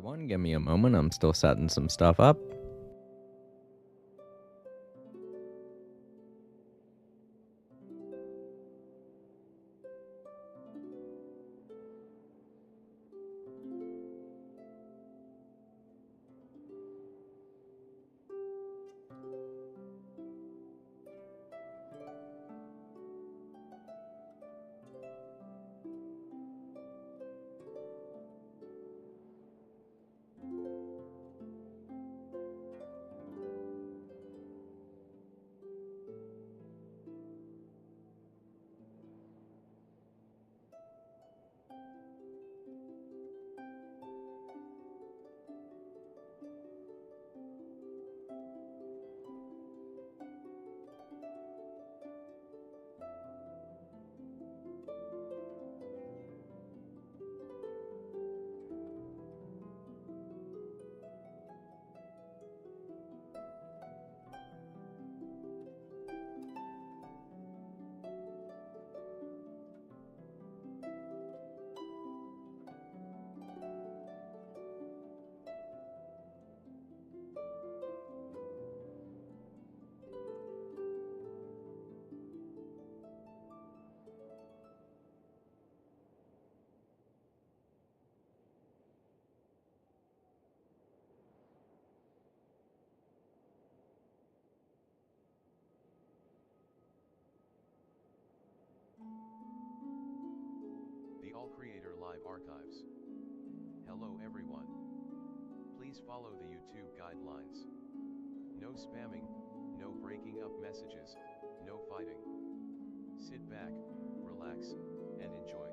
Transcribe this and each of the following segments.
everyone. Give me a moment. I'm still setting some stuff up. The All Creator Live Archives. Hello everyone. Please follow the YouTube guidelines. No spamming, no breaking up messages, no fighting. Sit back, relax, and enjoy.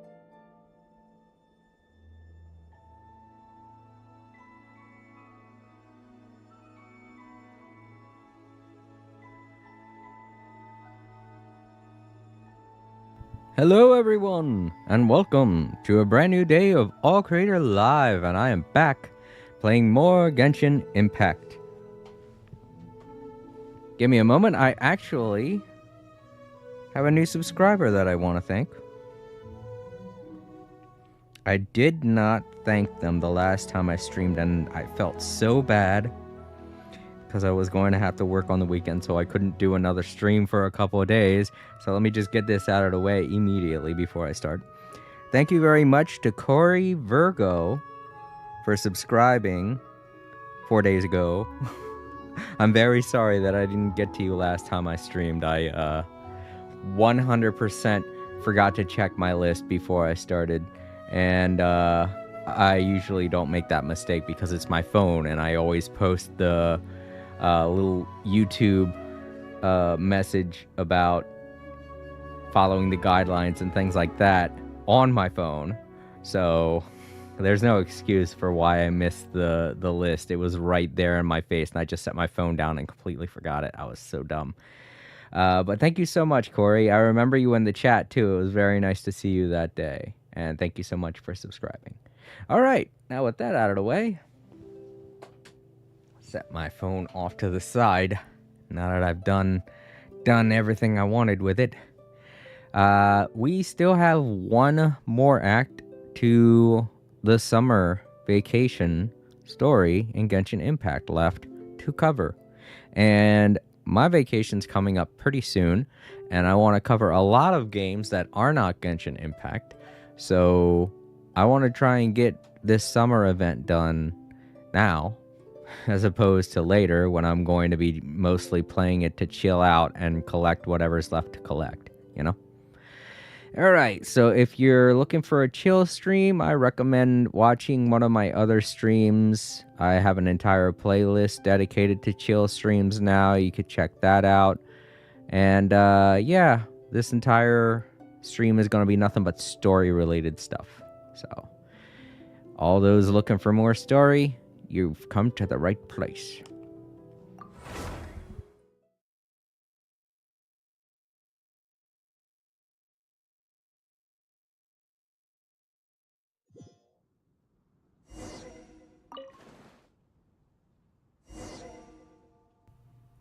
Hello, everyone, and welcome to a brand new day of All Creator Live, and I am back playing more Genshin Impact. Give me a moment. I actually have a new subscriber that I want to thank. I did not thank them the last time I streamed, and I felt so bad because I was going to have to work on the weekend, so I couldn't do another stream for a couple of days. So let me just get this out of the way immediately before I start. Thank you very much to Corey Virgo for subscribing 4 days ago. I'm very sorry that I didn't get to you last time I streamed. I 100% forgot to check my list before I started, and I usually don't make that mistake because it's my phone, and I always post the little YouTube message about following the guidelines and things like that on my phone. So there's no excuse for why I missed the list. It was right there in my face, and I just set my phone down and completely forgot it. I was so dumb. But thank you so much, Corey. I remember you in the chat, too. It was very nice to see you that day. And thank you so much for subscribing. All right. Now, with that out of the way, set my phone off to the side now that I've done everything I wanted with it. We still have one more act to the summer vacation story in Genshin Impact left to cover, and my vacation's coming up pretty soon, and I want to cover a lot of games that are not Genshin Impact, so I want to try and get this summer event done now as opposed to later when I'm going to be mostly playing it to chill out and collect whatever's left to collect, you know? Alright, so if you're looking for a chill stream, I recommend watching one of my other streams. I have an entire playlist dedicated to chill streams now. You could check that out. And yeah, this entire stream is going to be nothing but story-related stuff. So, all those looking for more story, you've come to the right place.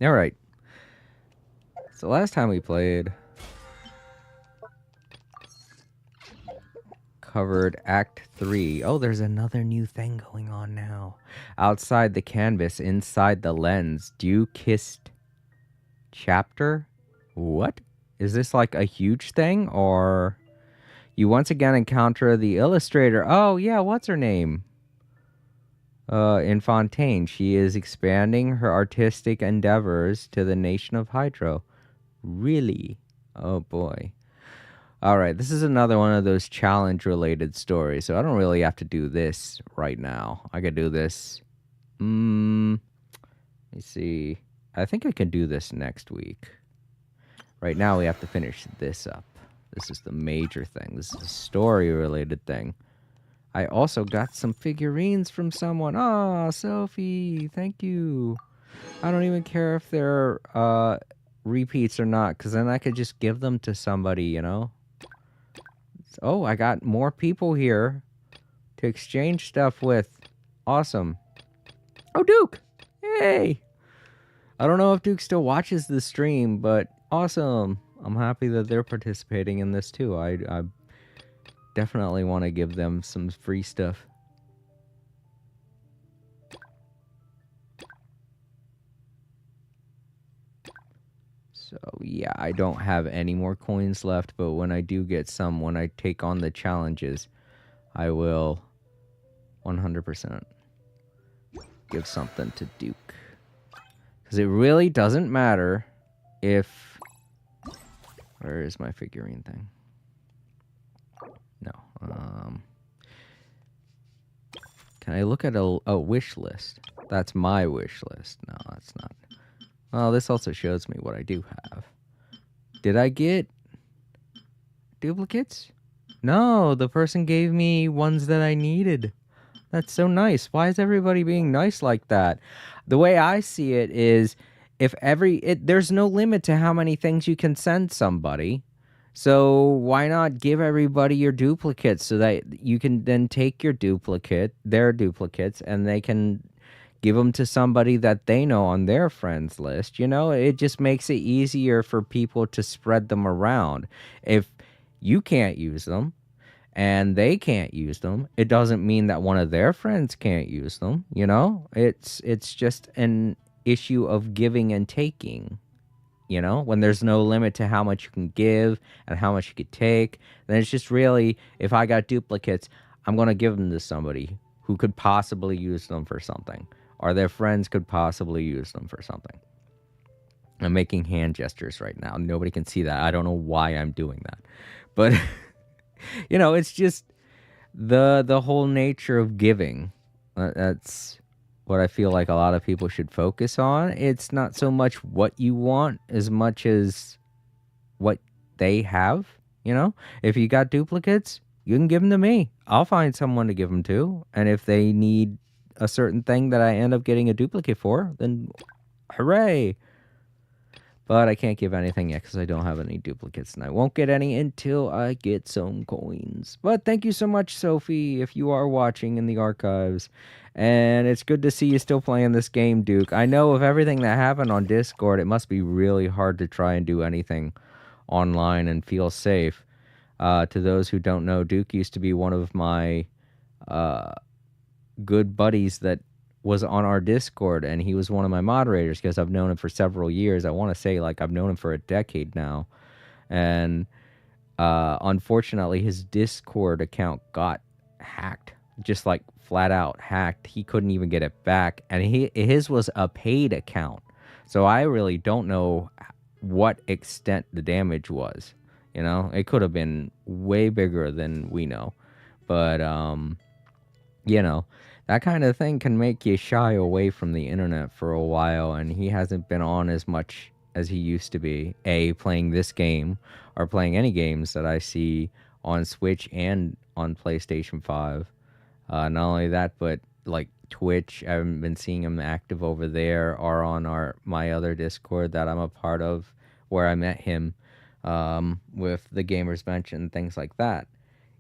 Alright. So last time we played, covered Act 3. Oh, there's another new thing going on now. Outside the canvas, inside the lens, dew-kissed chapter? What? Is this like a huge thing, or... You once again encounter the illustrator. Oh, yeah, what's her name? In Fontaine. She is expanding her artistic endeavors to the nation of Hydro. Really? Oh, boy. All right, this is another one of those challenge-related stories, so I don't really have to do this right now. I could do this... let me see. I think I can do this next week. Right now, we have to finish this up. This is the major thing. This is a story-related thing. I also got some figurines from someone. Oh, Sophie, thank you. I don't even care if they're repeats or not, because then I could just give them to somebody, you know? Oh, I got more people here to exchange stuff with. Awesome. Oh, Duke! Hey! I don't know if Duke still watches the stream, but awesome. I'm happy that they're participating in this too. I definitely want to give them some free stuff. So yeah, I don't have any more coins left, but when I do get some, when I take on the challenges, I will 100% give something to Duke. Because it really doesn't matter if... Where is my figurine thing? No. Can I look at a wish list? That's my wish list. No, that's not. Well, this also shows me what I do have. Did I get duplicates? No, the person gave me ones that I needed. That's so nice. Why is everybody being nice like that? The way I see it is, if there's no limit to how many things you can send somebody. So why not give everybody your duplicates so that you can then take their duplicates, and they can give them to somebody that they know on their friends list. You know, it just makes it easier for people to spread them around. If you can't use them and they can't use them, it doesn't mean that one of their friends can't use them. You know, it's just an issue of giving and taking. You know, when there's no limit to how much you can give and how much you could take, then it's just really, if I got duplicates, I'm going to give them to somebody who could possibly use them for something, or their friends could possibly use them for something. I'm making hand gestures right now. Nobody can see that. I don't know why I'm doing that. But, you know, it's just the whole nature of giving. That's what I feel like a lot of people should focus on. It's not so much what you want as much as what they have, you know? If you got duplicates, you can give them to me. I'll find someone to give them to. And if they need a certain thing that I end up getting a duplicate for, then hooray. But I can't give anything yet because I don't have any duplicates, and I won't get any until I get some coins. But thank you so much, Sophie, if you are watching in the archives. And it's good to see you still playing this game, Duke. I know of everything that happened on Discord, it must be really hard to try and do anything online and feel safe. To those who don't know, Duke used to be one of my good buddies that was on our Discord, and he was one of my moderators because I've known him for several years. I want to say, like, I've known him for a decade now. And unfortunately, his Discord account got hacked, just like flat out hacked. He couldn't even get it back, and his was a paid account. So I really don't know what extent the damage was. You know, it could have been way bigger than we know. But, you know, that kind of thing can make you shy away from the internet for a while, and he hasn't been on as much as he used to be, playing this game or playing any games that I see on Switch and on PlayStation 5. Not only that, but like Twitch, I haven't been seeing him active over there, or on my other Discord that I'm a part of, where I met him with the Gamers Bench and things like that,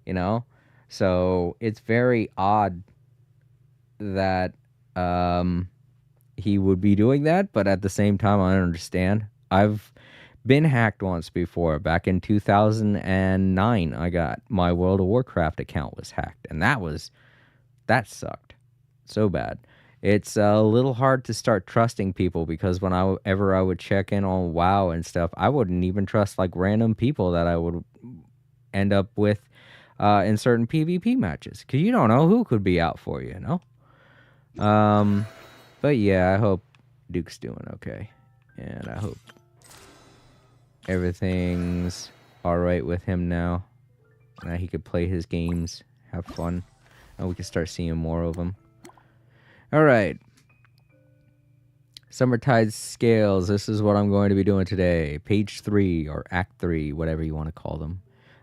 you know? So it's very odd that he would be doing that, but at the same time, I understand. I've been hacked once before. Back in 2009, I got my World of Warcraft account was hacked, and that sucked so bad. It's a little hard to start trusting people because whenever I would check in on WoW and stuff, I wouldn't even trust like random people that I would end up with in certain PvP matches because you don't know who could be out for you, you know? But yeah, I hope Duke's doing okay. And I hope everything's alright with him now. And that he could play his games, have fun. And we can start seeing more of him. Alright. Summertide Scales. This is what I'm going to be doing today. Page 3 or Act 3, whatever you want to call them.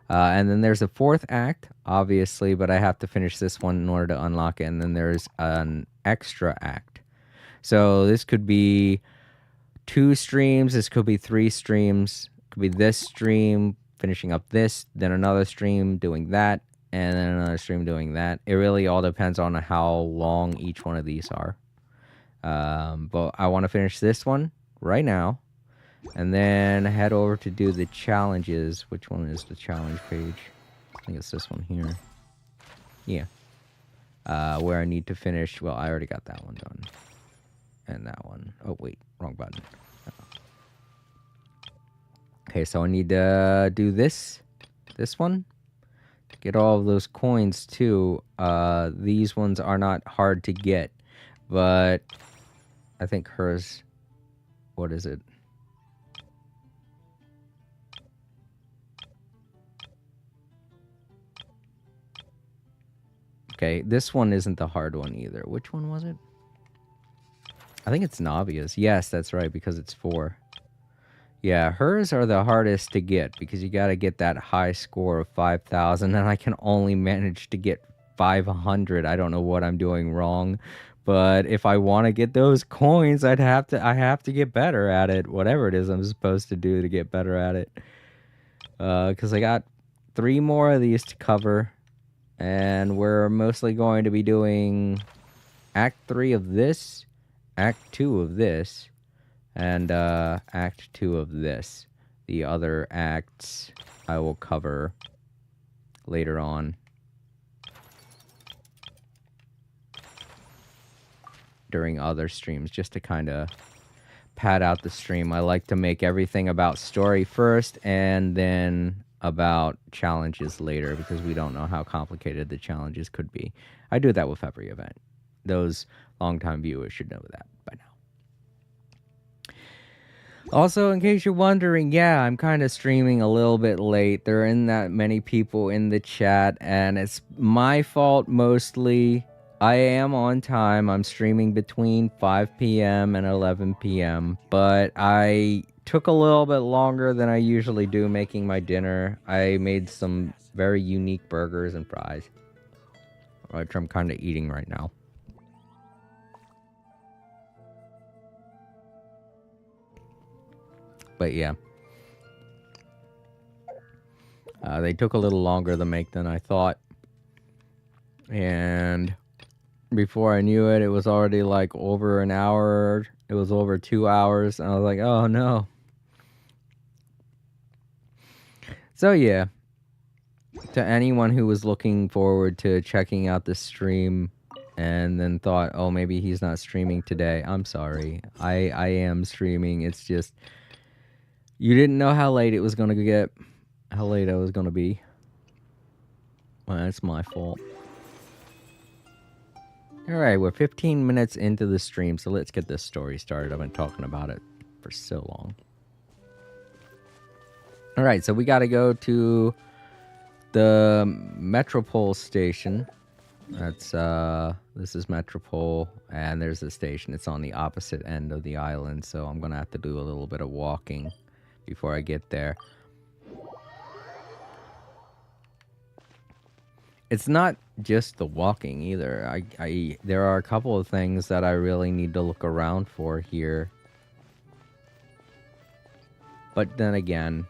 And then there's a fourth act, obviously, but I have to finish this one in order to unlock it. And then there's an extra act. So this could be 2 streams. This could be 3 streams. It could be this stream, finishing up this, then another stream doing that, and then another stream doing that. It really all depends on how long each one of these are. But I want to finish this one right now. And then head over to do the challenges. Which one is the challenge page? I think it's this one here. Yeah. Where I need to finish. Well, I already got that one done. And that one. Oh, wait. Wrong button. Okay, so I need to do this one. To get all of those coins, too. These ones are not hard to get. But I think hers... What is it? Okay, this one isn't the hard one either. Which one was it? I think it's Navia's. Yes, that's right, because it's 4. Yeah, hers are the hardest to get because you got to get that high score of 5,000, and I can only manage to get 500. I don't know what I'm doing wrong, but if I want to get those coins, I have to get better at it. Whatever it is I'm supposed to do to get better at it. Because I got 3 more of these to cover. And we're mostly going to be doing Act 3 of this, Act 2 of this, and Act 2 of this. The other acts I will cover later on. During other streams, just to kind of pad out the stream. I like to make everything about story first, and then about challenges later because we don't know how complicated the challenges could be. I do that with every event. Those longtime viewers should know that by now. Also, in case you're wondering, yeah, I'm kind of streaming a little bit late. There aren't that many people in the chat, and it's my fault mostly. I am on time. I'm streaming between 5 p.m. and 11 p.m., but I took a little bit longer than I usually do making my dinner. I made some very unique burgers and fries, which I'm kind of eating right now. But yeah. They took a little longer to make than I thought. And before I knew it, it was already like over an hour. It was over 2 hours. And I was like, oh no. So yeah, to anyone who was looking forward to checking out the stream and then thought, oh, maybe he's not streaming today, I'm sorry. I am streaming. It's just, you didn't know how late it was going to get, how late I was going to be. Well, that's my fault. Alright, we're 15 minutes into the stream, so let's get this story started. I've been talking about it for so long. Alright, so we gotta go to the Metropole station. That's, this is Metropole, and there's the station. It's on the opposite end of the island, so I'm gonna have to do a little bit of walking before I get there. It's not just the walking either. There are a couple of things that I really need to look around for here. But then again,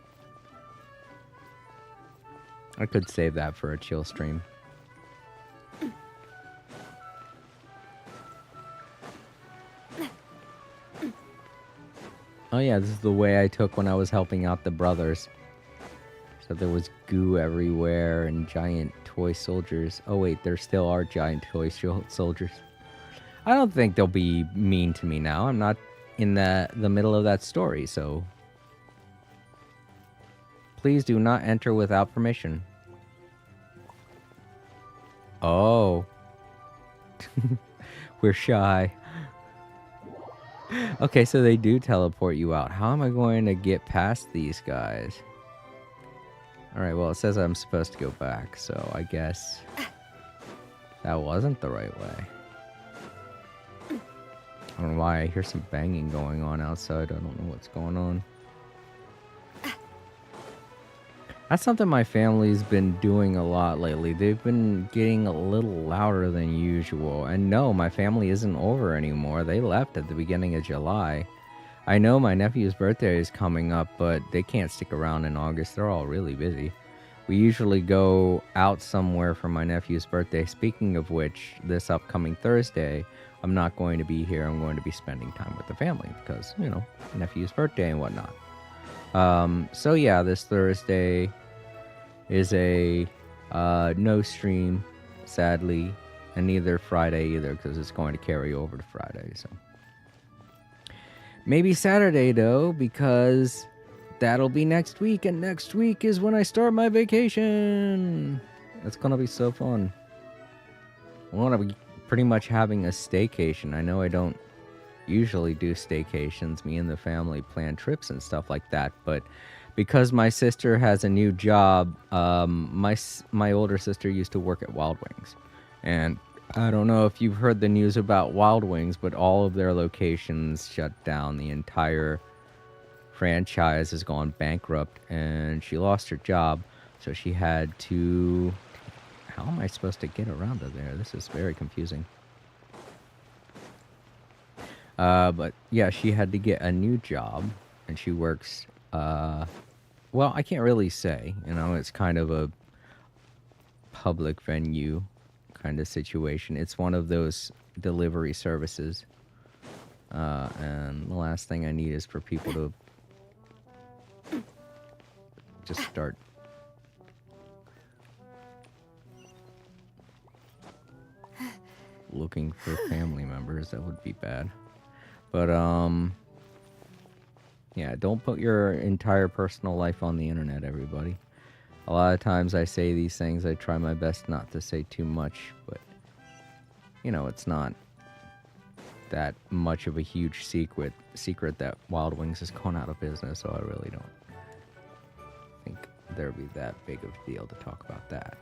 I could save that for a chill stream. Oh yeah, this is the way I took when I was helping out the brothers. So there was goo everywhere and giant toy soldiers. Oh wait, there still are giant toy soldiers. I don't think they'll be mean to me now. I'm not in the middle of that story, so please do not enter without permission. Oh. We're shy. Okay, so they do teleport you out. How am I going to get past these guys? Alright, well, it says I'm supposed to go back, so I guess that wasn't the right way. I don't know why I hear some banging going on outside. I don't know what's going on. That's something my family's been doing a lot lately. They've been getting a little louder than usual. And no, my family isn't over anymore. They left at the beginning of July. I know my nephew's birthday is coming up, but they can't stick around in August. They're all really busy. We usually go out somewhere for my nephew's birthday. Speaking of which, this upcoming Thursday, I'm not going to be here. I'm going to be spending time with the family because, you know, nephew's birthday and whatnot. So yeah, this Thursday is a no stream, sadly, and neither Friday either because it's going to carry over to Friday. So maybe Saturday though, because that'll be next week, and next week is when I start my vacation. It's gonna be so fun. I want to be pretty much having a staycation. I know I don't usually do staycations. Me and the family plan trips and stuff like that, but because my sister has a new job, my older sister used to work at Wild Wings, and I don't know if you've heard the news about Wild Wings, but all of their locations shut down. The entire franchise has gone bankrupt, and she lost her job, so she had to... How am I supposed to get around to there? This is very confusing. But yeah, she had to get a new job, and she works, well, I can't really say, you know, it's kind of a public venue kind of situation. It's one of those delivery services. And the last thing I need is for people to just start looking for family members. That would be bad. But, yeah, don't put your entire personal life on the internet, everybody. A lot of times I say these things, I try my best not to say too much, but, you know, it's not that much of a huge secret that Wild Wings has gone out of business, so I really don't think there'd be that big of a deal to talk about that.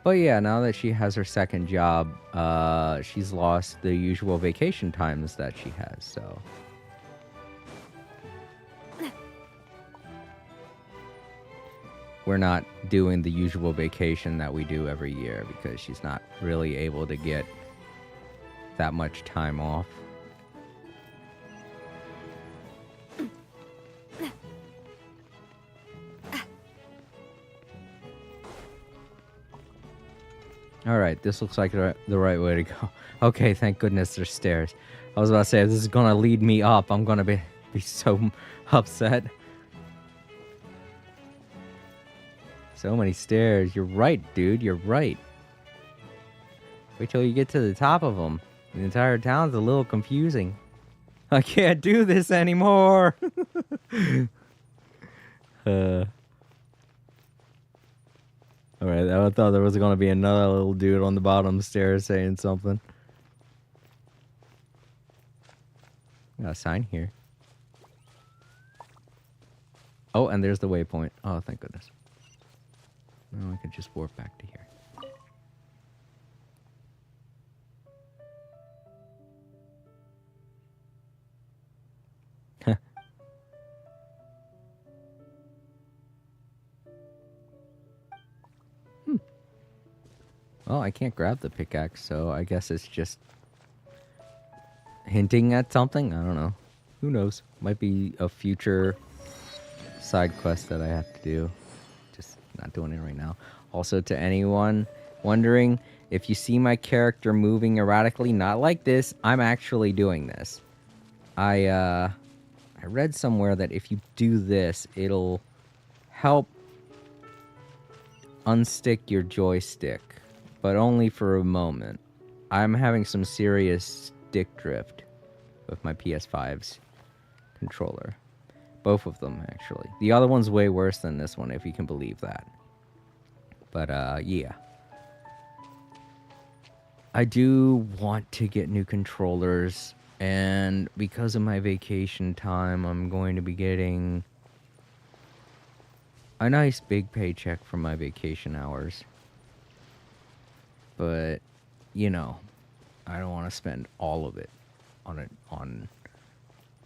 But yeah, now that she has her second job, she's lost the usual vacation times that she has, so... We're not doing the usual vacation that we do every year because she's not really able to get that much time off. Alright, this looks like the right way to go. Okay, thank goodness there's stairs. I was about to say, if this is gonna lead me up, I'm gonna be so upset. So many stairs. You're right, dude. You're right. Wait till you get to the top of them. The entire town's a little confusing. I can't do this anymore. Alright, I thought there was gonna be another little dude on the bottom stairs saying something. Got a sign here. Oh, and there's the waypoint. Oh, thank goodness. Now I could just warp back to here. Well, I can't grab the pickaxe, so I guess it's just hinting at something? I don't know. Who knows? Might be a future side quest that I have to do. Just not doing it right now. Also, to anyone wondering, if you see my character moving erratically, not like this, I'm actually doing this. I read somewhere that if you do this, it'll help unstick your joystick, but only for a moment. I'm having some serious stick drift with my PS5's controller. Both of them, actually. The other one's way worse than this one, if you can believe that. But, yeah. I do want to get new controllers, and because of my vacation time, I'm going to be getting a nice big paycheck from my vacation hours. But, you know, I don't want to spend all of it on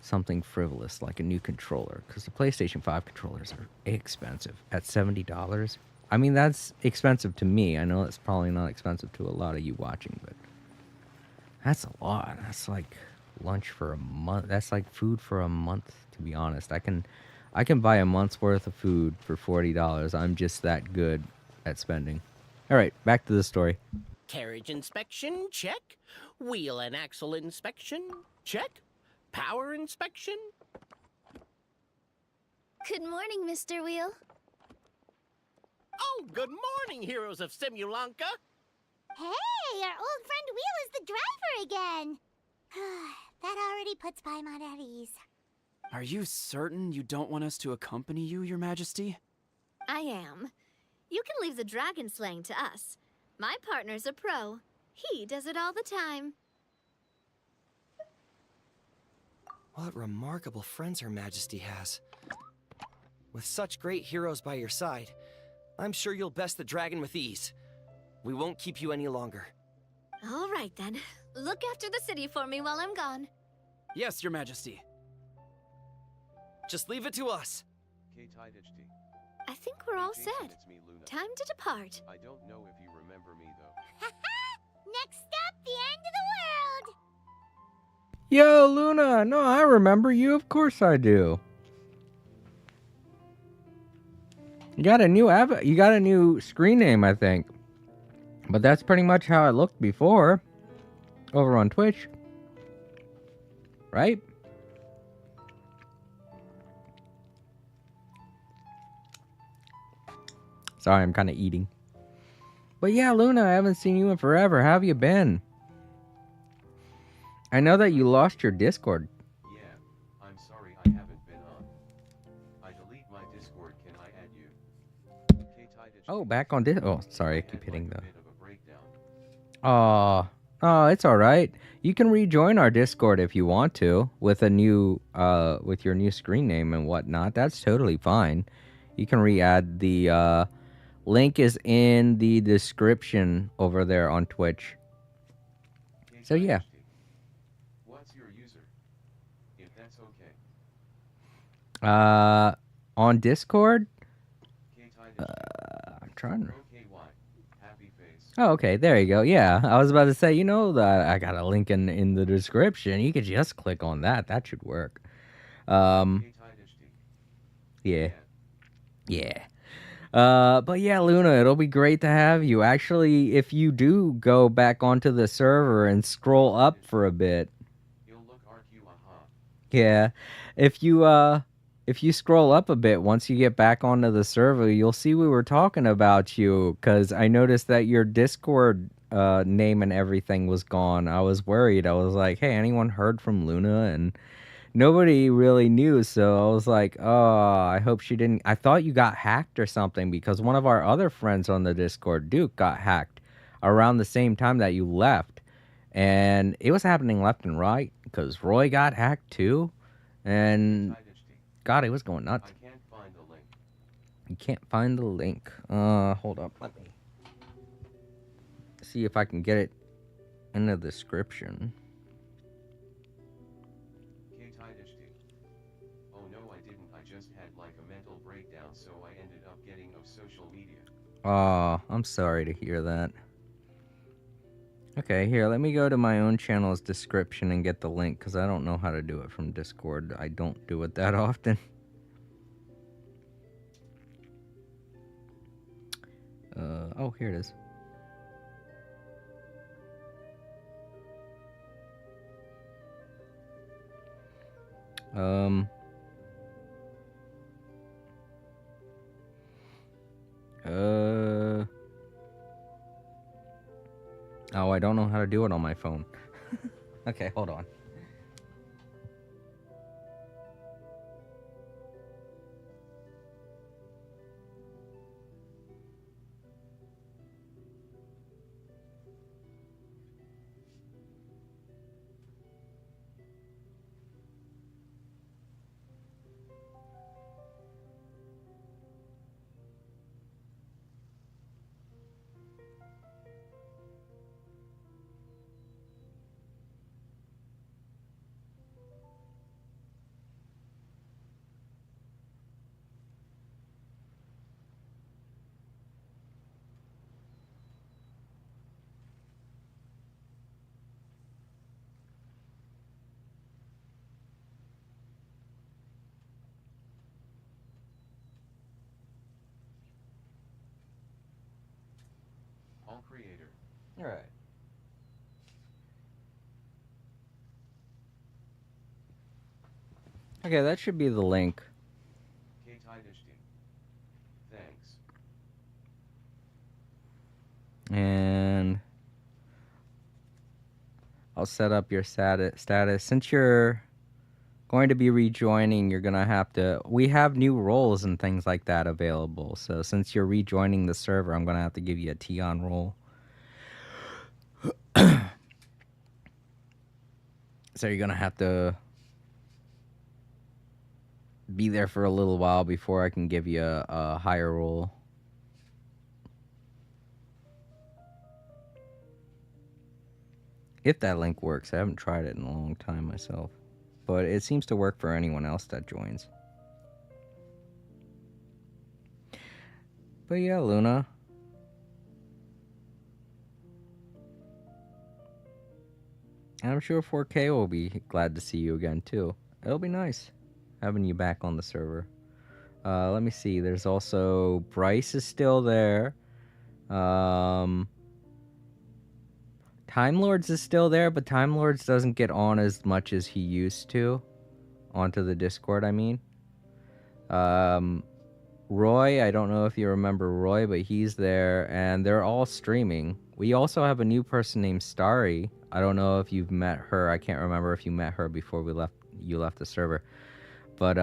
something frivolous like a new controller, because the PlayStation 5 controllers are expensive at $70. I mean, that's expensive to me. I know it's probably not expensive to a lot of you watching, but that's a lot. That's like lunch for a month. That's like food for a month, to be honest. I can buy a month's worth of food for $40. I'm just that good at spending. All right, back to the story. Carriage inspection, check. Wheel and axle inspection, check. Power inspection. Good morning, Mr. Wheel. Oh, good morning, heroes of Simulanka. Hey, our old friend Wheel is the driver again. That already puts Paimon at ease. Are you certain you don't want us to accompany you, Your Majesty? I am. You can leave the dragon slaying to us. My partner's a pro. He does it all the time. What remarkable friends Her Majesty has. With such great heroes by your side, I'm sure you'll best the dragon with ease. We won't keep you any longer. All right, then. Look after the city for me while I'm gone. Yes, Your Majesty. Just leave it to us. I think we're all Jason, set. it's me, Luna. Time to depart. I don't know if you remember me though. Next up, the end of the world. Yo, Luna! No, I remember you. Of course I do. You got a new screen name, I think. But that's pretty much how it looked before. Over on Twitch. Right? Sorry, I'm kind of eating. But yeah, Luna, I haven't seen you in forever. How have you been? I know that you lost your Discord. Yeah, I'm sorry I haven't been on. I delete my Discord, can I add you? Oh, back on Discord. Oh, sorry, I keep hitting the... bit of a breakdown. Oh, it's all right. You can rejoin our Discord if you want to with a new, with your new screen name and whatnot. That's totally fine. You can re-add the, link is in the description over there on Twitch. So yeah. What's your user? If that's okay. On Discord? I'm trying to... Happy face. Oh, okay, there you go. Yeah, I was about to say, you know, that I got a link in the description. You could just click on that. That should work. Yeah. Yeah. But yeah, Luna, it'll be great to have you. Actually, if you do go back onto the server and scroll up for a bit. Yeah. If you scroll up a bit, once you get back onto the server, you'll see we were talking about you, because I noticed that your Discord name and everything was gone. I was worried. I was like, hey, anyone heard from Luna? And nobody really knew, so I was like, oh, I hope she didn't... I thought you got hacked or something, because one of our other friends on the Discord, Duke, got hacked around the same time that you left. And it was happening left and right, because Roy got hacked too. And God, it was going nuts. I can't find the link. You can't find the link. Hold up. Let me see if I can get it in the description. Oh no, I didn't. I just had like a mental breakdown, so I ended up getting off social media. Oh, I'm sorry to hear that. Okay, here, let me go to my own channel's description and get the link, because I don't know how to do it from Discord. I don't do it that often. Oh, here it is. Um. Oh, I don't know how to do it on my phone. Okay, hold on. All creator. All right. Okay, that should be the link. Thanks. And I'll set up your status. Since you're going to be rejoining, you're going to have to... We have new roles and things like that available. So since you're rejoining the server, I'm going to have to give you a Tion role. So you're going to have to be there for a little while before I can give you a higher role. If that link works. I haven't tried it in a long time myself. But it seems to work for anyone else that joins. But yeah, Luna. I'm sure 4K will be glad to see you again, too. It'll be nice having you back on the server. Let me see. There's also... Bryce is still there. Time Lords is still there, but Time Lords doesn't get on as much as he used to. Onto the Discord, I mean. Roy, I don't know if you remember Roy, but he's there, and they're all streaming. We also have a new person named Starry. I don't know if you've met her. I can't remember if you met her before you left the server. But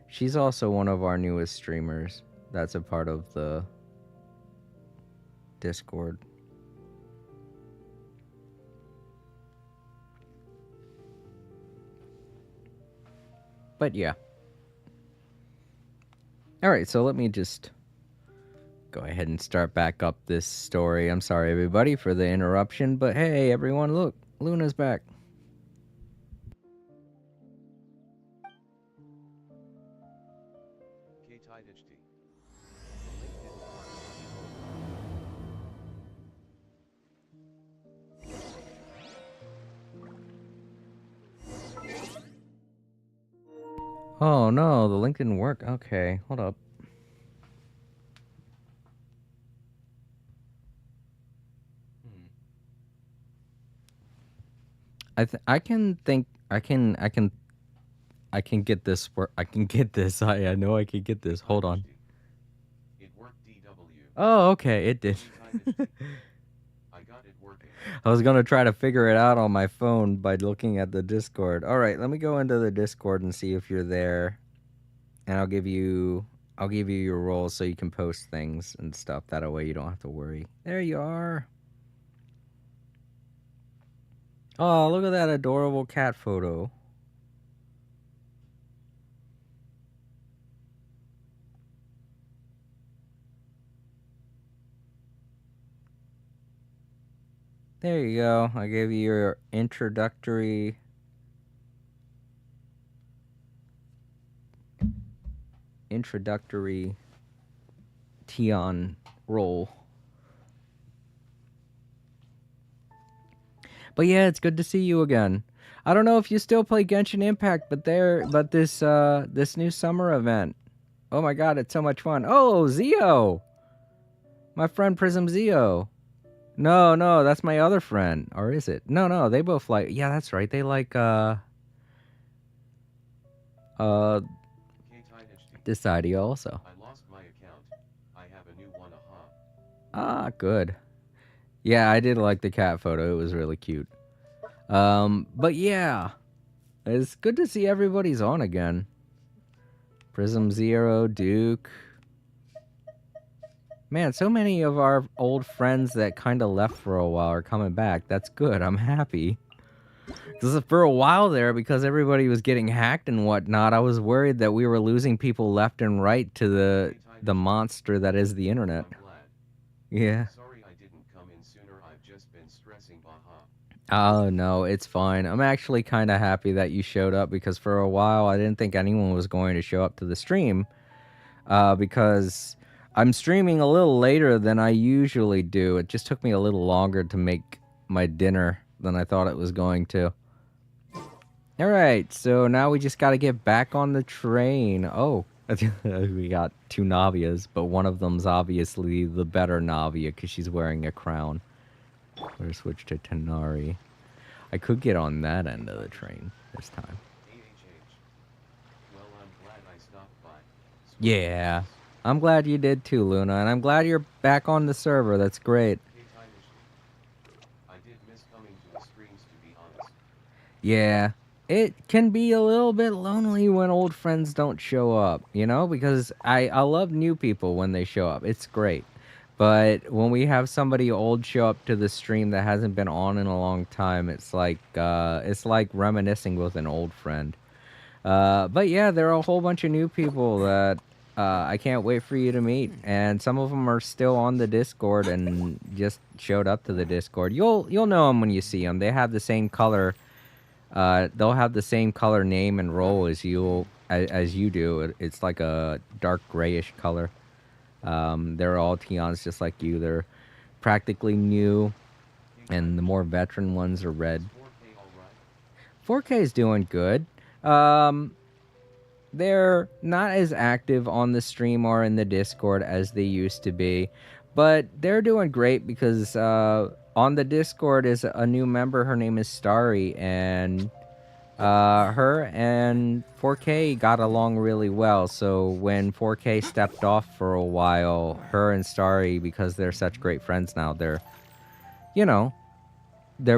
she's also one of our newest streamers. That's a part of the Discord. But yeah. Alright, so let me just go ahead and start back up this story. I'm sorry, everybody, for the interruption, but hey, everyone, look, Luna's back. Oh no, the link didn't work. Okay, hold up. I can get this work. I can get this. I know I can get this. Hold on. It worked, DW. Oh, okay, it did. I got it working. I was gonna try to figure it out on my phone by looking at the Discord. All right, let me go into the Discord and see if you're there, and I'll give you your role so you can post things and stuff. That way you don't have to worry. There you are. Oh, look at that adorable cat photo. There you go. I gave you your introductory Tion role. But yeah, it's good to see you again. I don't know if you still play Genshin Impact, but this new summer event. Oh my god, it's so much fun. Oh, Zio! My friend Prism Zio. No, that's my other friend. Or is it? No, they both like... Yeah, that's right. They like, Decidia also. I lost my account. I have a new one, aha. Good. Yeah, I did like the cat photo. It was really cute. But yeah, it's good to see everybody's on again. Prism Zero, Duke. Man, so many of our old friends that kind of left for a while are coming back. That's good. I'm happy. Because for a while there, because everybody was getting hacked and whatnot, I was worried that we were losing people left and right to the monster that is the internet. I'm glad. Yeah. Sorry I didn't come in sooner. I've just been stressing, baha. Oh, no, it's fine. I'm actually kind of happy that you showed up because for a while I didn't think anyone was going to show up to the stream because I'm streaming a little later than I usually do. It just took me a little longer to make my dinner than I thought it was going to. All right, so now we just got to get back on the train. Oh, we got two Navias, but one of them's obviously the better Navia because she's wearing a crown. We're switch to Tenari. I could get on that end of the train this time. Well, I'm glad I stopped by. Yeah, I'm glad you did too, Luna, and I'm glad you're back on the server. That's great. I did miss coming to the streams, to be honest. Yeah, it can be a little bit lonely when old friends don't show up, you know, because I love new people when they show up. It's great. But when we have somebody old show up to the stream that hasn't been on in a long time, it's like reminiscing with an old friend. But yeah, there are a whole bunch of new people that I can't wait for you to meet, and some of them are still on the Discord and just showed up to the Discord. You'll know them when you see them. They have the same color. They'll have the same color name and role as you do. It's like a dark grayish color. They're all Tians just like you. They're practically new, and the more veteran ones are red. 4K is doing good. They're not as active on the stream or in the Discord as they used to be, but they're doing great because on the Discord is a new member. Her name is Starry, and her and 4K got along really well. So when 4K stepped off for a while, her and Starry, because they're such great friends now, they're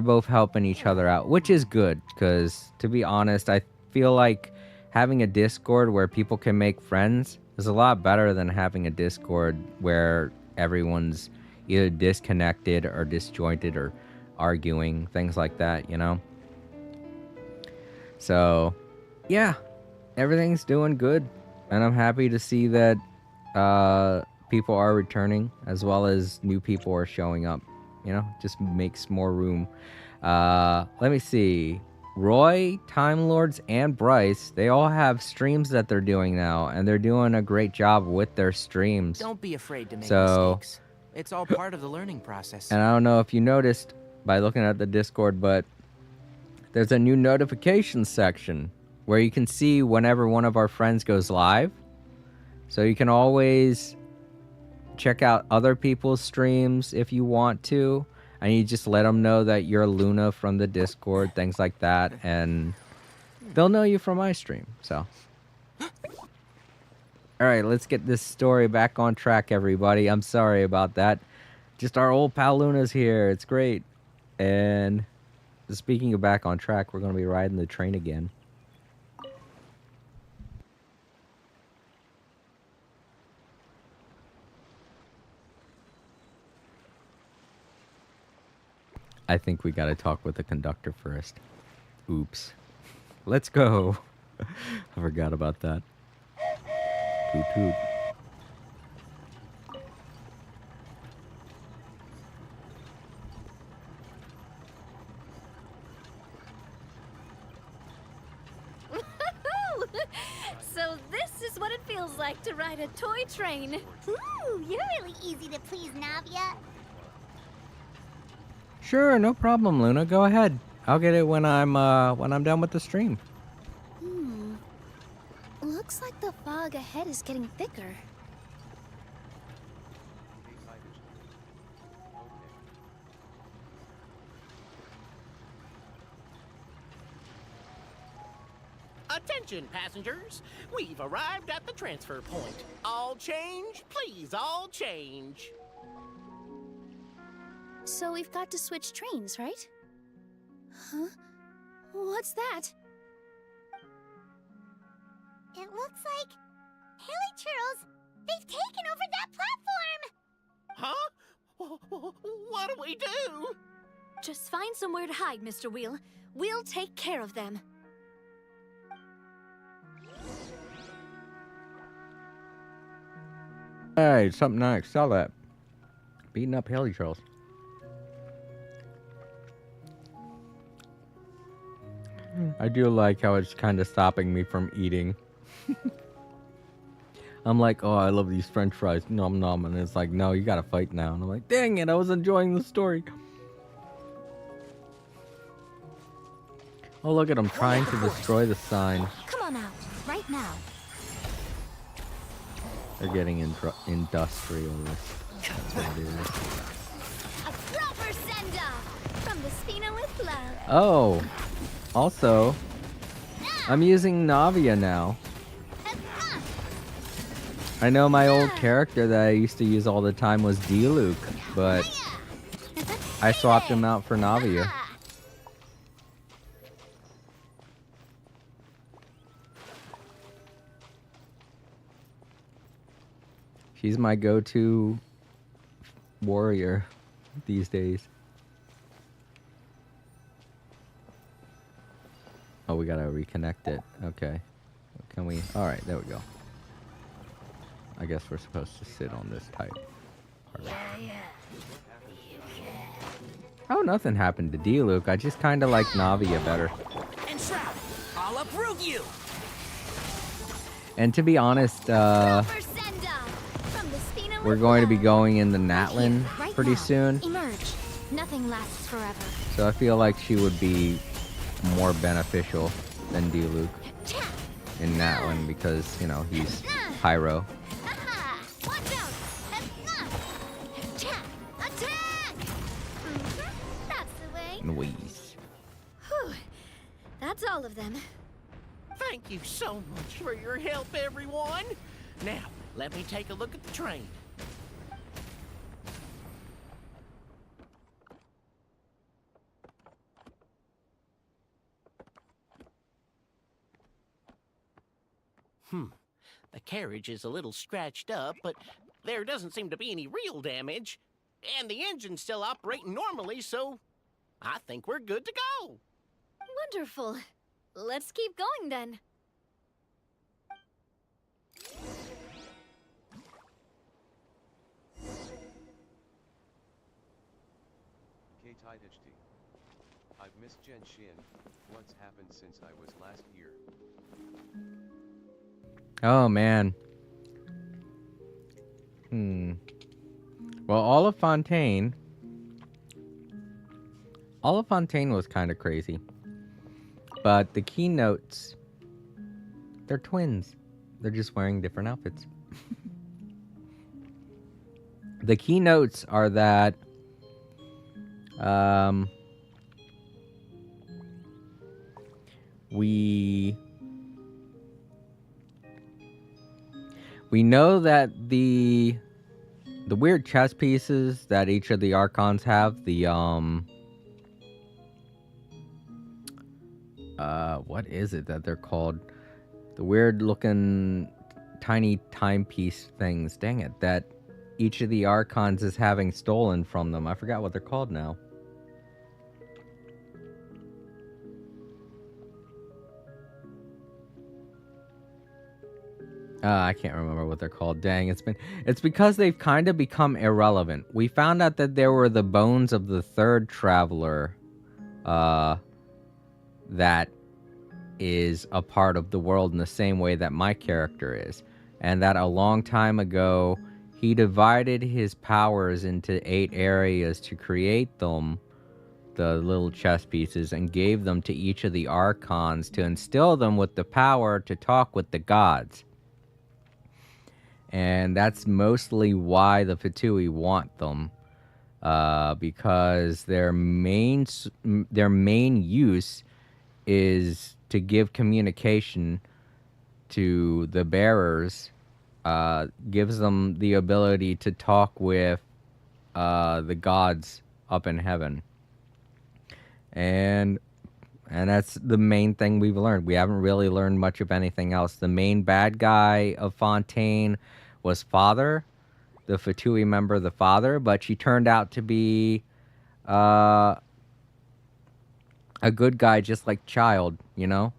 both helping each other out, which is good because, to be honest, I feel like having a Discord where people can make friends is a lot better than having a Discord where everyone's either disconnected or disjointed or arguing, things like that, you know? So, yeah, everything's doing good, and I'm happy to see that people are returning as well as new people are showing up. You know, just makes more room. Let me see. Roy, Time Lords, and Bryce, they all have streams that they're doing now, and they're doing a great job with their streams. Don't be afraid to make mistakes. It's all part of the learning process. And I don't know if you noticed by looking at the Discord, but there's a new notification section where you can see whenever one of our friends goes live. So you can always check out other people's streams if you want to. And you just let them know that you're Luna from the Discord, things like that. And they'll know you from my stream, so. Alright, let's get this story back on track, everybody. I'm sorry about that. Just our old pal Luna's here. It's great. And speaking of back on track, we're going to be riding the train again. I think we gotta talk with the conductor first. Oops. Let's go. I forgot about that. Toot toot. So this is what it feels like to ride a toy train. Ooh, you're really easy to please, Navia. Sure, no problem, Luna. Go ahead. I'll get it when I'm done with the stream. Looks like the fog ahead is getting thicker. Attention, passengers. We've arrived at the transfer point. All change, please, all change. So we've got to switch trains, right? Huh? What's that? It looks like... Haley Churls, they've taken over that platform! Huh? What do we do? Just find somewhere to hide, Mr. Wheel. We'll take care of them. Hey, something nice. Sell that. Beating up Haley Charles. I do like how it's kind of stopping me from eating. I'm like, oh, I love these French fries. Nom nom. And it's like, no, you gotta fight now. And I'm like, dang it, I was enjoying the story. Oh, look at him trying to destroy the sign. Come on out, right now. They're getting industrialist. That's what it is. A proper send-off from the Spina with love. Oh, also, I'm using Navia now. I know my old character that I used to use all the time was D-Luke, but I swapped him out for Navia. She's my go-to warrior these days. Oh, we gotta reconnect it. Okay. Can we? Alright, there we go. I guess we're supposed to sit on this type. Oh, nothing happened to D-Luke. I just kind of like Navia better. And Shroud, I'll approve you. And to be honest, Proper send-off from the Spina we're with going to be love. going in the Natlin Right pretty now. soon. Emerge. Nothing lasts forever. So I feel like she would be more beneficial than D-Luke in Natlin because, you know, he's Pyro. Aha! Watch out! Attack! That's the way. And Wheeze. Whew. That's all of them. Thank you so much for your help, everyone. Now, let me take a look at the train. The carriage is a little scratched up, but there doesn't seem to be any real damage. And the engine's still operating normally, so I think we're good to go. Wonderful. Let's keep going then. K-Tide HT. I've missed Genshin. What's happened since I was last here? Oh, man. Well, Olifontaine was kind of crazy. But the keynotes, they're twins. They're just wearing different outfits. The keynotes are that we know that the weird chess pieces that each of the Archons have, what is it that they're called? The weird looking tiny timepiece things, dang it, that each of the Archons is having stolen from them. I forgot what they're called now. I can't remember what they're called. Dang, it's because they've kind of become irrelevant. We found out that there were the bones of the third traveler that is a part of the world in the same way that my character is. And that a long time ago, he divided his powers into 8 areas to create them, the little chess pieces, and gave them to each of the Archons to instill them with the power to talk with the gods. And that's mostly why the Fatui want them, because their main use is to give communication to the bearers, gives them the ability to talk with the gods up in heaven. And that's the main thing we've learned. We haven't really learned much of anything else. The main bad guy of Fontaine was Father, the Fatui member, the Father, but she turned out to be a good guy just like Child, you know?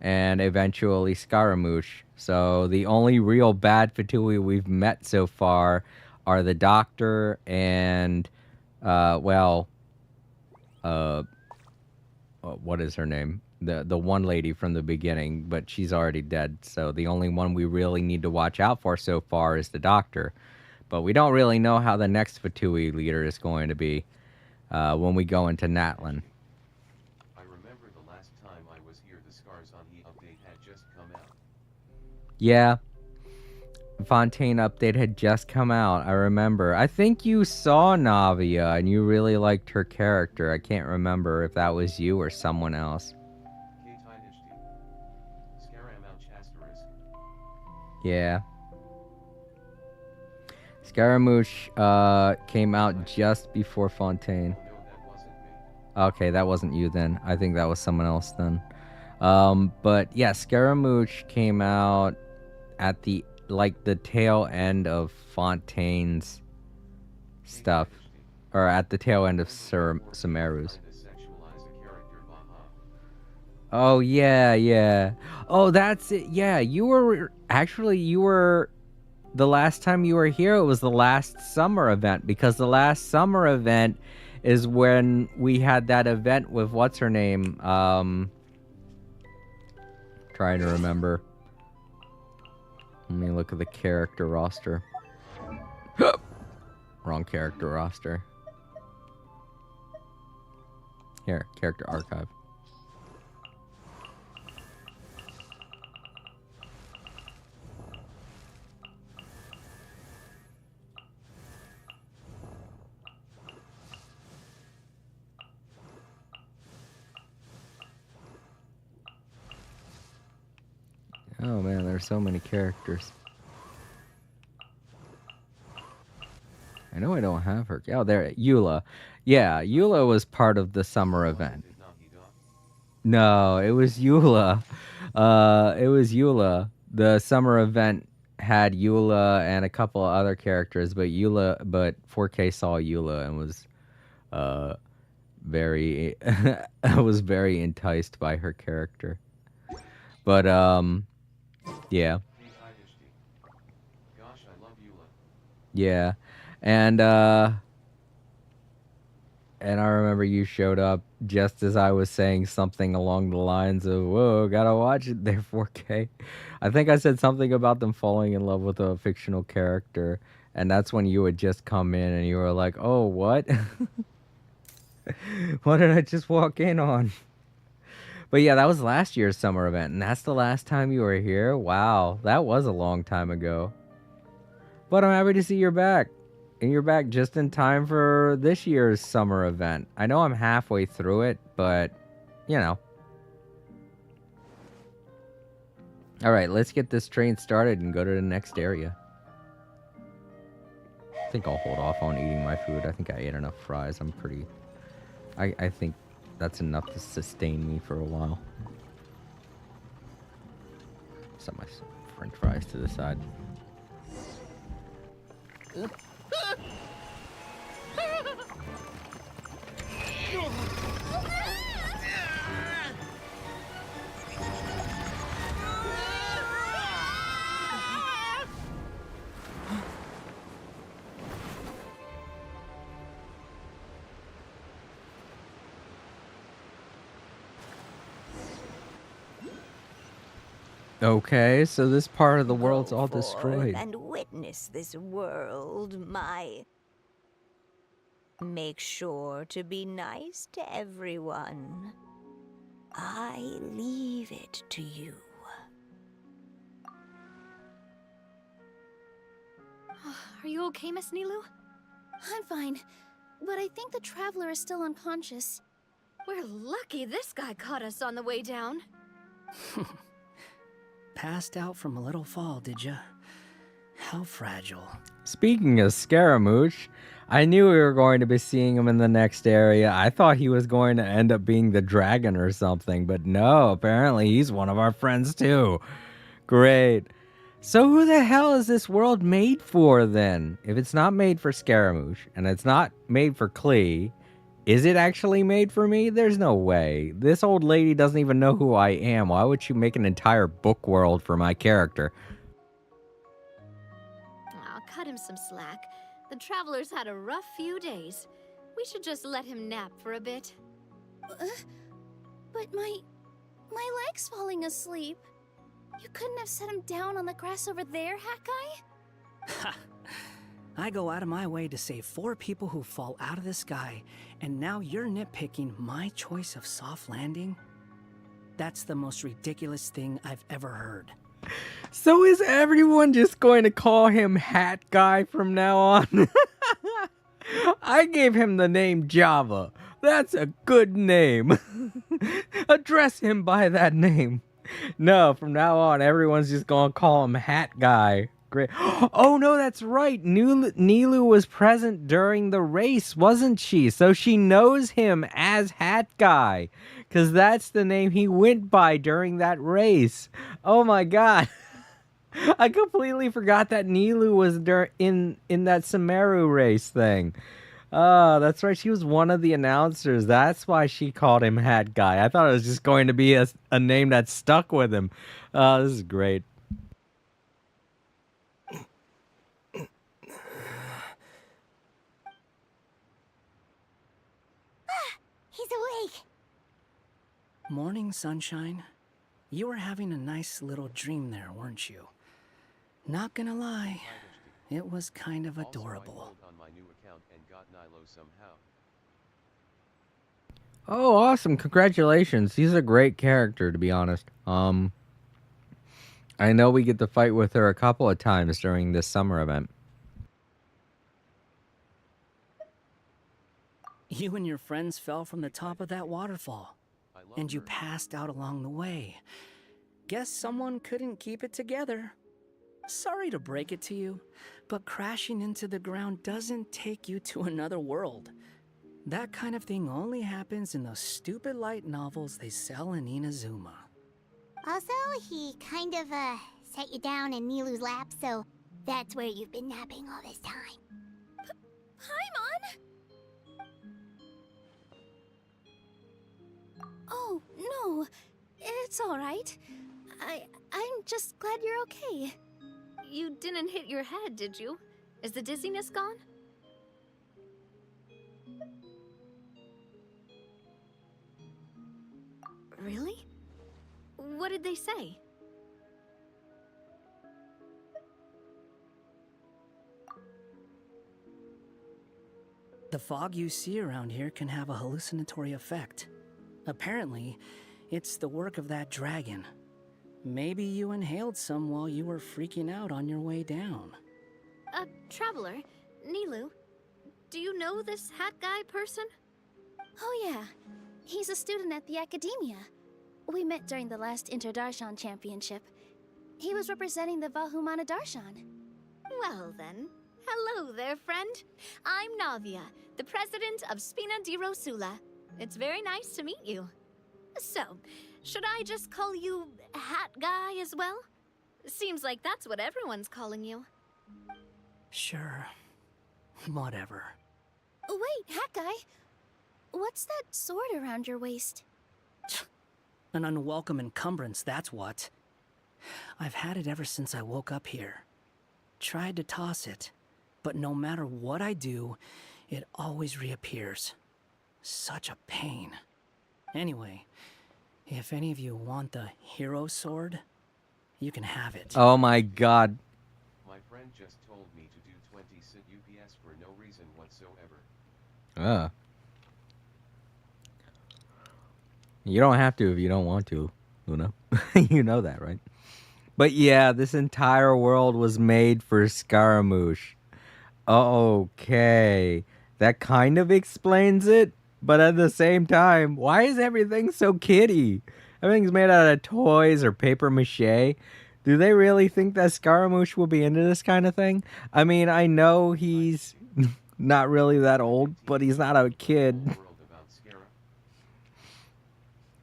And eventually Scaramouche. So the only real bad Fatui we've met so far are the Doctor and, what is her name? The one lady from the beginning, but she's already dead. So the only one we really need to watch out for so far is the Doctor. But we don't really know how the next Fatui leader is going to be when we go into Natlin. I remember the last time I was here, the Scars on E update had just come out. Yeah. Fontaine update had just come out, I remember. I think you saw Navia and you really liked her character. I can't remember if that was you or someone else. Yeah. Scaramouche came out just before Fontaine. Okay, that wasn't you then. I think that was someone else then. But yeah, Scaramouche came out at the tail end of Fontaine's stuff, or at the tail end of Sumeru's. Oh yeah. Oh, that's it. Yeah, you were the last time you were here. It was the last summer event, because the last summer event is when we had that event with what's her name. Trying to remember. Let me look at the character roster. Wrong character roster. Here, character archive. Oh man, there's so many characters. I know I don't have her. Oh, there, Eula. Yeah, Eula was part of the summer event. No, it was Eula. It was Eula. The summer event had Eula and a couple of other characters, but 4K saw Eula and was very I was very enticed by her character. But yeah. Gosh, I love Eula. Yeah. And I remember you showed up just as I was saying something along the lines of, whoa, gotta watch it there 4K. I think I said something about them falling in love with a fictional character, and that's when you had just come in and you were like, oh, what? What did I just walk in on? But yeah, that was last year's summer event, and that's the last time you were here? Wow, that was a long time ago. But I'm happy to see you're back. And you're back just in time for this year's summer event. I know I'm halfway through it, but, you know. Alright, let's get this train started and go to the next area. I think I'll hold off on eating my food. I think I ate enough fries. I'm pretty... I think that's enough to sustain me for a while. Set my french fries to the side. Okay, so this part of the world's all destroyed. And witness this world, my... Make sure to be nice to everyone. I leave it to you. Are you okay, Miss Nilu? I'm fine, but I think the traveler is still unconscious. We're lucky this guy caught us on the way down. Passed out from a little fall, did ya? How fragile. Speaking of Scaramouche, I knew we were going to be seeing him in the next area. I thought he was going to end up being the dragon or something, but no, apparently he's one of our friends too. Great. So who the hell is this world made for then? If it's not made for Scaramouche, and it's not made for Klee, is it actually made for me? There's no way. This old lady doesn't even know who I am. Why would she make an entire book world for my character? Aw, cut him some slack. The traveler's had a rough few days. We should just let him nap for a bit. But my leg's falling asleep. You couldn't have set him down on the grass over there, Hat Guy? Ha! I go out of my way to save 4 people who fall out of the sky, and now you're nitpicking my choice of soft landing? That's the most ridiculous thing I've ever heard. So is everyone just going to call him Hat Guy from now on? I gave him the name Java. That's a good name. Address him by that name. No, from now on, everyone's just going to call him Hat Guy. Great. Oh, no, that's right. Nilu was present during the race, wasn't she? So she knows him as Hat Guy, because that's the name he went by during that race. Oh, my God. I completely forgot that Nilu was in that Sumeru race thing. Oh, that's right. She was one of the announcers. That's why she called him Hat Guy. I thought it was just going to be a name that stuck with him. This is great. He's awake. Morning, sunshine. You were having a nice little dream there, weren't you? Not gonna lie, it was kind of adorable. On my new account and got Nilo somehow. Oh, awesome. Congratulations. He's a great character, to be honest. I know we get to fight with her a couple of times during this summer event. You and your friends fell from the top of that waterfall, and you passed out along the way. Guess someone couldn't keep it together. Sorry to break it to you, but crashing into the ground doesn't take you to another world. That kind of thing only happens in those stupid light novels they sell in Inazuma. Also, he kind of, set you down in Nilu's lap, so that's where you've been napping all this time. Paimon! Oh, no. It's all right. I'm just glad you're okay. You didn't hit your head, did you? Is the dizziness gone? Really? What did they say? The fog you see around here can have a hallucinatory effect. Apparently, it's the work of that dragon. Maybe you inhaled some while you were freaking out on your way down. Traveler, Nilu, do you know this Hat Guy person? Oh yeah, he's a student at the academia. We met during the last Inter-Darshan Championship. He was representing the Vahumana Darshan. Well then, hello there, friend. I'm Navia, the president of Spina di Rosula. It's very nice to meet you. So, should I just call you Hat Guy as well? Seems like that's what everyone's calling you. Sure. Whatever. Wait, Hat Guy. What's that sword around your waist? An unwelcome encumbrance, that's what. I've had it ever since I woke up here. Tried to toss it, but no matter what I do, it always reappears. Such a pain. Anyway, if any of you want the hero sword, you can have it. Oh my God. My friend just told me to do 20 cent UPS for no reason whatsoever. You don't have to if you don't want to, Luna. You know that, right? But yeah, this entire world was made for Scaramouche. Okay. That kind of explains it, but at the same time, why is everything so kiddie? Everything's made out of toys or paper mache. Do they really think that Scaramouche will be into this kind of thing? I mean, I know he's not really that old, but he's not a kid.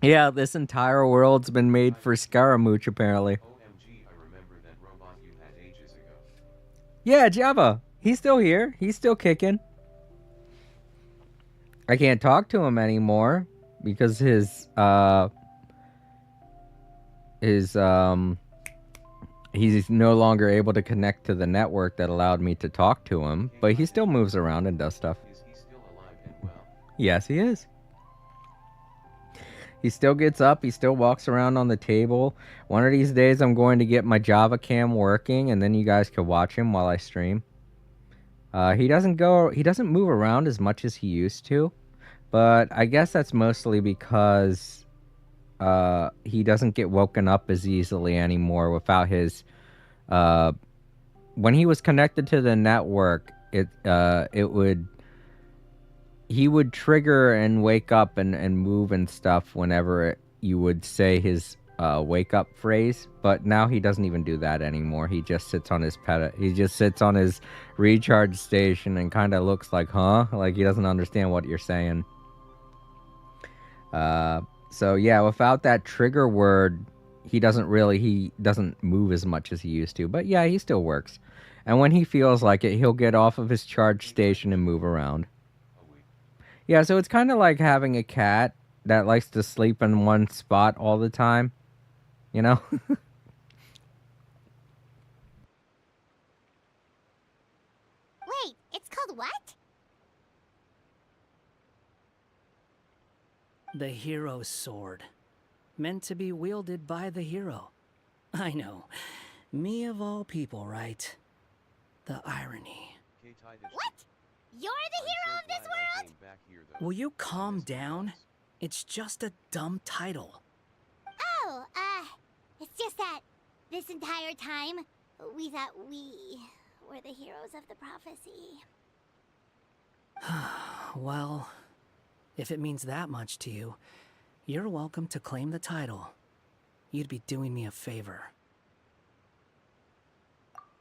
Yeah, this entire world's been made for Scaramouche, apparently. OMG, I remember that robot you had ages ago. Yeah, Java. He's still here. He's still kicking. I can't talk to him anymore because he's no longer able to connect to the network that allowed me to talk to him, but he still moves around and does stuff. Is he still alive and well? Yes, he is. He still gets up. He still walks around on the table. One of these days, I'm going to get my Java cam working, and then you guys can watch him while I stream. He doesn't move around as much as he used to, but I guess that's mostly because he doesn't get woken up as easily anymore without his. When he was connected to the network, he would trigger and wake up and move and stuff whenever you would say his wake up phrase, but now he doesn't even do that anymore. He just sits on his he just sits on his recharge station and kind of looks like, huh? Like he doesn't understand what you're saying. So yeah, without that trigger word, he doesn't move as much as he used to, but yeah, he still works. And when he feels like it, he'll get off of his charge station and move around. Yeah, so it's kind of like having a cat that likes to sleep in one spot all the time, you know? Wait, it's called what? The hero's sword. Meant to be wielded by the hero. I know. Me of all people, right? The irony. What? You're the hero of this world? Will you calm down? It's just a dumb title. Oh, it's just that this entire time, we thought we were the heroes of the prophecy. Well, if it means that much to you, you're welcome to claim the title. You'd be doing me a favor.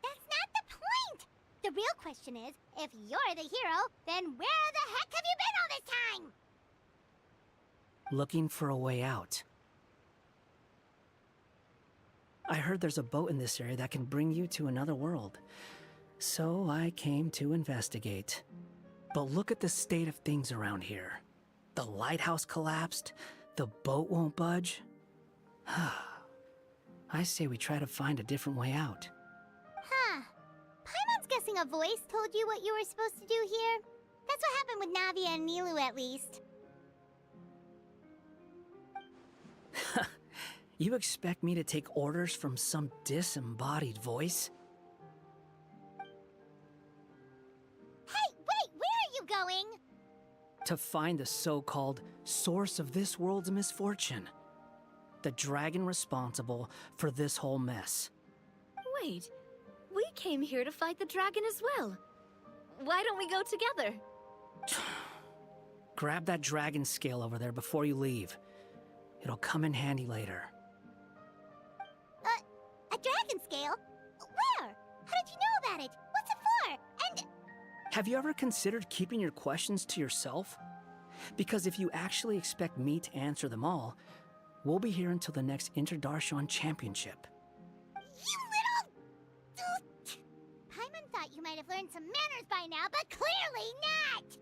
That's not the point! The real question is, if you're the hero, then where the heck have you been all this time? Looking for a way out. I heard there's a boat in this area that can bring you to another world. So I came to investigate. But look at the state of things around here. The lighthouse collapsed. The boat won't budge. I say we try to find a different way out. Huh. Paimon's guessing a voice told you what you were supposed to do here. That's what happened with Navia and Nilu, at least. You expect me to take orders from some disembodied voice? Hey, wait, where are you going? To find the so-called source of this world's misfortune. The dragon responsible for this whole mess. Wait, we came here to fight the dragon as well. Why don't we go together? Grab that dragon scale over there before you leave. It'll come in handy later. A dragon scale? Where? How did you know about it? What's it for? And... Have you ever considered keeping your questions to yourself? Because if you actually expect me to answer them all, we'll be here until the next Interdarshan Championship. You little... Paimon thought you might have learned some manners by now, but clearly not!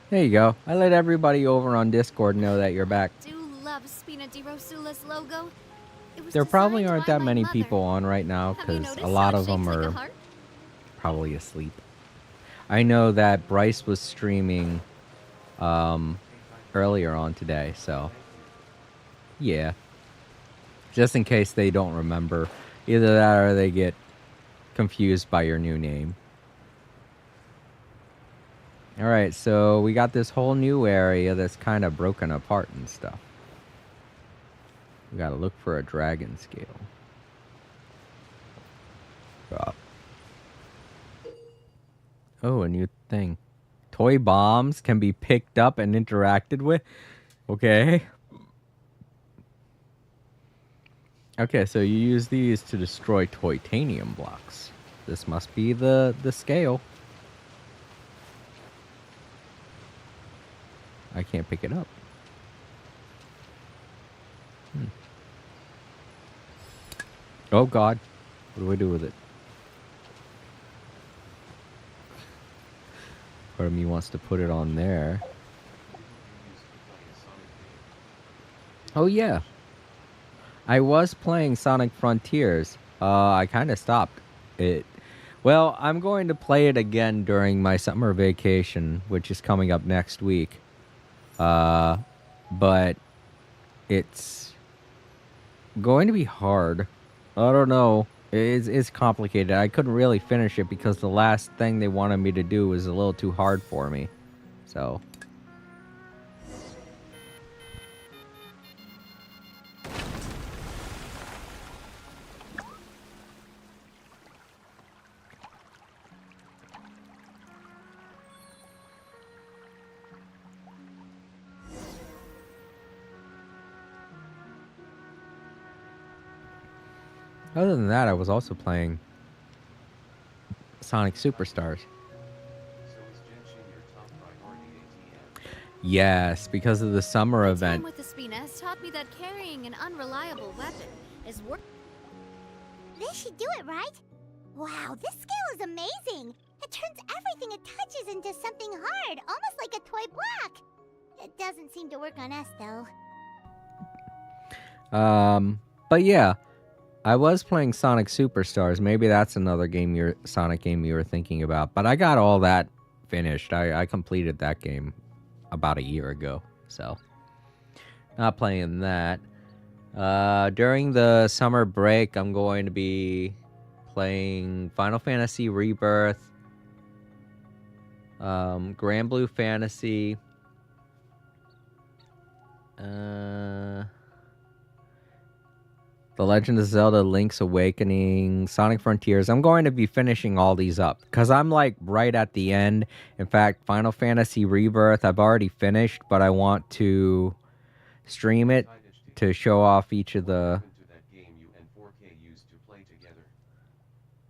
There you go. I let everybody over on Discord know that you're back. I do love Spina di Rosula's logo. There probably aren't that many people on right now because a lot of them are probably asleep. I know that Bryce was streaming earlier on today, so yeah. Just in case they don't remember. Either that or they get confused by your new name. Alright, so we got this whole new area that's kind of broken apart and stuff. We gotta look for a dragon scale. So Oh, a new thing. Toy bombs can be picked up and interacted with. Okay. Okay, so you use these to destroy titanium blocks. This must be the scale. I can't pick it up. Oh god. What do I do with it? Part of me wants to put it on there. Oh yeah. I was playing Sonic Frontiers. I kind of stopped it. Well, I'm going to play it again during my summer vacation, which is coming up next week. But it's going to be hard. I don't know. It's complicated. I couldn't really finish it because the last thing they wanted me to do was a little too hard for me. So... Other than that, I was also playing Sonic Superstars. So is Genshin your top priority ATM? Yes, because of the summer My event. time with the Spina has taught me that carrying an unreliable weapon is worth. This should do it, right? Wow, this scale is amazing! It turns everything it touches into something hard, almost like a toy block! It doesn't seem to work on us, though. But yeah, I was playing Sonic Superstars. Maybe that's another game Sonic game you were thinking about. But I got all that finished. I completed that game about a year ago. So, not playing that. During the summer break, I'm going to be playing Final Fantasy Rebirth, Grand Blue Fantasy, The Legend of Zelda Link's Awakening, Sonic Frontiers. I'm going to be finishing all these up because I'm like right at the end. In fact, Final Fantasy Rebirth, I've already finished, but I want to stream it to show off each of the...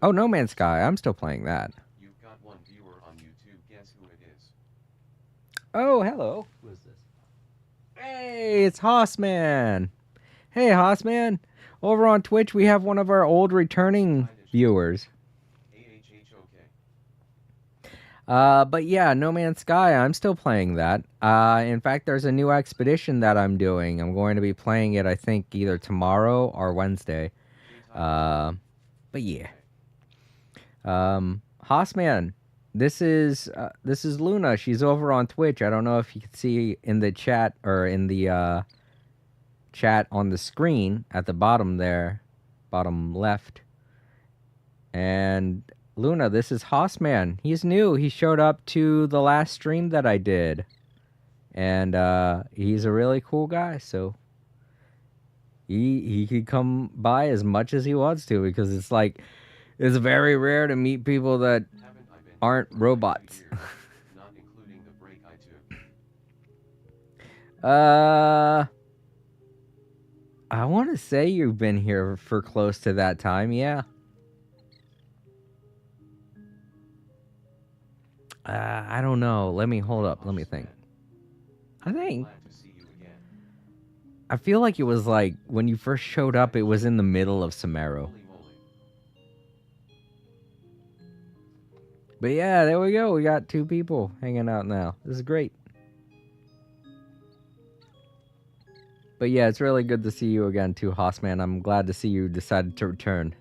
Oh, No Man's Sky. I'm still playing that. You've got one viewer on YouTube. Guess who it is? Oh, hello. Who is this? Hey, it's Hossman. Hey, Hossman. Over on Twitch, we have one of our old returning viewers. But yeah, No Man's Sky, I'm still playing that. In fact, there's a new expedition that I'm doing. I'm going to be playing it, I think, either tomorrow or Wednesday. But yeah. Hossman, this is Luna. She's over on Twitch. I don't know if you can see in the chat or in the chat on the screen at the bottom there, bottom left. And Luna, this is Hossman. He's new. He showed up to the last stream that I did. And he's a really cool guy, so he could come by as much as he wants to, because it's like it's very rare to meet people that aren't robots. Not including the break I took. I want to say you've been here for close to that time, yeah. I don't know. Let me hold up. Let me think. I feel like it was like when you first showed up, it was in the middle of Samaro. But yeah, there we go. We got 2 people hanging out now. This is great. But yeah, it's really good to see you again too, Hossman. I'm glad to see you decided to return.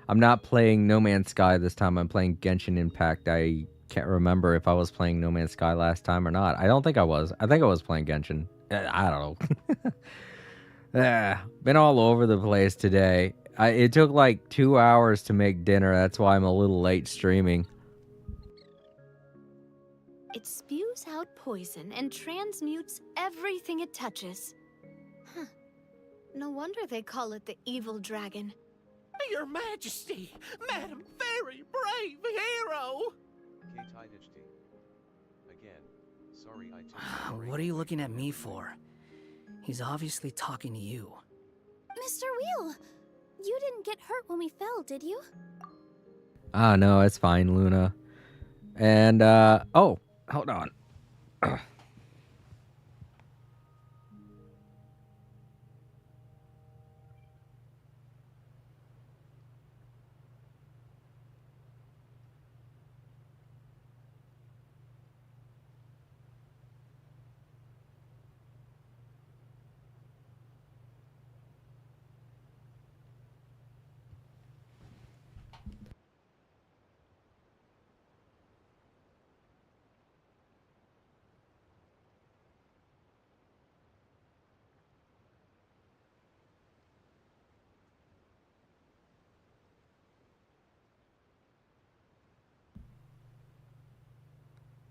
I'm not playing No Man's Sky this time. I'm playing Genshin Impact. I can't remember if I was playing No Man's Sky last time or not. I don't think I was. I think I was playing Genshin. I don't know. Been all over the place today. It took like 2 hours to make dinner. That's why I'm a little late streaming. It spews out poison and transmutes everything it touches. Huh. No wonder they call it the evil dragon. Your Majesty, Madam, very brave hero. Tidage. Again, sorry I took your What are you looking at me for? He's obviously talking to you. Mr. Wheel, you didn't get hurt when we fell, did you? Ah, no, it's fine, Luna. And, oh, hold on.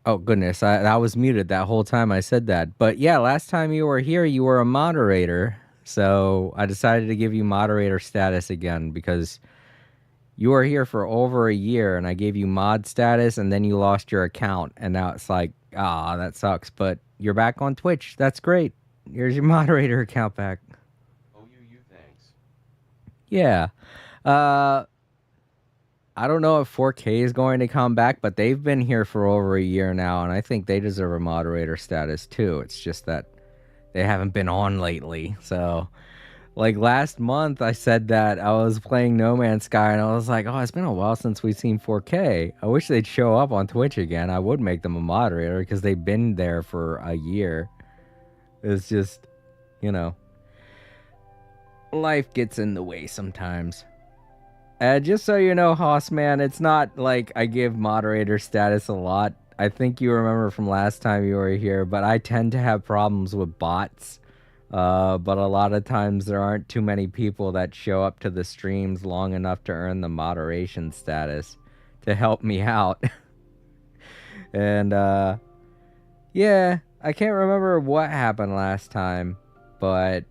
Oh, goodness, I was muted that whole time I said that. But yeah, last time you were here, you were a moderator. So I decided to give you moderator status again because you were here for over a year and I gave you mod status and then you lost your account. And now it's like, ah, that sucks. But you're back on Twitch. That's great. Here's your moderator account back. Oh, thanks. Yeah. I don't know if 4K is going to come back, but they've been here for over a year now, and I think they deserve a moderator status too. It's just that they haven't been on lately. So, like last month, I said that I was playing No Man's Sky, and I was like, oh, it's been a while since we've seen 4K. I wish they'd show up on Twitch again. I would make them a moderator because they've been there for a year. It's just, you know, life gets in the way sometimes. Just so you know, Hoss man, it's not like I give moderator status a lot. I think you remember from last time you were here, but I tend to have problems with bots. But a lot of times there aren't too many people that show up to the streams long enough to earn the moderation status to help me out. And, yeah, I can't remember what happened last time, but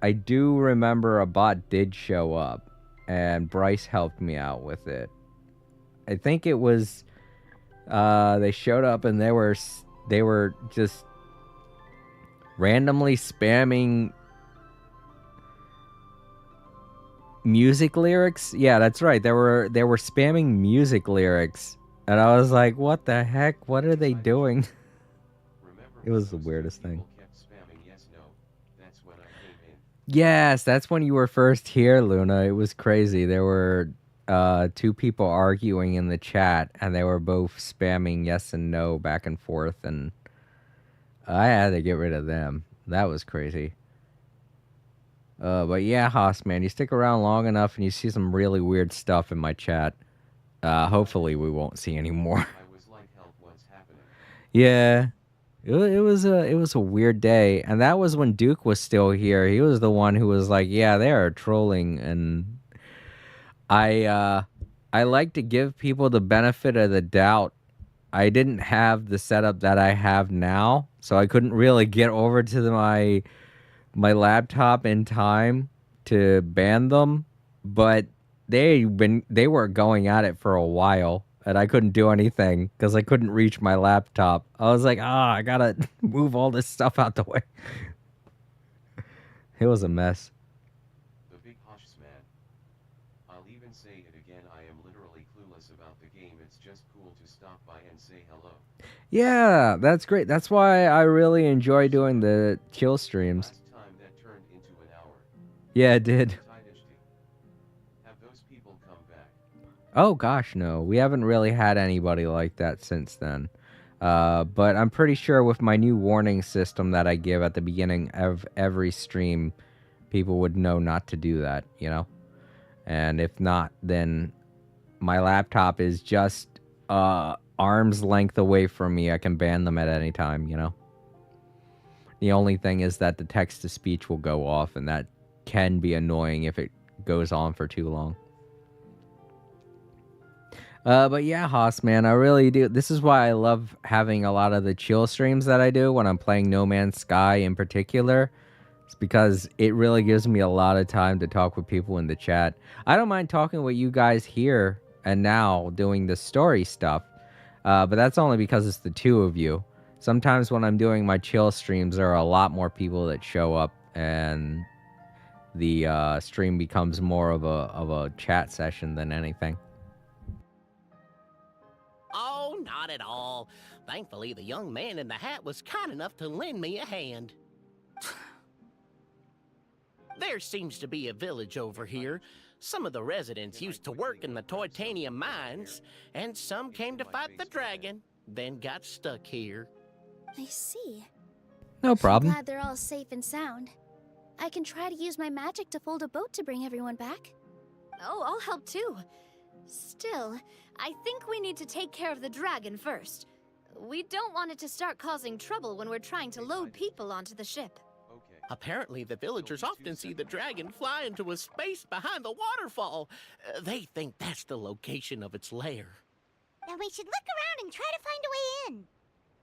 I do remember a bot did show up. And Bryce helped me out with it. I think it was they showed up and they were just randomly spamming music lyrics. Yeah, that's right. They were spamming music lyrics. And I was like, "What the heck? What are they doing?" It was the weirdest thing. Yes, that's when you were first here, Luna. It was crazy. There were two people arguing in the chat, and they were both spamming yes and no back and forth, and I had to get rid of them. That was crazy. But yeah, Haas, man, you stick around long enough, and you see some really weird stuff in my chat. Hopefully, we won't see any more. Yeah. It was a weird day, and that was when Duke was still here. He was the one who was like, "Yeah, they are trolling," and I like to give people the benefit of the doubt. I didn't have the setup that I have now, so I couldn't really get over to my laptop in time to ban them, but they were going at it for a while. And I couldn't do anything because I couldn't reach my laptop. I was like, I gotta move all this stuff out the way. It was a mess. The big hush, man. I'll even say it again, I am literally clueless about the game. It's just cool to stop by and say hello. Yeah, that's great. That's why I really enjoy doing the chill streams. Last time that turned into an hour. Yeah, it did. Have those people come back? Oh gosh, no. We haven't really had anybody like that since then. But I'm pretty sure with my new warning system that I give at the beginning of every stream, people would know not to do that, you know? And if not, then my laptop is just arm's length away from me. I can ban them at any time, you know? The only thing is that the text-to-speech will go off, and that can be annoying if it goes on for too long. But yeah, Haas, man, I really do. This is why I love having a lot of the chill streams that I do when I'm playing No Man's Sky in particular. It's because it really gives me a lot of time to talk with people in the chat. I don't mind talking with you guys here and now doing the story stuff. But that's only because it's the two of you. Sometimes when I'm doing my chill streams, there are a lot more people that show up, and the stream becomes more of a chat session than anything. Oh, not at all. Thankfully, the young man in the hat was kind enough to lend me a hand. There seems to be a village over here. Some of the residents used to work in the titanium mines, and some came to fight the dragon, then got stuck here. I see. No problem. I'm glad they're all safe and sound. I can try to use my magic to fold a boat to bring everyone back. Oh, I'll help too. Still, I think we need to take care of the dragon first. We don't want it to start causing trouble when we're trying to load people onto the ship. Apparently, the villagers often see the dragon fly into a space behind the waterfall. They think that's the location of its lair. Then we should look around and try to find a way in.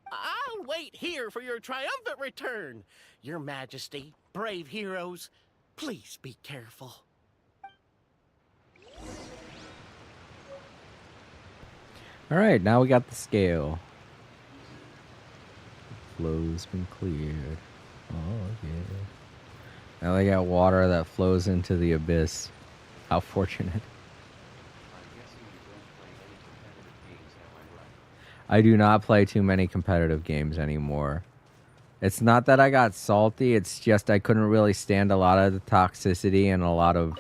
I'll wait here for your triumphant return. Your Majesty, brave heroes, please be careful. All right, now we got the scale. The flow's been cleared. Oh, yeah. Now they got water that flows into the abyss. How fortunate. I do not play too many competitive games anymore. It's not that I got salty, it's just I couldn't really stand a lot of the toxicity in a lot of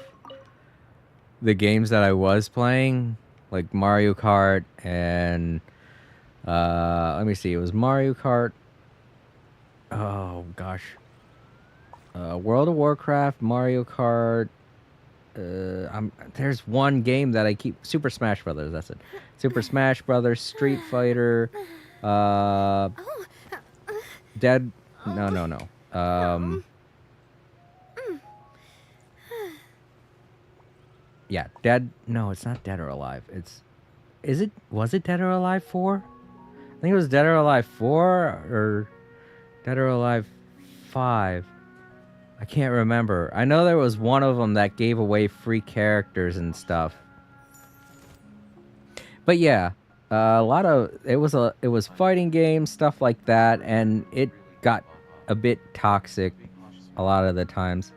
the games that I was playing. Like Mario Kart and... let me see, it was Mario Kart... Oh, gosh. World of Warcraft, Mario Kart... there's one game that I keep... Super Smash Brothers, that's it. Super Smash Brothers, Street Fighter... Dead... No. Yeah, Dead... No, it's not Dead or Alive. It's... Is it... Was it Dead or Alive 4? I think it was Dead or Alive 4 or... Dead or Alive 5. I can't remember. I know there was one of them that gave away free characters and stuff. But yeah, a lot of... It was fighting games, stuff like that, and it got a bit toxic a lot of the times.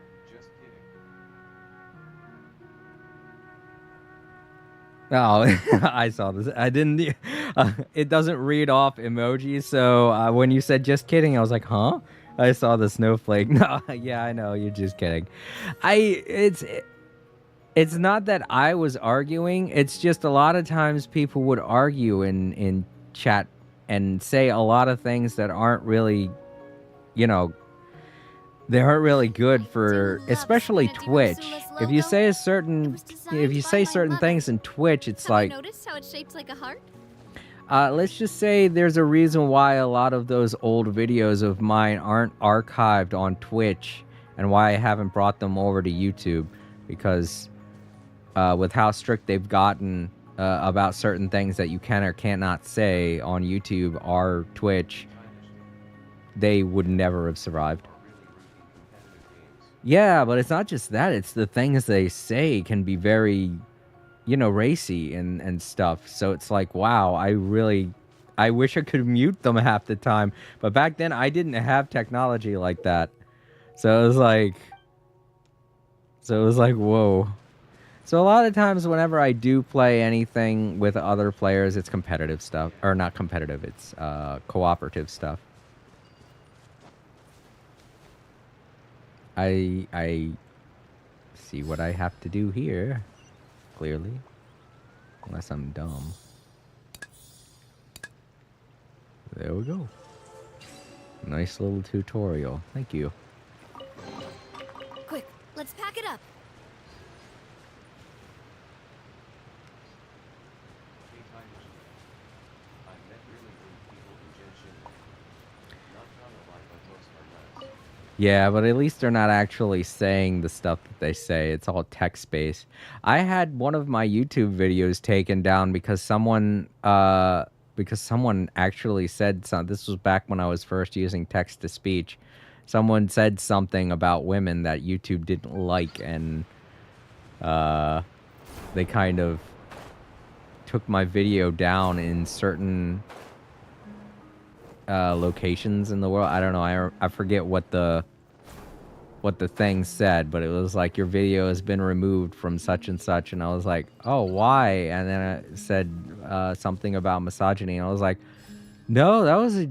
Oh, I saw this. I didn't... it doesn't read off emojis, so when you said just kidding, I was like, huh? I saw the snowflake. No, yeah, I know, you're just kidding. It's not that I was arguing, it's just a lot of times people would argue in chat and say a lot of things that aren't really, they aren't really good for, especially Twitch. If you say certain things in Twitch, it's like... Have you noticed how it's shaped like a heart? Let's just say there's a reason why a lot of those old videos of mine aren't archived on Twitch and why I haven't brought them over to YouTube. Because with how strict they've gotten about certain things that you can or cannot say on YouTube or Twitch, they would never have survived. Yeah, but it's not just that. It's the things they say can be very, racy and stuff. So it's like, wow, I wish I could mute them half the time. But back then, I didn't have technology like that. So it was like, whoa. So a lot of times whenever I do play anything with other players, it's competitive stuff. Or not competitive, it's cooperative stuff. I see what I have to do here, clearly. Unless I'm dumb. There we go. Nice little tutorial. Thank you. Quick, let's pack it up. I've met really great people in Genshin. Not counter-like, but most are nice. Yeah, but at least they're not actually saying the stuff that they say. It's all text-based. I had one of my YouTube videos taken down because someone actually said something. This was back when I was first using text-to-speech. Someone said something about women that YouTube didn't like, and they kind of took my video down in certain locations in the world. I don't know. I forget what the thing said, but it was like your video has been removed from such and such, and I was like, oh, why? And then it said something about misogyny, and I was like, no, that was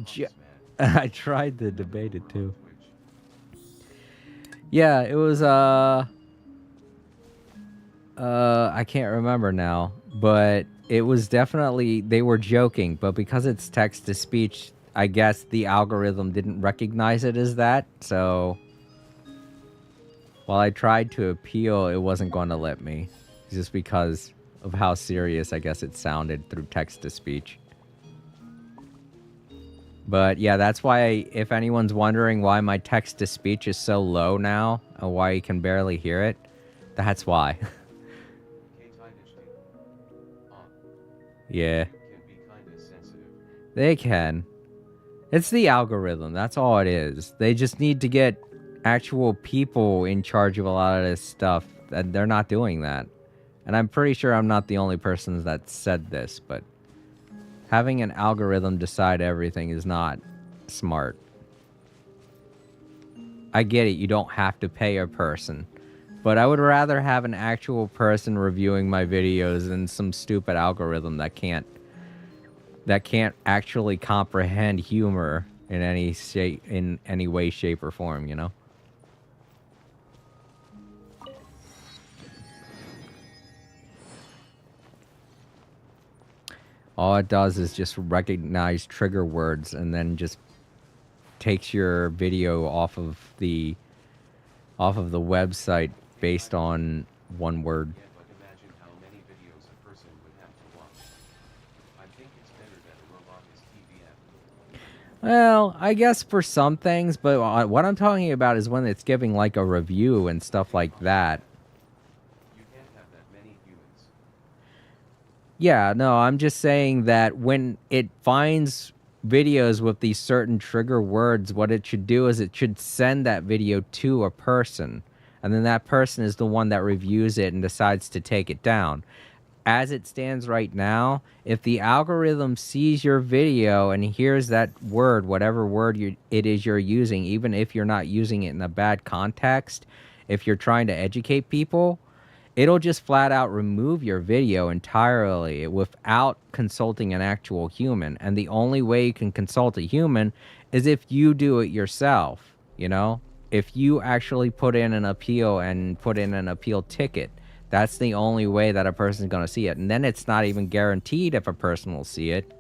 I tried to debate it too. Yeah, it was I can't remember now, but it was definitely, they were joking, but because it's text to speech, I guess the algorithm didn't recognize it as that, so while I tried to appeal, it wasn't going to let me, just because of how serious I guess it sounded through text to speech. But yeah, that's why, if anyone's wondering why my text to speech is so low now, or why you can barely hear it, that's why. Yeah. They can. It's the algorithm, that's all it is. They just need to get actual people in charge of a lot of this stuff, and they're not doing that. And I'm pretty sure I'm not the only person that said this, but having an algorithm decide everything is not smart. I get it, you don't have to pay a person, but I would rather have an actual person reviewing my videos than some stupid algorithm that can't actually comprehend humor in any shape, in any way, shape, or form, you know? All it does is just recognize trigger words and then just takes your video off of the website based on one word. Well, I guess for some things, but what I'm talking about is when it's giving like a review and stuff like that. Yeah, no, I'm just saying that when it finds videos with these certain trigger words, what it should do is it should send that video to a person, and then that person is the one that reviews it and decides to take it down. As it stands right now, if the algorithm sees your video and hears that word, whatever word it is you're using, even if you're not using it in a bad context, if you're trying to educate people, it'll just flat out remove your video entirely without consulting an actual human. And the only way you can consult a human is if you do it yourself, you know? If you actually put in an appeal and put in an appeal ticket, that's the only way that a person's going to see it. And then it's not even guaranteed if a person will see it,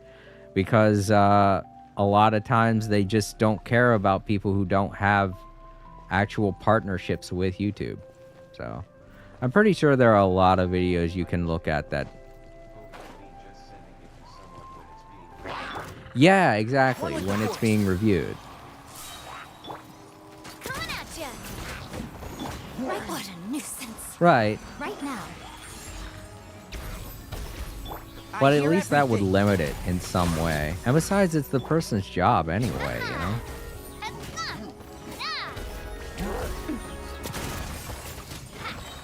because a lot of times they just don't care about people who don't have actual partnerships with YouTube. So I'm pretty sure there are a lot of videos you can look at that. Yeah, exactly, when it's being reviewed. Coming at ya. Right, what a nuisance. Right. Right now. But at least that would limit it in some way. And besides, it's the person's job anyway, you know?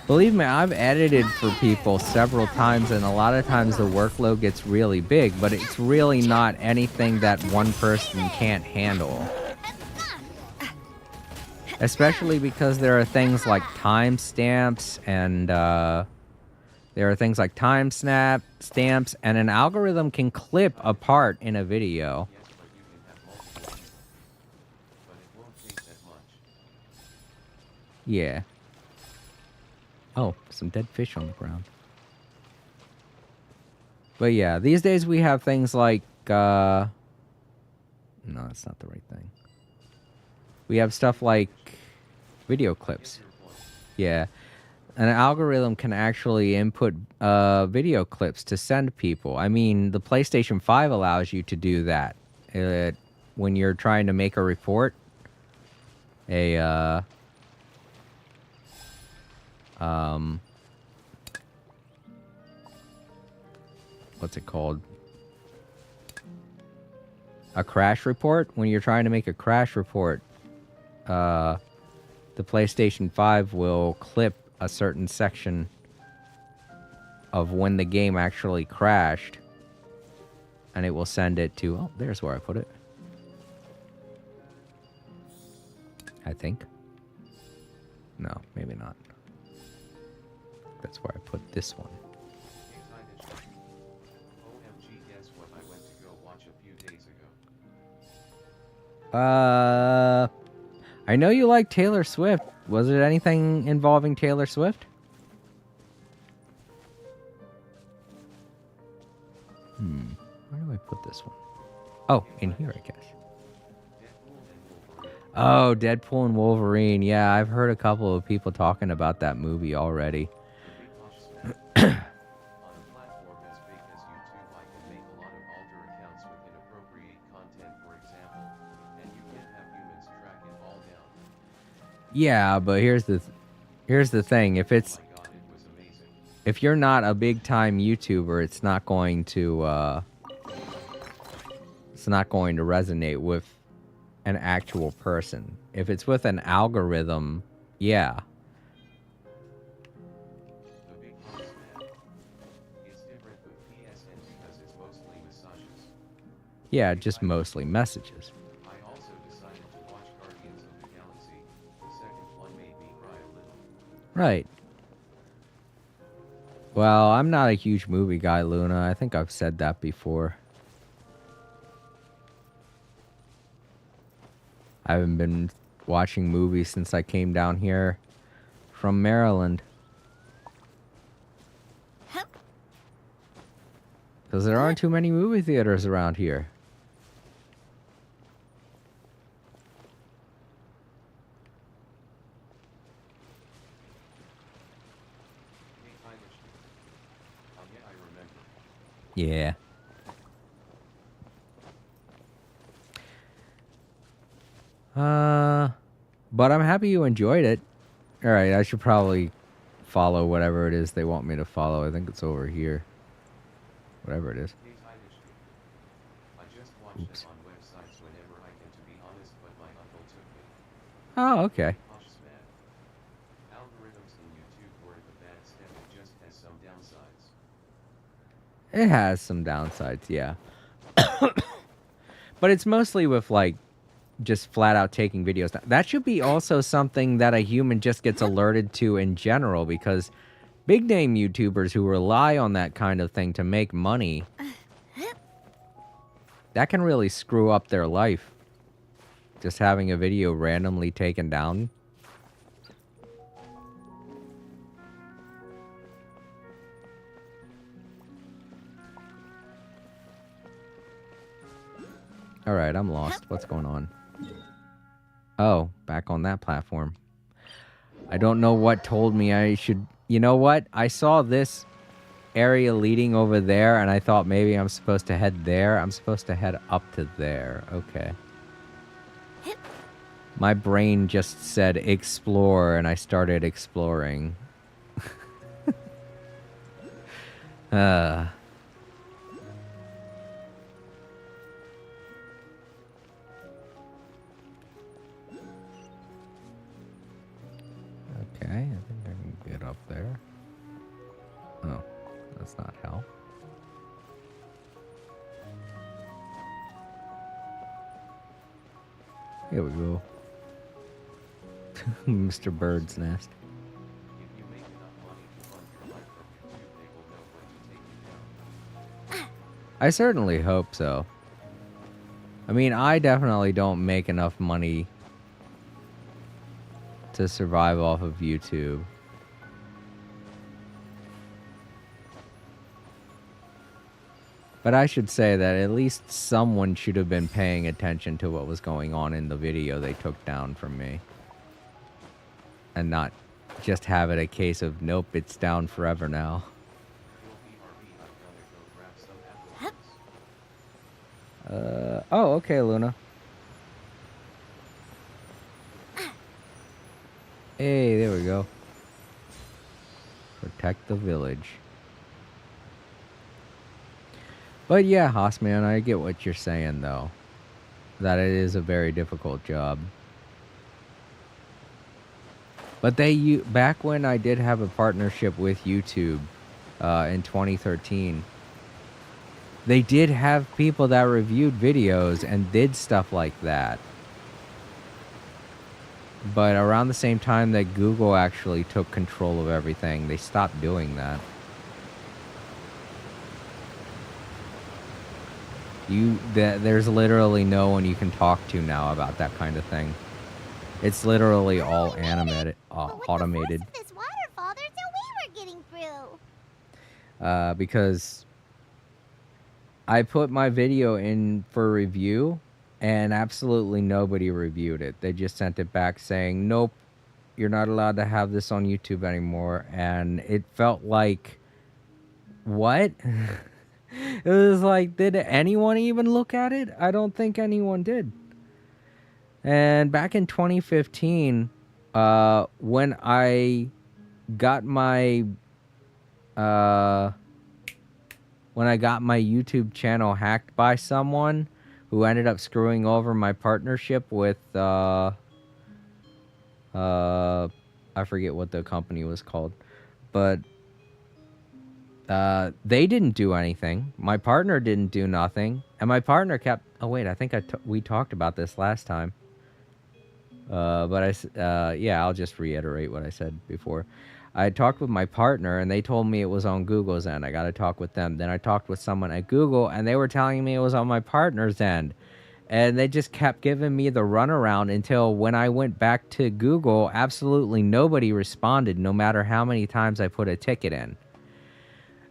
Believe me, I've edited for people several times, and a lot of times the workload gets really big, but it's really not anything that one person can't handle. Especially because there are things like timestamps and there are things like stamps, and an algorithm can clip a part in a video. Yeah. Oh, some dead fish on the ground. But yeah, these days we have things like, no, that's not the right thing. We have stuff like video clips. Yeah. An algorithm can actually input video clips to send people. I mean, the PlayStation 5 allows you to do that. When you're trying to make a report, what's it called? A crash report? When you're trying to make a crash report, the PlayStation 5 will clip a certain section of when the game actually crashed. And it will send it to... Oh, there's where I put it. I think. No, maybe not. That's where I put this one. OMG, guess what I went to go watch a few days ago. I know you like Taylor Swift. Was it anything involving Taylor Swift? Where do I put this one? Oh, in here, I guess. Oh, Deadpool and Wolverine. Yeah, I've heard a couple of people talking about that movie already. On a platform as big as YouTube, I can make a lot of alter accounts with inappropriate content, for example, and you can't have humans track it all down. Yeah, but here's the thing. If it's Oh my God, it was amazing. if you're not a big time YouTuber, it's not going to resonate with an actual person. If it's with an algorithm, yeah. The big boss man. It's different with PSN because it's mostly massages. Yeah, just mostly messages. I also decided to watch Guardians of the Galaxy. The second one made me cry a little. Right. Well, I'm not a huge movie guy, Luna. I think I've said that before. I haven't been watching movies since I came down here from Maryland. Because there aren't too many movie theaters around here. Hey, Tyler. Oh yeah, I remember. Yeah. But I'm happy you enjoyed it. Alright, I should probably follow whatever it is they want me to follow. I think it's over here. Whatever it is. Hey, Tyler. I just watched it on websites whenever I can, to be honest, but my uncle took me. Oh, okay. Cautious man. Algorithms in YouTube weren't a bad step, it just has some downsides. It has some downsides, yeah. But it's mostly with, like, just flat out taking videos down. That should be also something that a human just gets alerted to in general, because big name YouTubers who rely on that kind of thing to make money, that can really screw up their life. Just having a video randomly taken down. Alright, I'm lost. What's going on? Oh, back on that platform. I don't know what told me I should... You know what? I saw this area leading over there, and I thought maybe I'm supposed to head there. I'm supposed to head up to there. Okay. My brain just said explore, and I started exploring. Okay, I think I can get up there. Oh, that's not how. Here we go. Mr. Bird's Nest. If you make enough money to fund your life from YouTube, they will know when to take you down. I certainly hope so. I mean, I definitely don't make enough money to survive off of YouTube. But I should say that at least someone should have been paying attention to what was going on in the video they took down from me. And not just have it a case of, nope, it's down forever now. Oh, okay, Luna. Hey, there we go. Protect the village. But yeah, Hossman, I get what you're saying, though. That it is a very difficult job. But back when I did have a partnership with YouTube, in 2013. They did have people that reviewed videos and did stuff like that. But around the same time that Google actually took control of everything, they stopped doing that. There's literally no one you can talk to now about that kind of thing. It's literally all animated, automated. With this waterfall, there's no way we're getting through. Because I put my video in for review, and absolutely nobody reviewed it. They just sent it back saying, nope, you're not allowed to have this on YouTube anymore. And it felt like, what? It was like, did anyone even look at it? I don't think anyone did. And back in 2015, when I got my YouTube channel hacked by someone who ended up screwing over my partnership with I forget what the company was called, but they didn't do anything. My partner didn't do nothing, and my partner kept. Oh wait, I think we talked about this last time. But yeah, I'll just reiterate what I said before. I talked with my partner, and they told me it was on Google's end. I got to talk with them. Then I talked with someone at Google, and they were telling me it was on my partner's end. And they just kept giving me the runaround until when I went back to Google, absolutely nobody responded, no matter how many times I put a ticket in.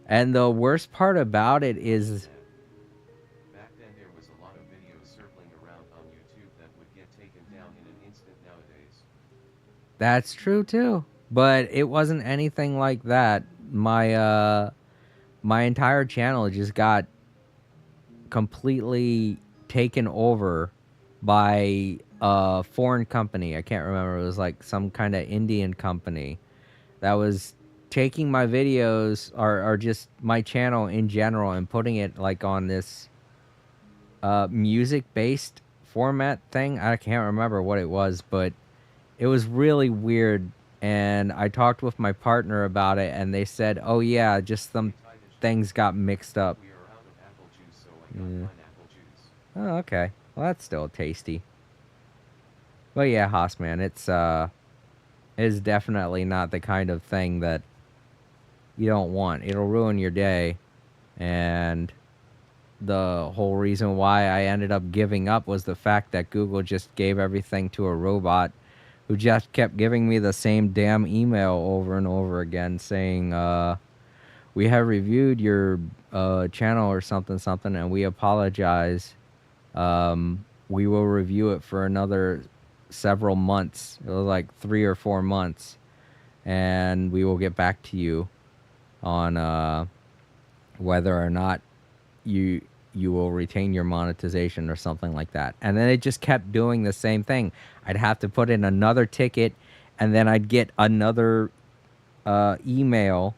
And the worst part about it is... Back then there was a lot of videos circling around on YouTube that would get taken down in an instant nowadays. That's true, too. But it wasn't anything like that. My entire channel just got completely taken over by a foreign company. I can't remember. It was like some kind of Indian company that was taking my videos or just my channel in general and putting it like on this music-based format thing. I can't remember what it was, but it was really weird. And I talked with my partner about it, and they said, oh yeah, just some things got mixed up. We are out of apple juice, so I got pineapple juice. Oh, okay. Well, that's still tasty. But yeah, Hossman, it's definitely not the kind of thing that you don't want. It'll ruin your day. And the whole reason why I ended up giving up was the fact that Google just gave everything to a robot who just kept giving me the same damn email over and over again saying, we have reviewed your channel or something, and we apologize. We will review it for another several months. It was like 3 or 4 months. And we will get back to you on whether or not you will retain your monetization or something like that. And then it just kept doing the same thing. I'd have to put in another ticket, and then I'd get another email.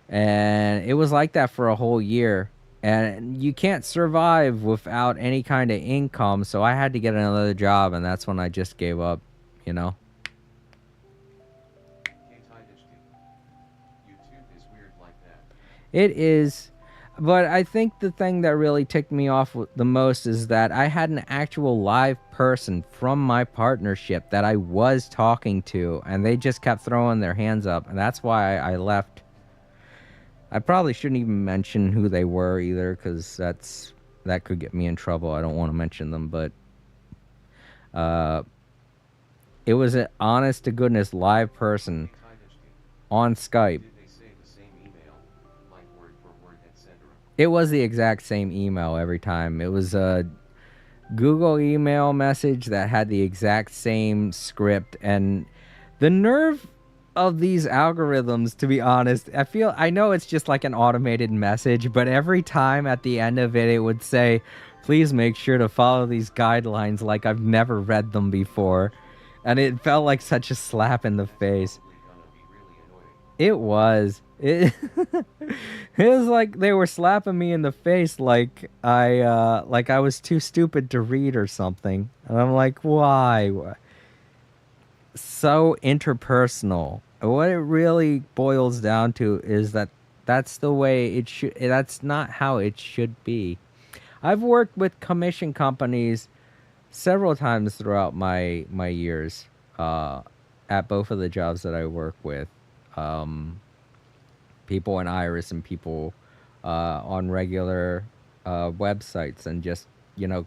And it was like that for a whole year. And you can't survive without any kind of income, so I had to get another job, and that's when I just gave up, you know? YouTube is weird like that. It is. But I think the thing that really ticked me off the most is that I had an actual live person from my partnership that I was talking to, and they just kept throwing their hands up, and that's why I left. I probably shouldn't even mention who they were either, because that could get me in trouble. I don't want to mention them, but it was an honest-to-goodness live person on Skype. It was the exact same email every time. It was a Google email message that had the exact same script. And the nerve of these algorithms, to be honest, I know it's just like an automated message, but every time at the end of it, it would say, please make sure to follow these guidelines like I've never read them before. And it felt like such a slap in the face. It was. It was like they were slapping me in the face like I was too stupid to read or something. And I'm like, why? So interpersonal. What it really boils down to is that That's the way it should. That's not how it should be. I've worked with commission companies several times throughout my years, at both of the jobs that I work with. Um, People in Iris and people on regular websites, and just, you know,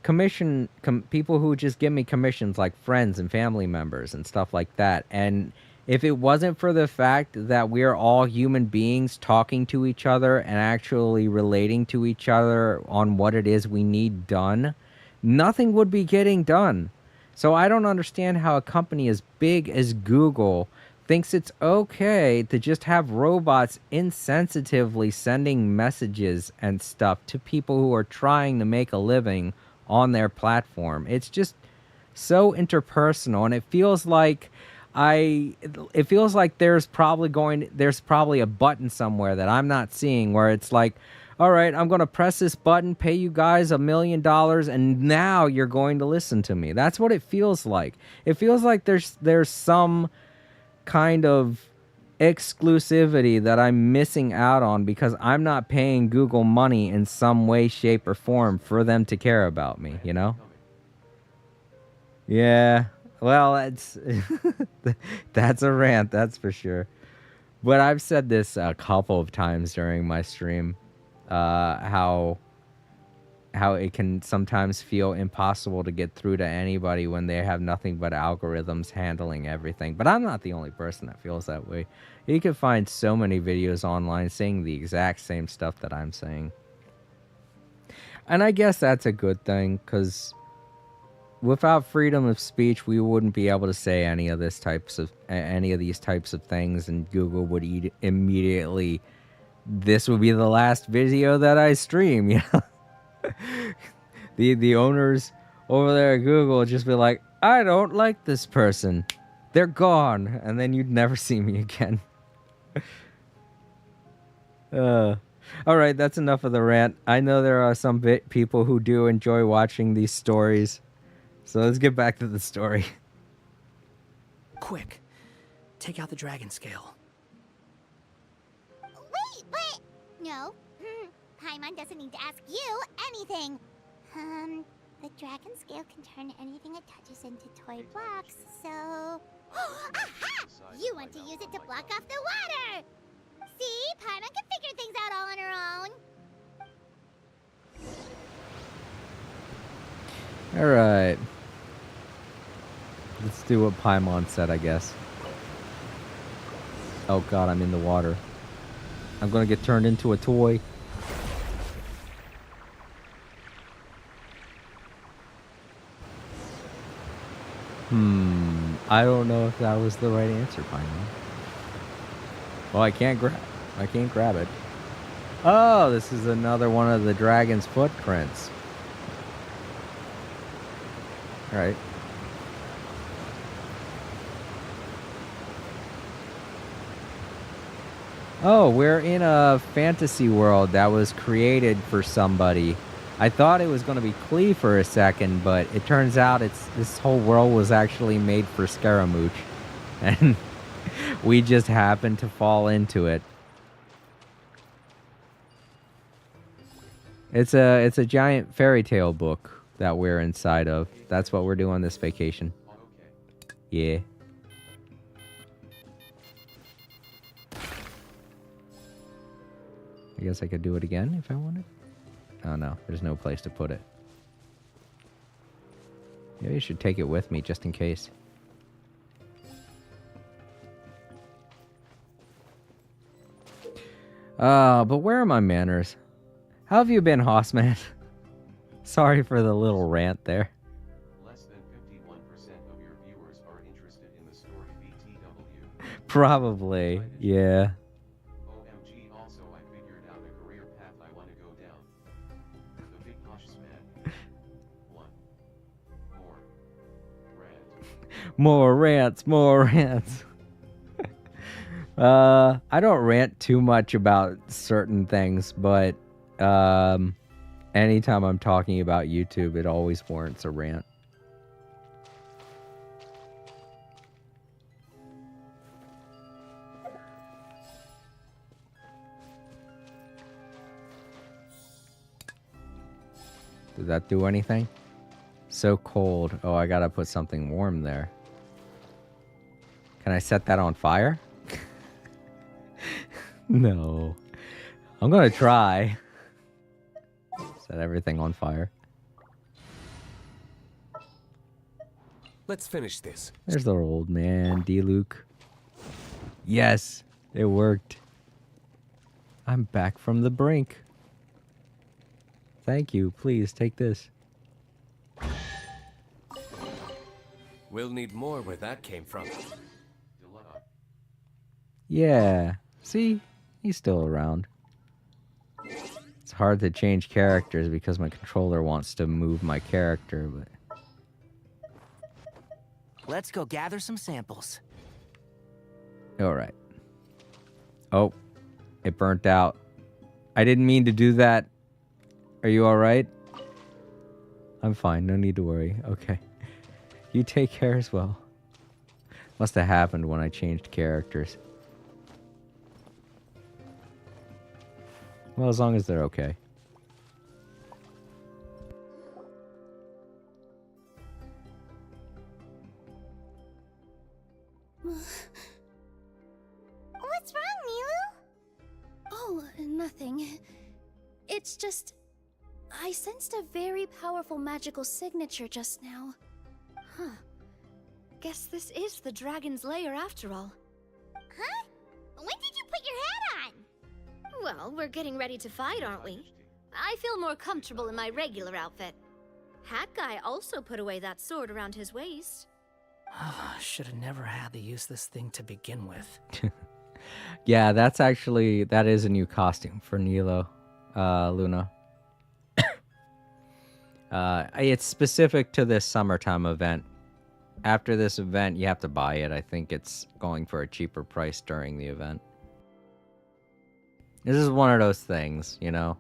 people who just give me commissions, like friends and family members and stuff like that. And if it wasn't for the fact that we're all human beings talking to each other and actually relating to each other on what it is we need done, nothing would be getting done. So I don't understand how a company as big as Google thinks it's okay to just have robots insensitively sending messages and stuff to people who are trying to make a living on their platform. It's just so interpersonal, and it feels like there's probably a button somewhere that I'm not seeing, where it's like, all right, I'm going to press this button, pay you guys $1 million, and now you're going to listen to me. That's what it feels like. It feels like there's some kind of exclusivity that I'm missing out on because I'm not paying Google money in some way, shape, or form for them to care about me, you know? Yeah. Well, that's a rant, that's for sure. But I've said this a couple of times during my stream, how it can sometimes feel impossible to get through to anybody when they have nothing but algorithms handling everything. But I'm not the only person that feels that way. You can find so many videos online saying the exact same stuff that I'm saying. And I guess that's a good thing, because without freedom of speech, we wouldn't be able to say any of these types of things, and Google would immediately, this would be the last video that I stream, you know? The owners over there at Google would just be like, I don't like this person. They're gone. And then you'd never see me again. All right, that's enough of the rant. I know there are some people who do enjoy watching these stories. So let's get back to the story. Quick, take out the dragon scale. Wait, but... No. Paimon doesn't need to ask you anything. The dragon scale can turn anything it touches into toy blocks, so... Aha! You want to use it to block off the water! See? Paimon can figure things out all on her own. Alright. Let's do what Paimon said, I guess. Oh god, I'm in the water. I'm gonna get turned into a toy. I don't know if that was the right answer, Paimon. Well, I can't grab it. Oh, this is another one of the dragon's footprints. All right. Oh, we're in a fantasy world that was created for somebody. I thought it was going to be Klee for a second, but it turns out this whole world was actually made for Scaramouche. And we just happened to fall into it. It's a giant fairy tale book that we're inside of. That's what we're doing this vacation. Yeah. I guess I could do it again if I wanted. Oh no, there's no place to put it. Maybe I should take it with me just in case. But where are my manners? How have you been, Hossman? Sorry for the little rant there. Less than 51% of your viewers are interested in the story BTW. Probably, yeah. OMG, also I figured out a career path I want to go down. The big Hoshman. One. More rant. More rants. I don't rant too much about certain things, but anytime I'm talking about YouTube, it always warrants a rant. Did that do anything? So cold. Oh, I gotta put something warm there. Can I set that on fire? No. I'm gonna try. Set everything on fire. Let's finish this. There's the old man, D-Luke. Yes, it worked. I'm back from the brink. Thank you. Please take this. We'll need more where that came from. Yeah. See? He's still around. It's hard to change characters because my controller wants to move my character, but... Let's go gather some samples. Alright. Oh. It burnt out. I didn't mean to do that. Are you alright? I'm fine. No need to worry. Okay. You take care as well. Must have happened when I changed characters. Well, as long as they're okay. What's wrong, Nilu? Oh, nothing. It's just... I sensed a very powerful magical signature just now. Huh. Guess this is the dragon's lair after all. Huh? When did you put your hat on? Well, we're getting ready to fight, aren't we? I feel more comfortable in my regular outfit. Hat Guy also put away that sword around his waist. Should have never had to use this thing to begin with. Yeah, that is a new costume for Nilo, Luna. It's specific to this summertime event. After this event, you have to buy it. I think it's going for a cheaper price during the event. This is one of those things, you know?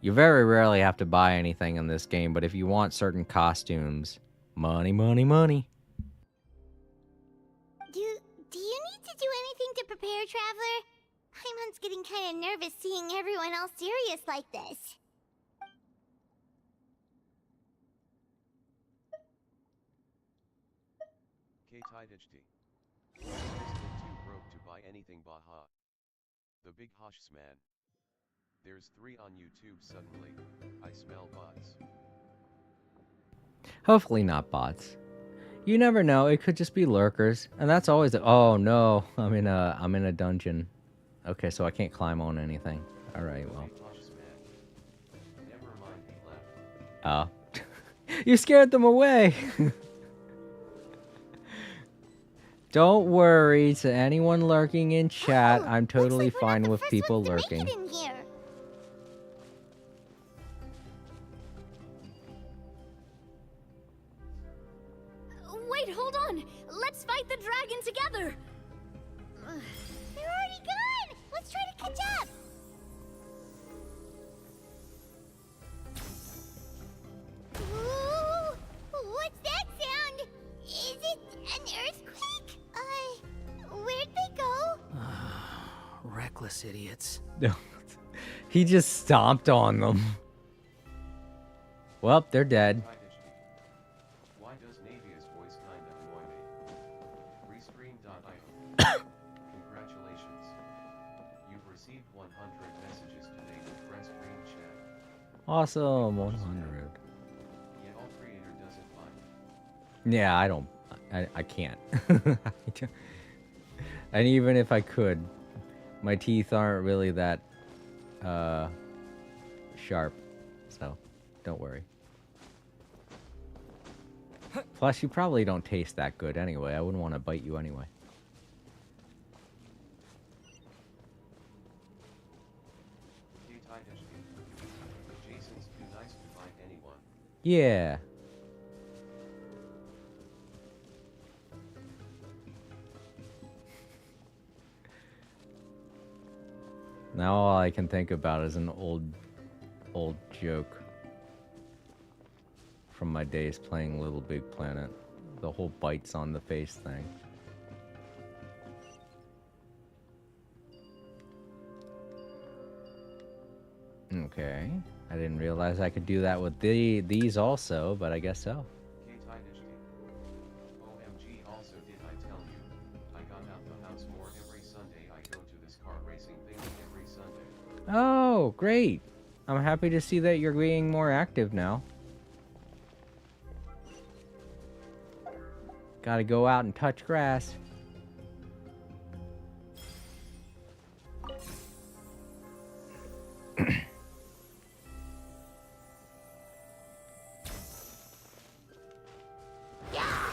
You very rarely have to buy anything in this game, but if you want certain costumes, money, money, money. Do you need to do anything to prepare, Traveler? Paimon's getting kind of nervous seeing everyone else serious like this. K-TidHT. Is it too broke to buy anything Baha? The big Hosh's man. There's 3 on YouTube suddenly. I smell bots. Hopefully not bots. You never know, it could just be lurkers. And that's always oh no, I'm in a dungeon. Okay, so I can't climb on anything. Alright, well. Never mind, he left. Oh. You scared them away! Don't worry, to anyone lurking in chat, I'm totally fine with people lurking. In here. Wait, hold on! Let's fight the dragon together! They're already gone! Let's try to catch up! Ooh, what's that sound? Is it an earthquake? Where'd they go? Reckless idiots. He just stomped on them. Well, they're dead. Why does Navia's voice kinda annoy me? Restream.io. Congratulations. You've received 100 messages today with Press Screen Chat. Awesome, 100. Yet all creator doesn't find. Yeah, I can't. And even if I could, my teeth aren't really that sharp, so don't worry. Plus, you probably don't taste that good anyway. I wouldn't want to bite you anyway. Jason's too nice to bite anyone. Yeah. Now all I can think about is an old joke from my days playing Little Big Planet. The whole bites on the face thing. Okay. I didn't realize I could do that with these also, but I guess so. OMG, also did I tell you, I got out the house more every Sunday. I go to this car racing thingy every Sunday. Oh, great. I'm happy to see that you're being more active now. Gotta go out and touch grass.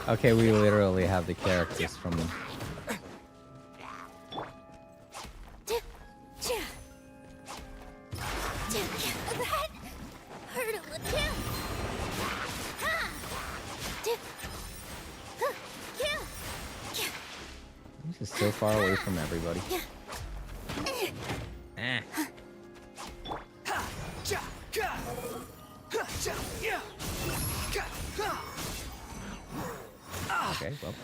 Okay, we literally have the characters from them. That hurt a little. This is so far away from everybody. Eh. Okay, well.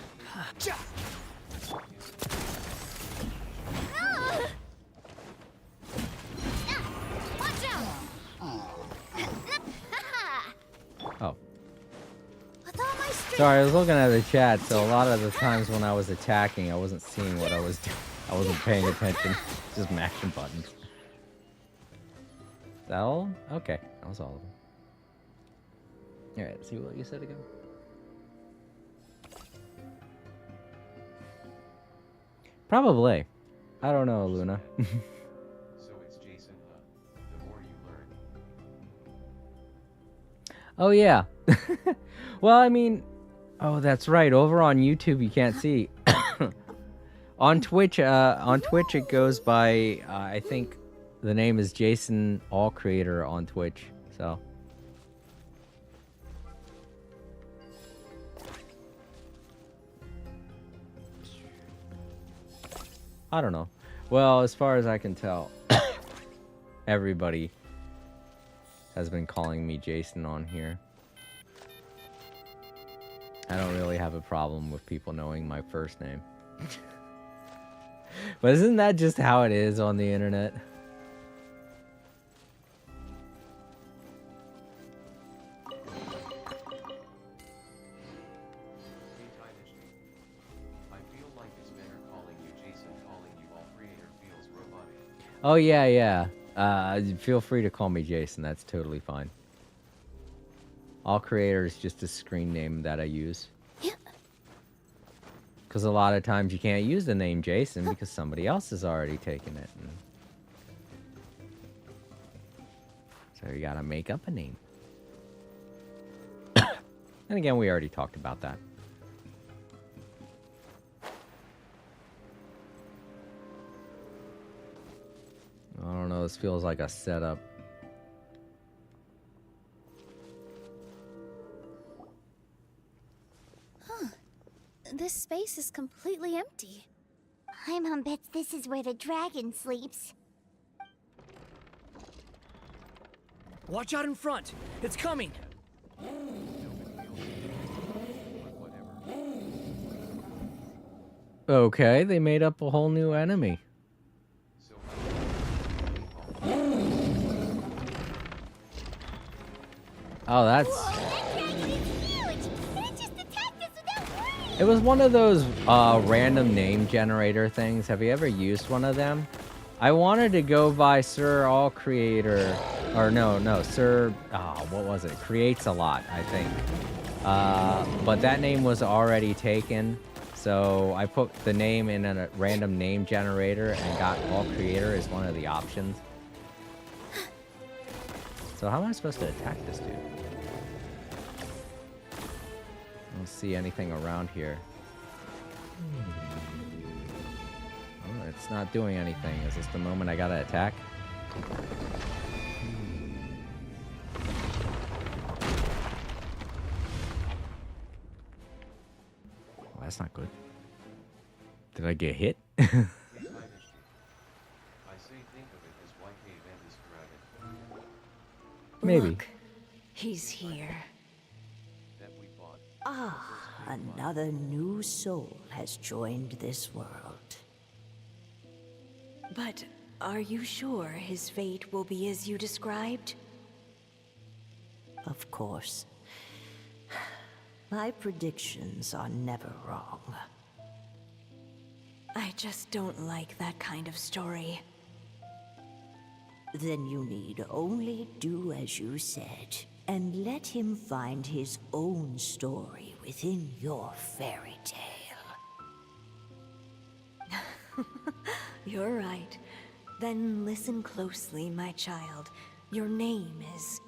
Oh. Sorry, I was looking at the chat, so a lot of the times when I was attacking, I wasn't seeing what I was doing. I wasn't paying attention. Just mashing buttons. Is that all? Okay, that was all of them. Alright, see what you said again? Probably. I don't know, Luna. So it's Jason, the more you learn. Oh, yeah. Well, I mean... Oh, that's right. Over on YouTube, you can't see. On Twitch it goes by, I think the name is Jason All Creator on Twitch, so... I don't know. Well, as far as I can tell, everybody has been calling me Jason on here. I don't really have a problem with people knowing my first name. But isn't that just how it is on the internet? Oh, yeah, yeah. Feel free to call me Jason. That's totally fine. All Creator is just a screen name that I use. Because a lot of times you can't use the name Jason because somebody else has already taken it. So you gotta make up a name. And again, we already talked about that. I don't know, this feels like a setup. Huh. This space is completely empty. Paimon bets this is where the dragon sleeps. Watch out in front! It's coming! Okay, they made up a whole new enemy. Oh, that's... It was one of those random name generator things. Have you ever used one of them? I wanted to go by Sir All Creator, or no, Sir, what was it? Creates a Lot, I think. But that name was already taken, so I put the name in a random name generator and got All Creator as one of the options. So how am I supposed to attack this dude? I don't see anything around here. Oh, it's not doing anything. Is this the moment I gotta attack? Oh, that's not good. Did I get hit? Maybe. Look, he's here. Ah, another new soul has joined this world. But Are you sure his fate will be as you described? Of course. My predictions are never wrong. I just don't like that kind of story. Then you need only do as you said, and let him find his own story within your fairy tale. You're right. Then listen closely, my child. Your name is...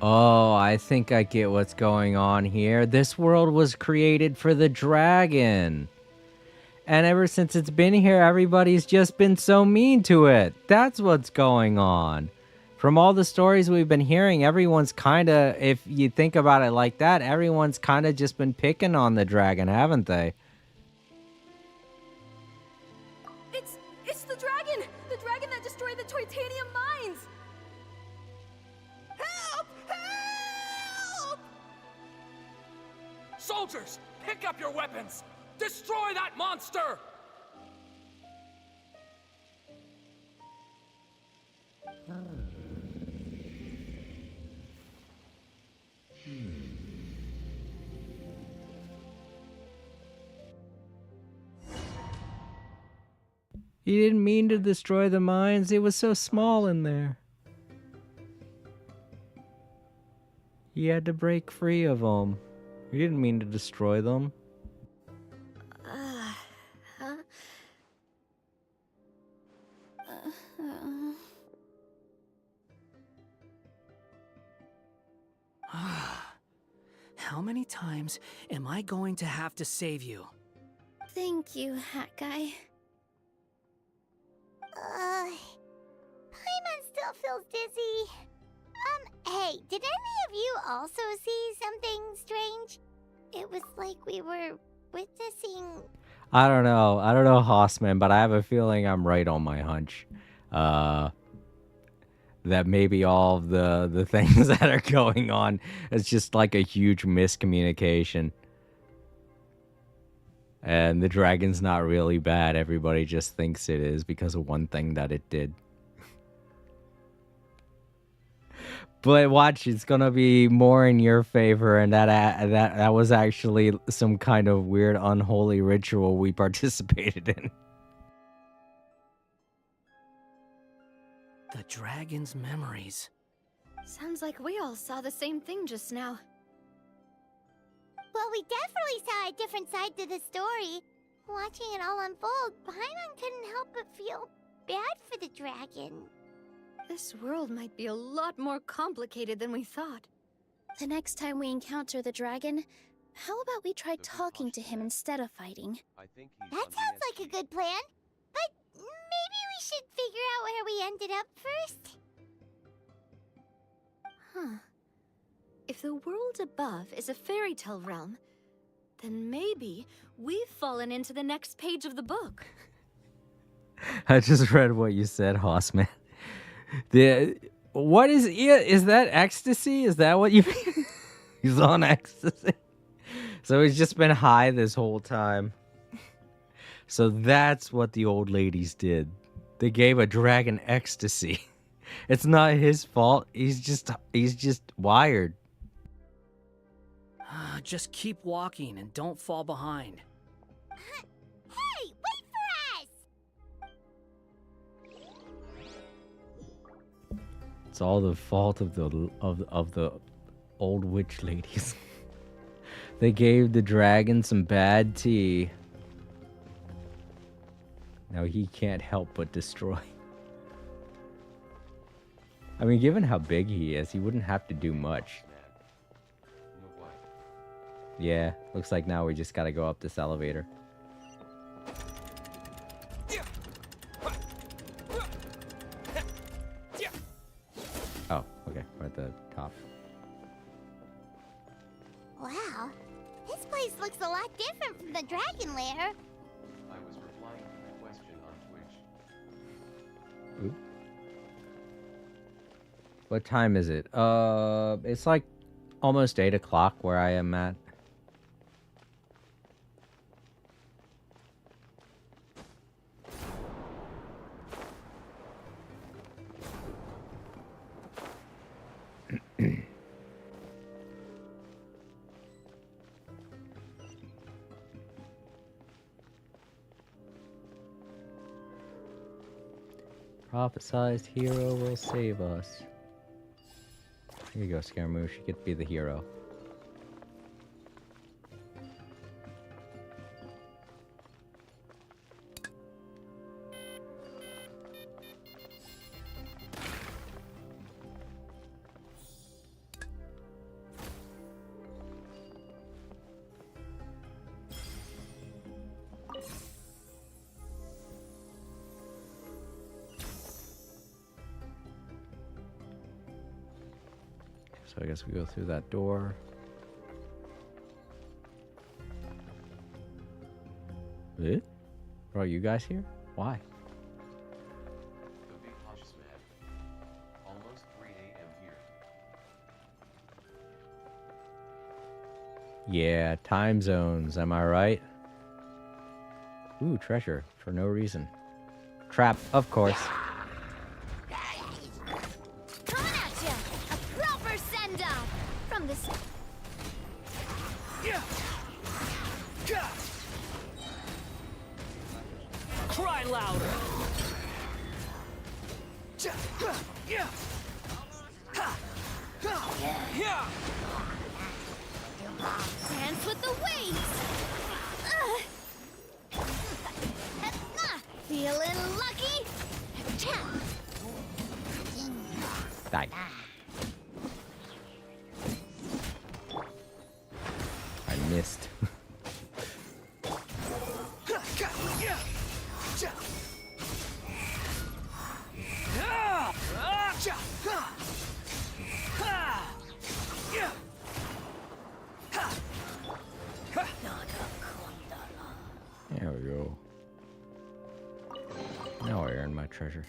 Oh, I think I get what's going on here. This world was created for the dragon. And ever since it's been here, everybody's just been so mean to it. That's what's going on. From all the stories we've been hearing, everyone's kind of, if you think about it like that, everyone's kind of just been picking on the dragon, haven't they? It's the dragon! The dragon that destroyed the titanium mines! Help! Help! Soldiers, pick up your weapons! Destroy that monster! He didn't mean to destroy the mines. It was so small in there. He had to break free of them. He didn't mean to destroy them. How many times am I going to have to save you? Thank you, Hat Guy. Paimon still feels dizzy. Hey, did any of you also see something strange? It was like we were witnessing... I don't know, Hossman, but I have a feeling I'm right on my hunch. That maybe all of the things that are going on is just like a huge miscommunication. And the dragon's not really bad. Everybody just thinks it is because of one thing that it did. But watch, it's gonna be more in your favor, and that was actually some kind of weird unholy ritual we participated in. The dragon's memories. Sounds like we all saw the same thing just now. Well, we definitely saw a different side to the story. Watching it all unfold, Paimon couldn't help but feel bad for the dragon. This world might be a lot more complicated than we thought. The next time we encounter the dragon, how about we try talking to him instead of fighting? That sounds like a good plan. But maybe we should figure out where we ended up first. Huh. If the world above is a fairy tale realm, then maybe we've fallen into the next page of the book. I just read what you said, Hossman. What is that ecstasy? Is that what you mean? He's on ecstasy. So he's just been high this whole time. So that's what the old ladies did. They gave a dragon ecstasy. It's not his fault. He's just wired. Just keep walking and don't fall behind. Hey, wait for us! It's all the fault of the old witch ladies. They gave the dragon some bad tea. Now he can't help but destroy. I mean, given how big he is, he wouldn't have to do much. Yeah, looks like now we just gotta go up this elevator. Oh, okay, we're at the top. Wow, this place looks a lot different from the dragon lair. I was replying to the question on Twitch. Oop. What time is it? It's like almost 8 o'clock where I am at. Prophesized hero will save us. Here you go, Scaramouche. You get to be the hero. So I guess we go through that door. Eh? Bro, you guys here? Why? The big hush man. Almost 3 a.m. here. Yeah, time zones, am I right? Ooh, treasure, for no reason. Trap, of course. Coming at ya! A proper send-off! From this... Cry louder! Dance with the waves! Feeling lucky? Die. I missed. There we go. Now I earn my treasure.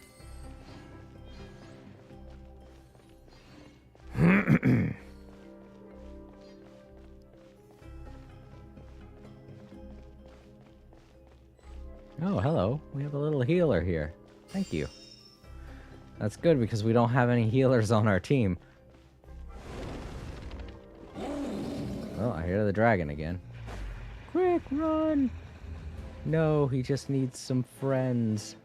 Oh, hello. We have a little healer here. Thank you. That's good because we don't have any healers on our team. Oh, I hear the dragon again. Quick, run! No, he just needs some friends.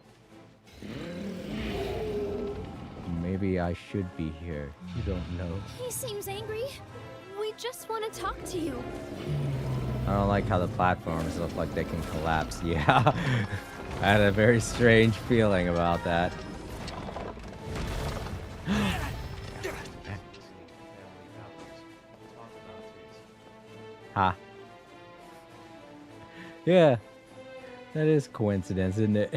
Maybe I should be here. You don't know. He seems angry. We just want to talk to you. I don't like how the platforms look like they can collapse. Yeah. I had a very strange feeling about that. Ha. Yeah. That is coincidence, isn't it?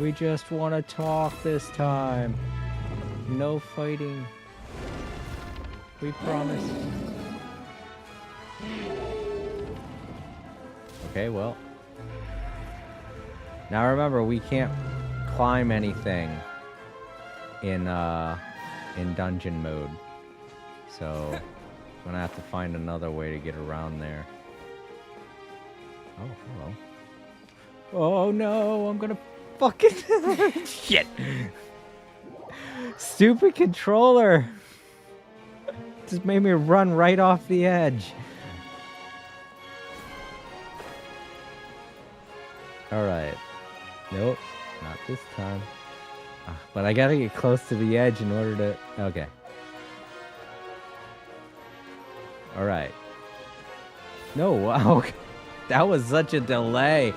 We just want to talk this time. No fighting. We promise. Okay, well. Now remember, we can't climb anything in dungeon mode. So, I'm gonna have to find another way to get around there. Oh, hello. Oh no, I'm gonna fucking shit. Stupid controller. Just made me run right off the edge. Alright. Nope. Not this time. But I gotta get close to the edge in order to... Okay. Alright. No, wow. That was such a delay.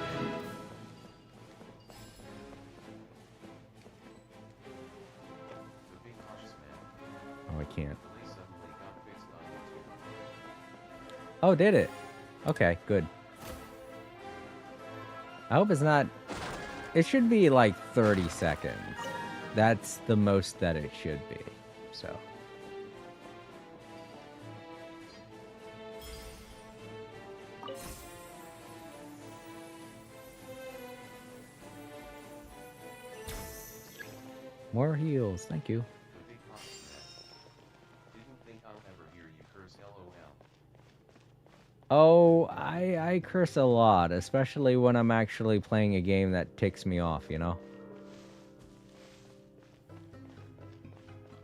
Oh, I can't. Oh, did it? Okay, good. I hope it's not... It should be like 30 seconds. That's the most that it should be, so... More heals, thank you. Oh, I curse a lot, especially when I'm actually playing a game that ticks me off, you know?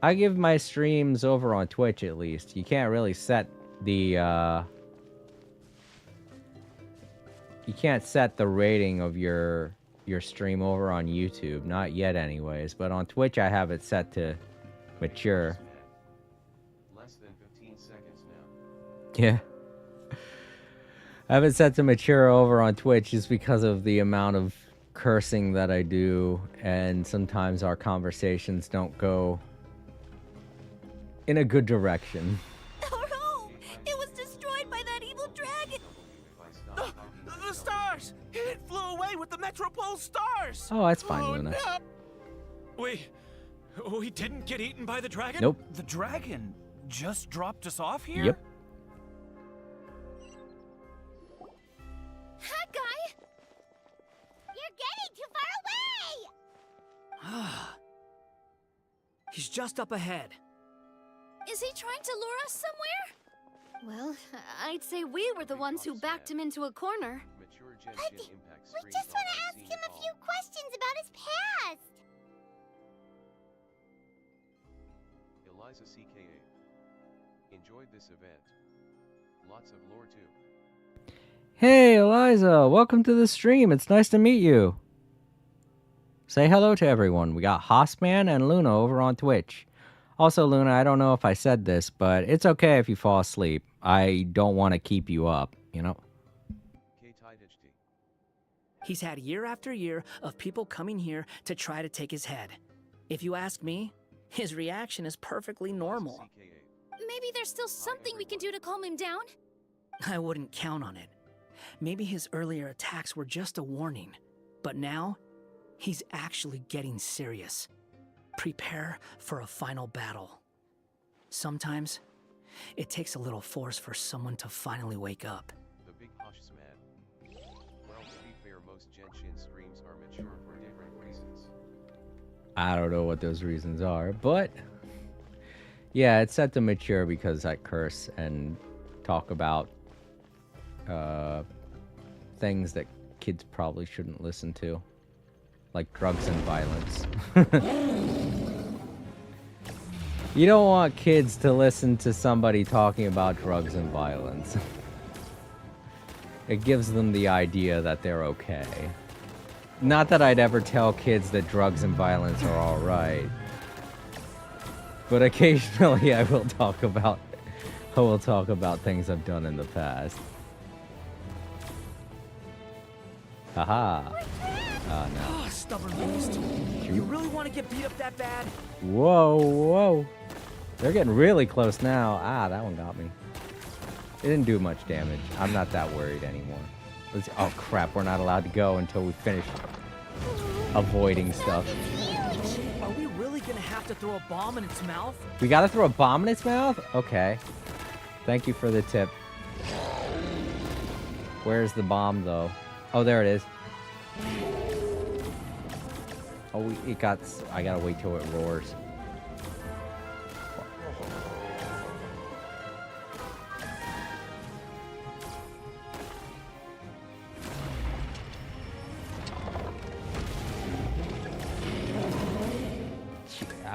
I give my streams over on Twitch, at least. You can't really set the, You can't set the rating of your stream over on YouTube. Not yet, anyways. But on Twitch, I have it set to mature. Less than 15 seconds now. Yeah. I have it set to mature over on Twitch just because of the amount of cursing that I do, and sometimes our conversations don't go in a good direction. Our home! It was destroyed by that evil dragon! The stars! It flew away with the Metropole stars! Oh, that's fine, Luna. No. We didn't get eaten by the dragon? Nope. The dragon just dropped us off here? Yep. That guy! You're getting too far away! He's just up ahead. Is he trying to lure us somewhere? Well, I'd say we were the ones who backed him into a corner. Mature But Genshin we impacts just want to ask him a few questions about his past. Eliza CKA. Enjoyed this event. Lots of lore too. Hey, Eliza, welcome to the stream. It's nice to meet you. Say hello to everyone. We got Hossman and Luna over on Twitch. Also, Luna, I don't know if I said this, but it's okay if you fall asleep. I don't want to keep you up, you know? He's had year after year of people coming here to try to take his head. If you ask me, his reaction is perfectly normal. Maybe there's still something we can do to calm him down? I wouldn't count on it. Maybe his earlier attacks were just a warning, but now he's actually getting serious. Prepare for a final battle. Sometimes it takes a little force for someone to finally wake up. The big hush is mad. Well, to be fair, most Genshin streams are mature for different reasons. I don't know what those reasons are, but yeah, it's set to mature because I curse and talk about things that kids probably shouldn't listen to, like drugs and violence. You don't want kids to listen to somebody talking about drugs and violence. It gives them the idea that they're okay. Not that I'd ever tell kids that drugs and violence are alright. But occasionally I will talk about things I've done in the past. Haha. Oh no. Oh, stubborn beast. You really want to get beat up that bad? Whoa, whoa. They're getting really close now. Ah, that one got me. It didn't do much damage. I'm not that worried anymore. Oh crap, we're not allowed to go until we finish avoiding stuff. Are we really gonna have to throw a bomb in its mouth? We gotta throw a bomb in its mouth? Okay. Thank you for the tip. Where's the bomb, though? Oh, there it is. Oh, it got... I gotta wait till it roars.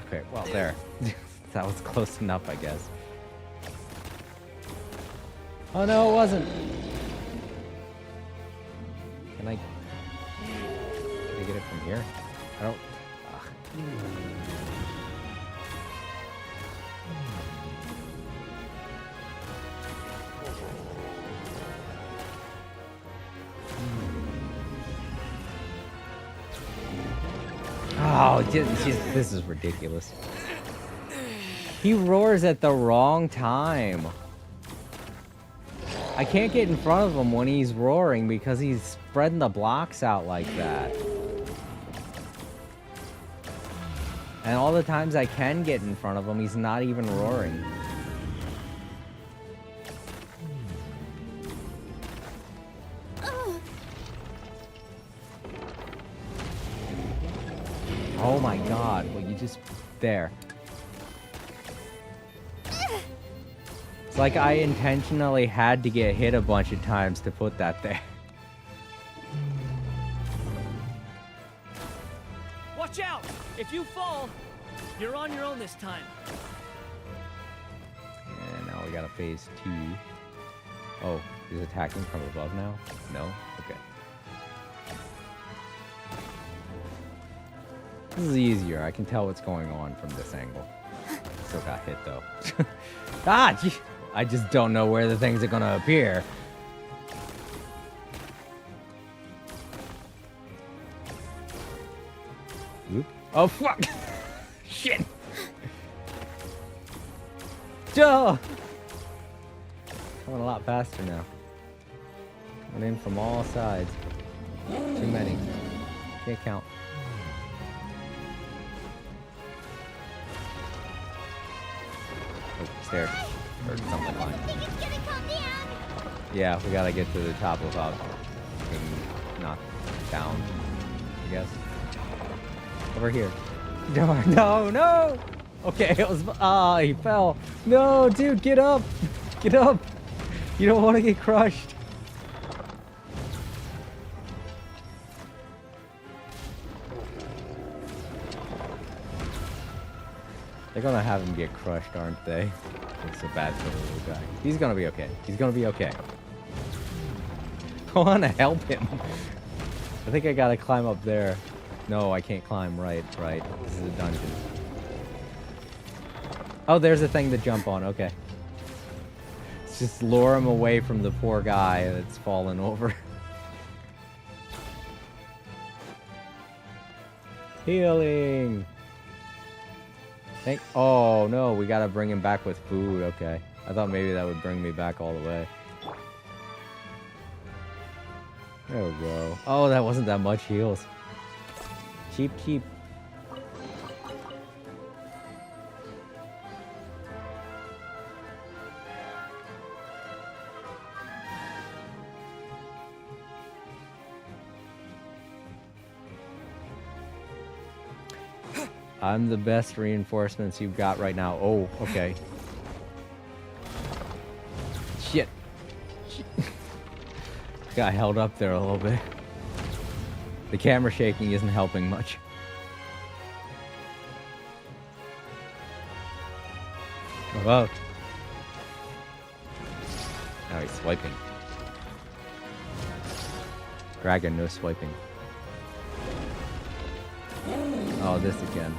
Okay, well, there. That was close enough, I guess. Oh, no, it wasn't. Can I get it from here? I don't... Ugh. Oh, this is ridiculous. He roars at the wrong time. I can't get in front of him when he's roaring because he's spreading the blocks out like that. And all the times I can get in front of him, he's not even roaring. Oh my god, well you just... There. It's like I intentionally had to get hit a bunch of times to put that there. Watch out! If you fall, you're on your own this time. And now we got a phase 2. Oh, he's attacking from above now? No? Okay. This is easier. I can tell what's going on from this angle. Still got hit though. Ah! Gee. I just don't know where the things are gonna appear. Oop. Oh fuck! Shit! Duh! Going a lot faster now. Coming in from all sides. Too many. Can't count. Oh, stairs. Or something like that. Yeah, we gotta get to the top without being knocked down, I guess. Over here. No, no, no! Okay, it was... Ah, he fell. No, dude, get up! Get up! You don't want to get crushed. They're gonna have him get crushed, aren't they? It's so bad for the little guy. He's gonna be okay. He's gonna be okay. I wanna help him. I think I gotta climb up there. No, I can't climb. Right. This is a dungeon. Oh, there's a thing to jump on. Okay. Let's just lure him away from the poor guy that's fallen over. Healing! Oh no, we gotta bring him back with food. Okay. I thought maybe that would bring me back all the way. There we go. Oh, that wasn't that much heals. Cheap, cheap. I'm the best reinforcements you've got right now. Oh, okay. Shit. Got held up there a little bit. The camera shaking isn't helping much. Whoa. Now he's swiping. Dragon, no swiping. Oh, this again.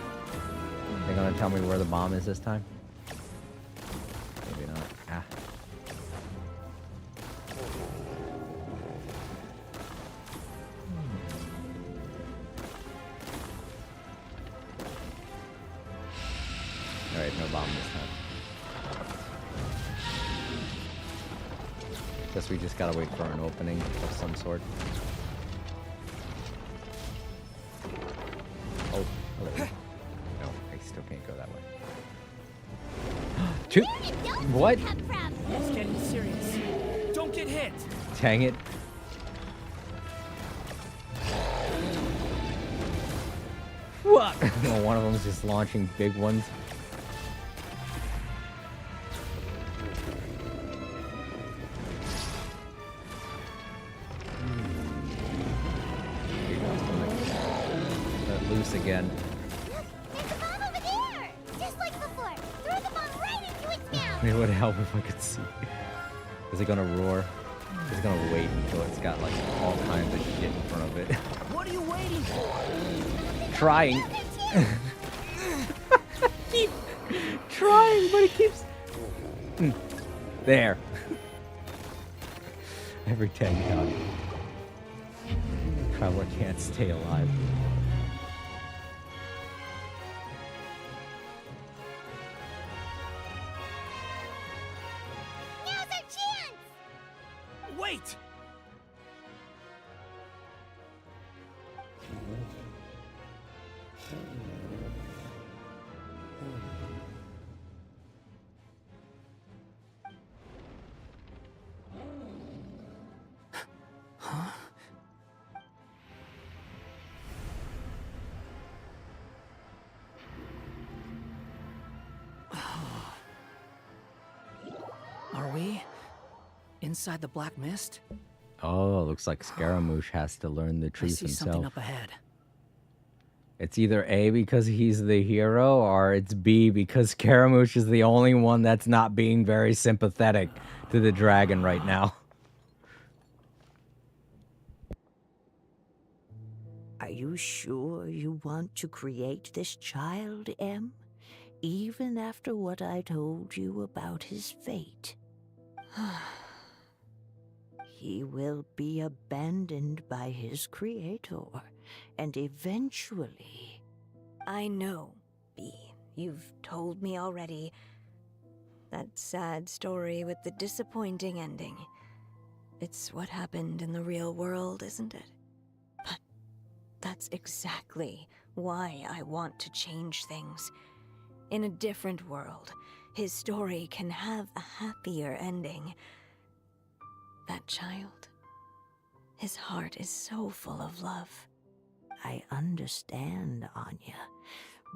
They're gonna tell me where the bomb is this time? Maybe not. Ah. Alright, no bomb this time. Guess we just gotta wait for an opening of some sort. Oh, hello. No, I still can't go that way. Two. What? It's getting serious. Don't get hit. Dang it. What? Oh, one of them's just launching big ones. Loose again. Look, there's a bomb over there! Just like before! Throw the bomb right into its mouth! It would help if I could see. Is it gonna roar? Is it gonna wait until it's got like all kinds of shit in front of it? What are you waiting for? Trying. Keep trying, but it keeps. There. Every 10 count. Traveler can't stay alive. wait! Huh? Are we inside the Black Mist? Oh, looks like Scaramouche has to learn the I truth see something himself. up ahead. It's either A, because he's the hero, or it's B, because Scaramouche is the only one that's not being very sympathetic to the dragon right now. Are you sure you want to create this child, Em? Even after what I told you about his fate? He will be abandoned by his creator, and eventually... I know, B. You've told me already. That sad story with the disappointing ending. It's what happened in the real world, isn't it? But that's exactly why I want to change things. In a different world, his story can have a happier ending. That child, his heart is so full of love. I understand, Anya.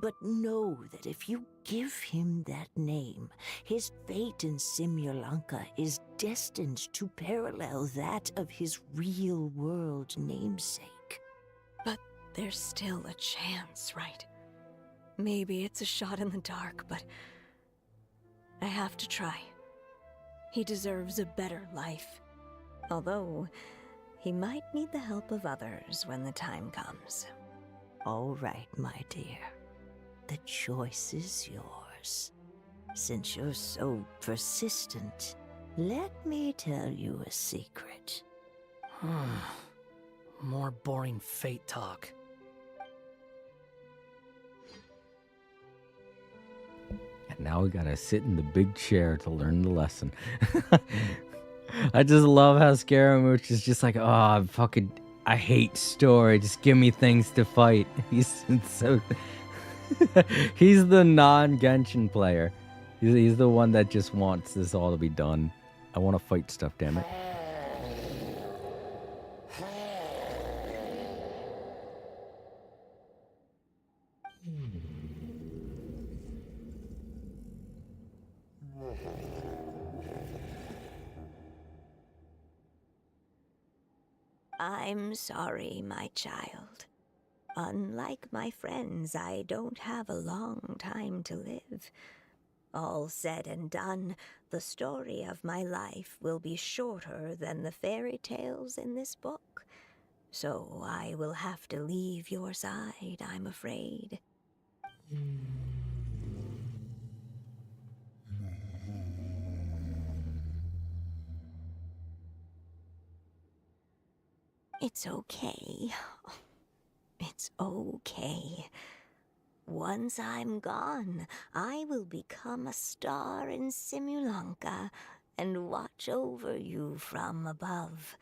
But know that if you give him that name, his fate in Simulanka is destined to parallel that of his real-world namesake. But there's still a chance, right? Maybe it's a shot in the dark, but I have to try. He deserves a better life. Although, he might need the help of others when the time comes. All right, my dear. The choice is yours. Since you're so persistent, let me tell you a secret. More boring fate talk. And now we gotta sit in the big chair to learn the lesson. I just love how Scaramouche is just like, oh, I hate story. Just give me things to fight. He's so... He's the non-Genshin player. He's the one that just wants this all to be done. I want to fight stuff, damn it. I'm sorry, my child. Unlike my friends, I don't have a long time to live. All said and done, the story of my life will be shorter than the fairy tales in this book. So I will have to leave your side, I'm afraid. It's okay. It's okay. Once I'm gone, I will become a star in Simulanka and watch over you from above.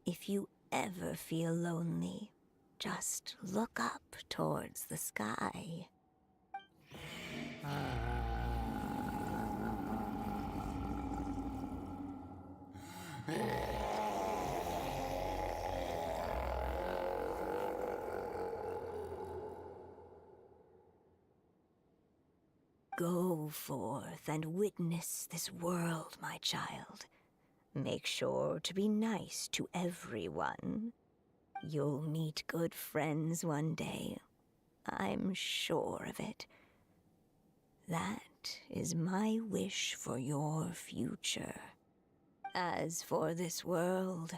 If you ever feel lonely, just look up towards the sky. Go forth and witness this world, my child. Make sure to be nice to everyone. You'll meet good friends one day. I'm sure of it. That is my wish for your future. As for this world,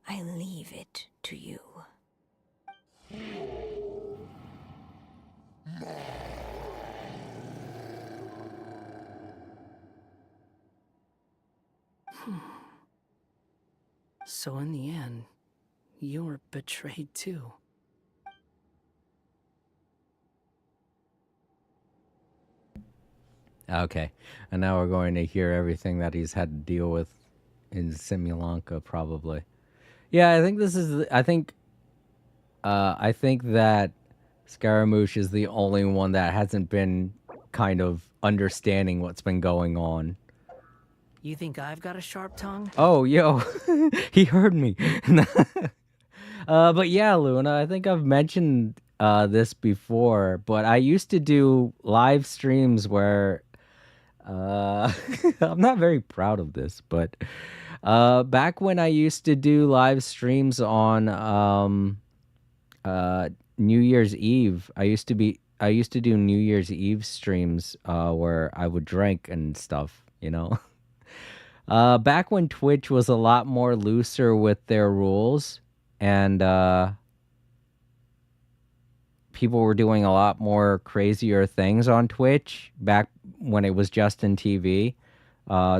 I leave it to you. So in the end, you were betrayed too. Okay, and now we're going to hear everything that he's had to deal with in Simulanka, probably. Yeah, I think this is. I think that Scaramouche is the only one that hasn't been kind of understanding what's been going on. You think I've got a sharp tongue? Oh, yo, he heard me. But yeah, Luna, I think I've mentioned this before, but I used to do live streams where I'm not very proud of this, but back when I used to do live streams on New Year's Eve, I used to do New Year's Eve streams where I would drink and stuff, you know. Back when Twitch was a lot more looser with their rules and people were doing a lot more crazier things on Twitch back when it was just in TV,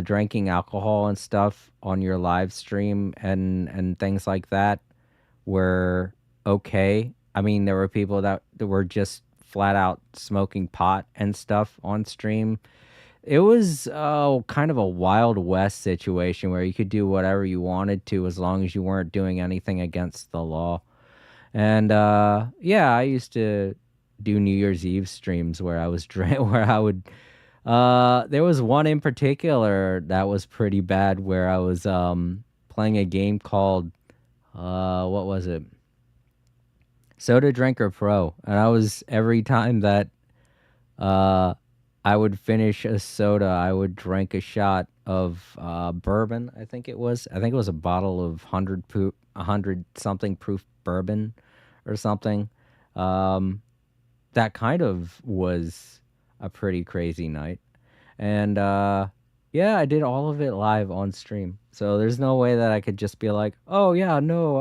drinking alcohol and stuff on your live stream and things like that were okay. I mean, there were people that were just flat out smoking pot and stuff on stream. It was kind of a Wild West situation where you could do whatever you wanted to as long as you weren't doing anything against the law. And yeah, I used to do New Year's Eve streams where I was where I would there was one in particular that was pretty bad where I was playing a game called what was it? Soda Drinker Pro. And I was every time that I would finish a soda, I would drink a shot of bourbon, I think it was. I think it was a bottle of 100 something proof bourbon or something. That kind of was a pretty crazy night. And yeah, I did all of it live on stream. So there's no way that I could just be like, "Oh yeah, no,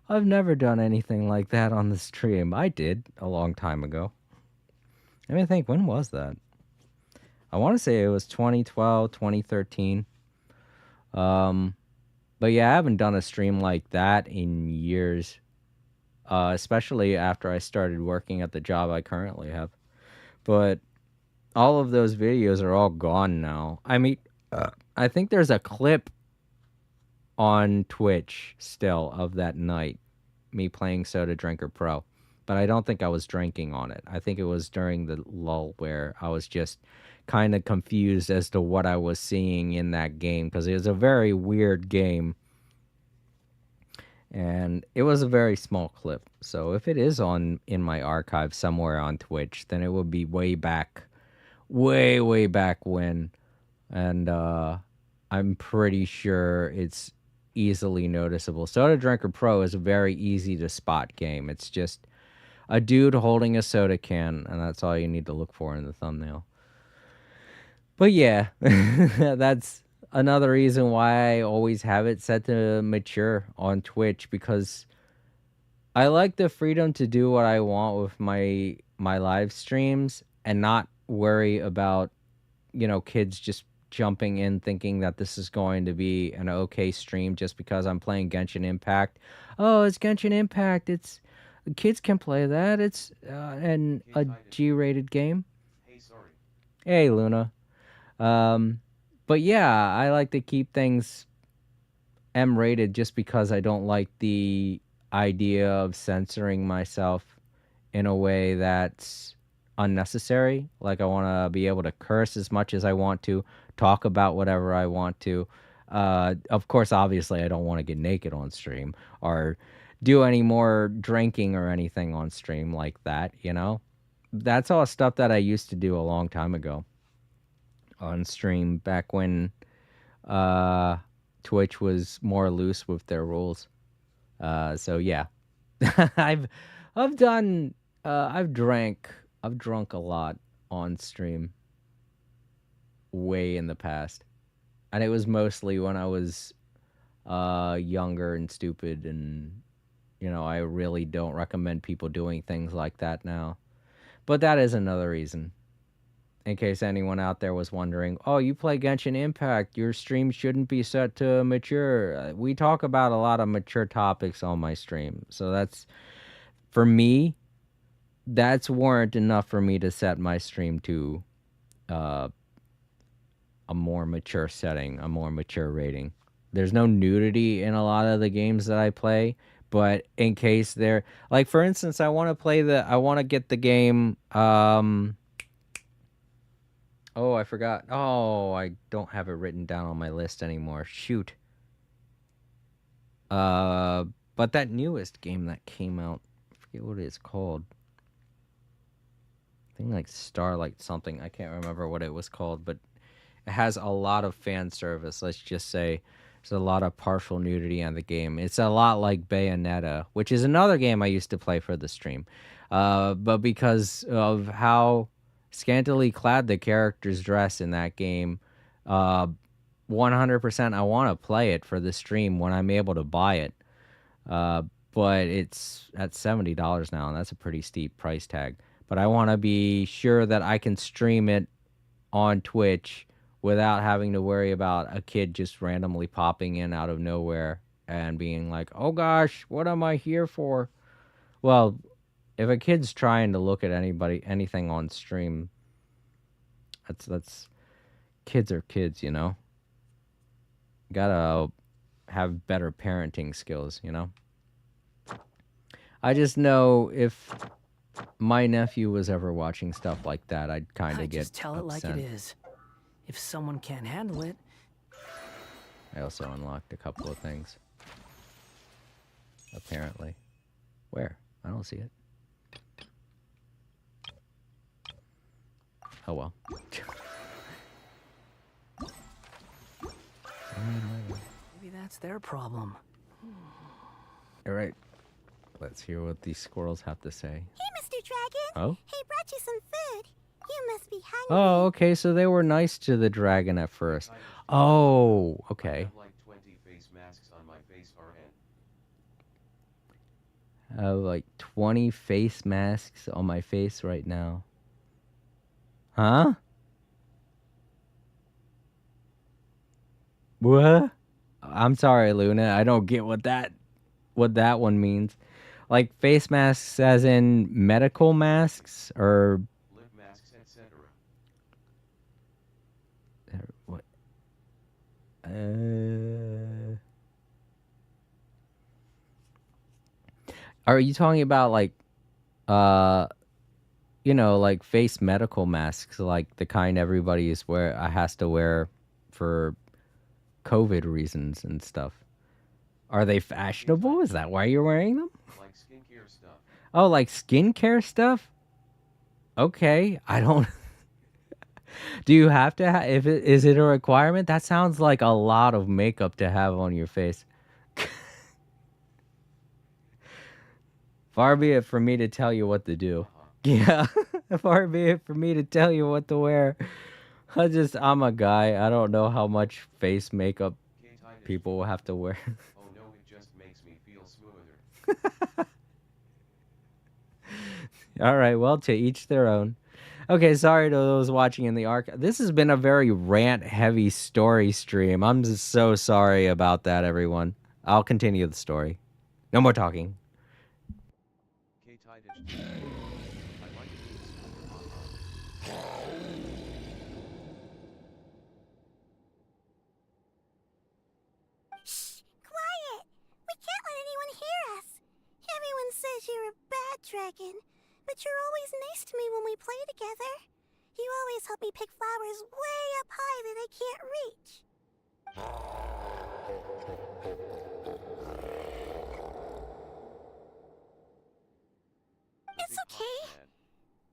I've never done anything like that on the stream." I did a long time ago. Let me think, when was that? I want to say it was 2012, 2013. But yeah, I haven't done a stream like that in years. Especially after I started working at the job I currently have. But all of those videos are all gone now. I mean, I think there's a clip on Twitch still of that night, me playing Soda Drinker Pro. But I don't think I was drinking on it. I think it was during the lull where I was just kind of confused as to what I was seeing in that game because it was a very weird game. And it was a very small clip. So if it is in my archive somewhere on Twitch, then it would be way back, way back when. And I'm pretty sure it's easily noticeable. Soda Drinker Pro is a very easy to spot game. It's just a dude holding a soda can, and that's all you need to look for in the thumbnail. But yeah, that's another reason why I always have it set to mature on Twitch, because I like the freedom to do what I want with my live streams and not worry about, kids just jumping in thinking that this is going to be an okay stream just because I'm playing Genshin Impact. Oh, it's Genshin Impact. Kids can play that. It's a G-rated game. Hey, sorry. Hey, Luna. But yeah, I like to keep things M-rated just because I don't like the idea of censoring myself in a way that's unnecessary. Like, I want to be able to curse as much as I want to, talk about whatever I want to. Of course, obviously, I don't want to get naked on stream or do any more drinking or anything on stream like that, That's all stuff that I used to do a long time ago on stream back when Twitch was more loose with their rules. So yeah. I've drunk a lot on stream way in the past. And it was mostly when I was younger and stupid, and I really don't recommend people doing things like that now. But that is another reason. In case anyone out there was wondering, oh, you play Genshin Impact, your stream shouldn't be set to mature. We talk about a lot of mature topics on my stream. So that's, for me, that's warrant enough for me to set my stream to a more mature setting, a more mature rating. There's no nudity in a lot of the games that I play, but in case there, like for instance, I want to get the game. Oh, I forgot. Oh, I don't have it written down on my list anymore. Shoot. But that newest game that came out, I forget what it's called. I think like Starlight something. I can't remember what it was called, but it has a lot of fan service. Let's just say there's a lot of partial nudity in the game. It's a lot like Bayonetta, which is another game I used to play for the stream. But because of how scantily clad the characters dress in that game, 100% I want to play it for the stream when I'm able to buy it. But it's at $70 now, and that's a pretty steep price tag. But I want to be sure that I can stream it on Twitch without having to worry about a kid just randomly popping in out of nowhere and being like, "Oh gosh, what am I here for?" Well, if a kid's trying to look at anything on stream, that's kids are kids, you know. Gotta have better parenting skills, you know. I just know if my nephew was ever watching stuff like that, I'd kind of get just tell it like upset. it is. If someone can't handle it. I also unlocked a couple of things. Apparently. Where? I don't see it. Oh well. Maybe that's their problem. All right. Let's hear what these squirrels have to say. Hey, Mr. Dragon. Oh? He brought you some food. You must be hungry. Oh, okay. So they were nice to the dragon at first. Oh, okay. I have like 20 face masks on my face RN. I have like 20 face masks on my face right now. Huh? What? I'm sorry, Luna. I don't get what that one means. Like face masks as in medical masks or Lip masks, etc. what? Are you talking about like you know, like face medical masks, like the kind everybody has to wear for COVID reasons and stuff? Are they fashionable? Is that why you're wearing them? Like skincare stuff. Oh, like skincare stuff? Okay, I don't. Do you have to have? Is it a requirement? That sounds like a lot of makeup to have on your face. Far be it for me to tell you what to do. Yeah, far be it for me to tell you what to wear. I'm a guy. I don't know how much face makeup people will have to wear. Oh no, it just makes me feel smoother. All right, well, to each their own. Okay, sorry to those watching in the archive. This has been a very rant-heavy story stream. I'm just so sorry about that, everyone. I'll continue the story. No more talking. Shh! Quiet! We can't let anyone hear us. Everyone says you're a bad dragon, but you're always nice to me when we play together. You always help me pick flowers way up high that I can't reach. It's okay.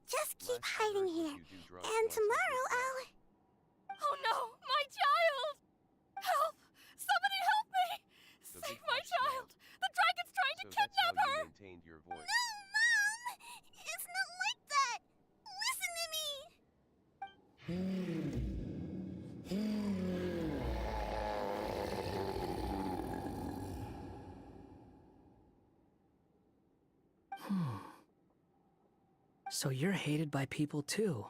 Just keep hiding here, and tomorrow I'll... Oh no, my child! Help! Somebody help me! Save my child! The dragon's trying to kidnap her! Maintained your voice. No, Mom! It's not like that! Listen to me! So you're hated by people too.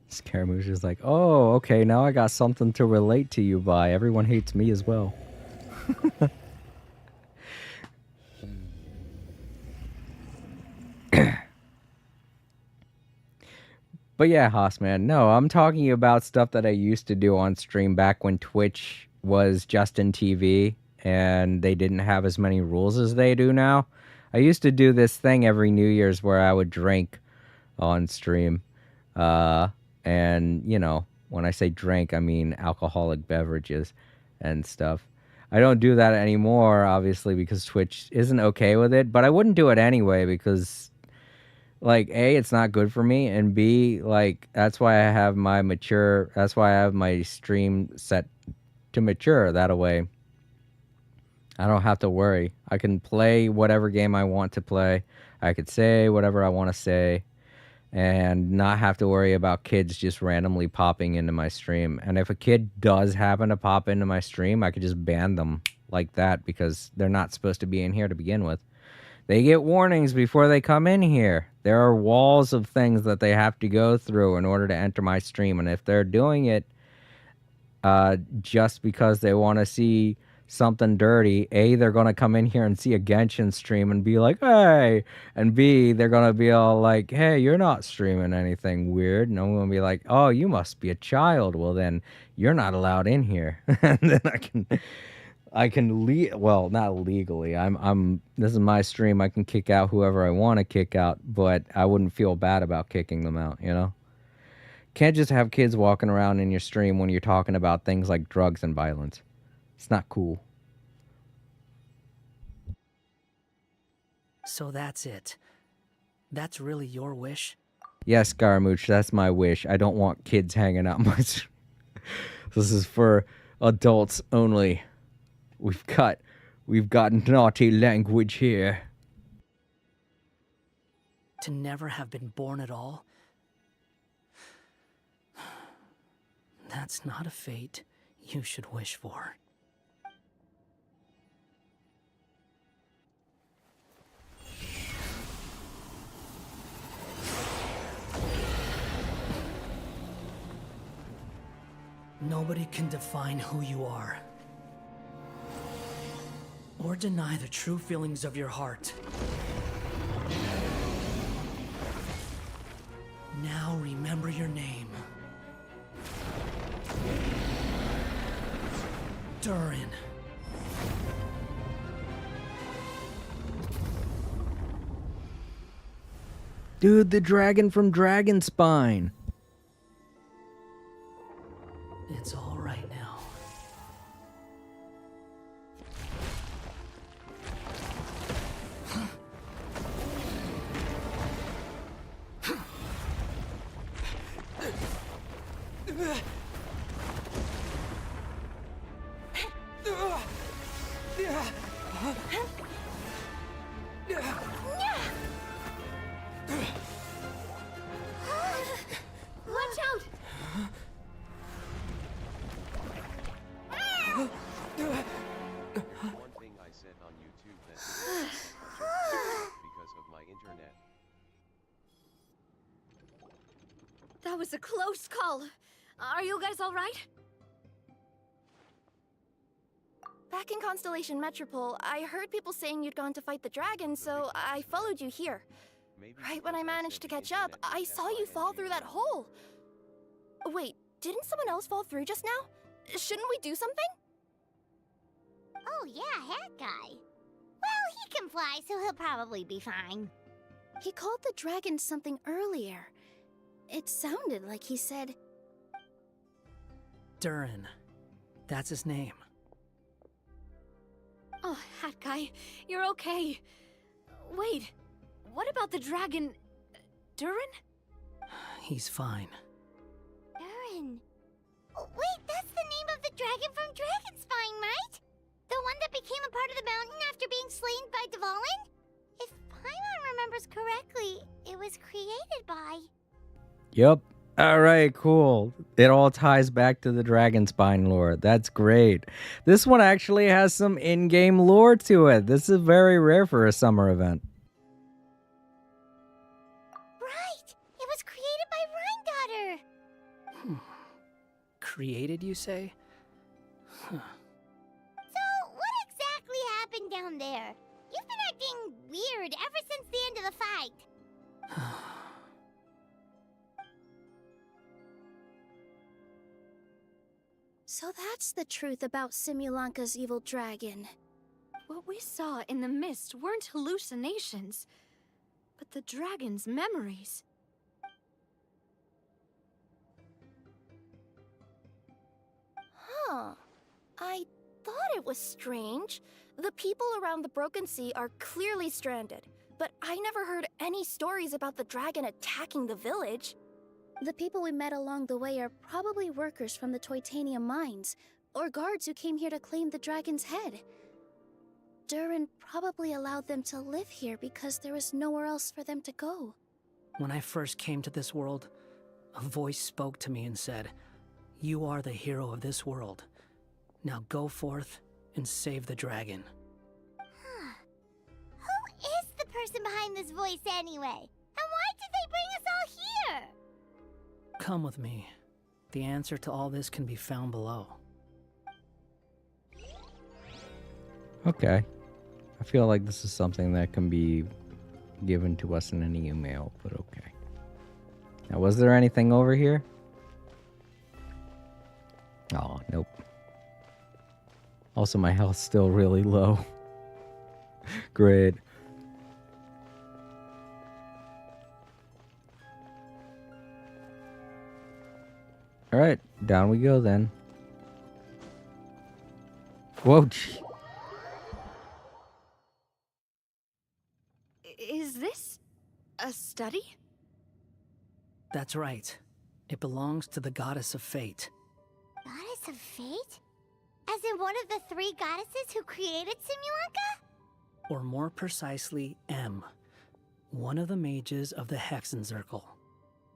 Scaramouche is like, oh, okay, now I got something to relate to you by. Everyone hates me as well. But yeah, Haas, man, no, I'm talking about stuff that I used to do on stream back when Twitch was Justin TV and they didn't have as many rules as they do now. I used to do this thing every New Year's where I would drink on stream. And, you know, when I say drink, I mean alcoholic beverages and stuff. I don't do that anymore, obviously, because Twitch isn't okay with it, but I wouldn't do it anyway because, like, A, it's not good for me, and B, like, that's why I have my stream set to mature that way. I don't have to worry. I can play whatever game I want to play. I could say whatever I want to say and not have to worry about kids just randomly popping into my stream. And if a kid does happen to pop into my stream, I could just ban them like that because they're not supposed to be in here to begin with. They get warnings before they come in here. There are walls of things that they have to go through in order to enter my stream. And if they're doing it just because they want to see something dirty, A, they're going to come in here and see a Genshin stream and be like, hey, and B, they're going to be all like, hey, you're not streaming anything weird, and I'm going to be like, oh, you must be a child, well then you're not allowed in here. And then I can well, not legally, this is my stream, I can kick out whoever I want to kick out, but I wouldn't feel bad about kicking them out, you know? Can't just have kids walking around in your stream when you're talking about things like drugs and violence. It's not cool. So that's it. That's really your wish? Yes, Scaramouche, that's my wish. I don't want kids hanging out my stream. This is for adults only. We've got naughty language here. To never have been born at all? That's not a fate you should wish for. Nobody can define who you are, or deny the true feelings of your heart. Now remember your name. Durin. Dude, the dragon from Dragonspine. It's all right now. Watch out! One thing I said on YouTube that because of my internet. That was a close call. Are you guys all right? Back in Constellation Metropole, I heard people saying you'd gone to fight the dragon, so I followed you here. Right when I managed to catch up, I saw you fall through that hole. Wait, didn't someone else fall through just now? Shouldn't we do something? Oh yeah, Hat Guy. Well, he can fly, so he'll probably be fine. He called the dragon something earlier. It sounded like he said... Durin. That's his name. Oh, Hat Guy, you're okay. Wait, what about the dragon... Durin? He's fine. Durin. Oh, wait, that's the name of the dragon from Dragonspine, right? The one that became a part of the mountain after being slain by Dvalin? If Paimon remembers correctly, it was created by... Yep. Alright, cool. It all ties back to the Dragonspine lore. That's great. This one actually has some in-game lore to it. This is very rare for a summer event. Right! It was created by Rhine Daughter! Created, you say? Huh. So, what exactly happened down there? You've been acting weird ever since the end of the fight. So that's the truth about Simulanka's evil dragon. What we saw in the mist weren't hallucinations, but the dragon's memories. Huh. I thought it was strange. The people around the Broken Sea are clearly stranded, but I never heard any stories about the dragon attacking the village. The people we met along the way are probably workers from the Titanium mines, or guards who came here to claim the dragon's head. Durin probably allowed them to live here because there was nowhere else for them to go. When I first came to this world, a voice spoke to me and said, "You are the hero of this world. Now go forth and save the dragon." Who is the person behind this voice anyway? And why did they bring us all here? Come with me. The answer to all this can be found below. Okay. I feel like this is something that can be given to us in an email, but okay. Now, was there anything over here? Oh, nope. Also, my health's still really low. Great. Alright, down we go then. Whoa, gee. Is this a study? That's right. It belongs to the goddess of fate. Goddess of fate? As in one of the 3 goddesses who created Simulanka? Or more precisely, M. One of the mages of the Hexenzirkel.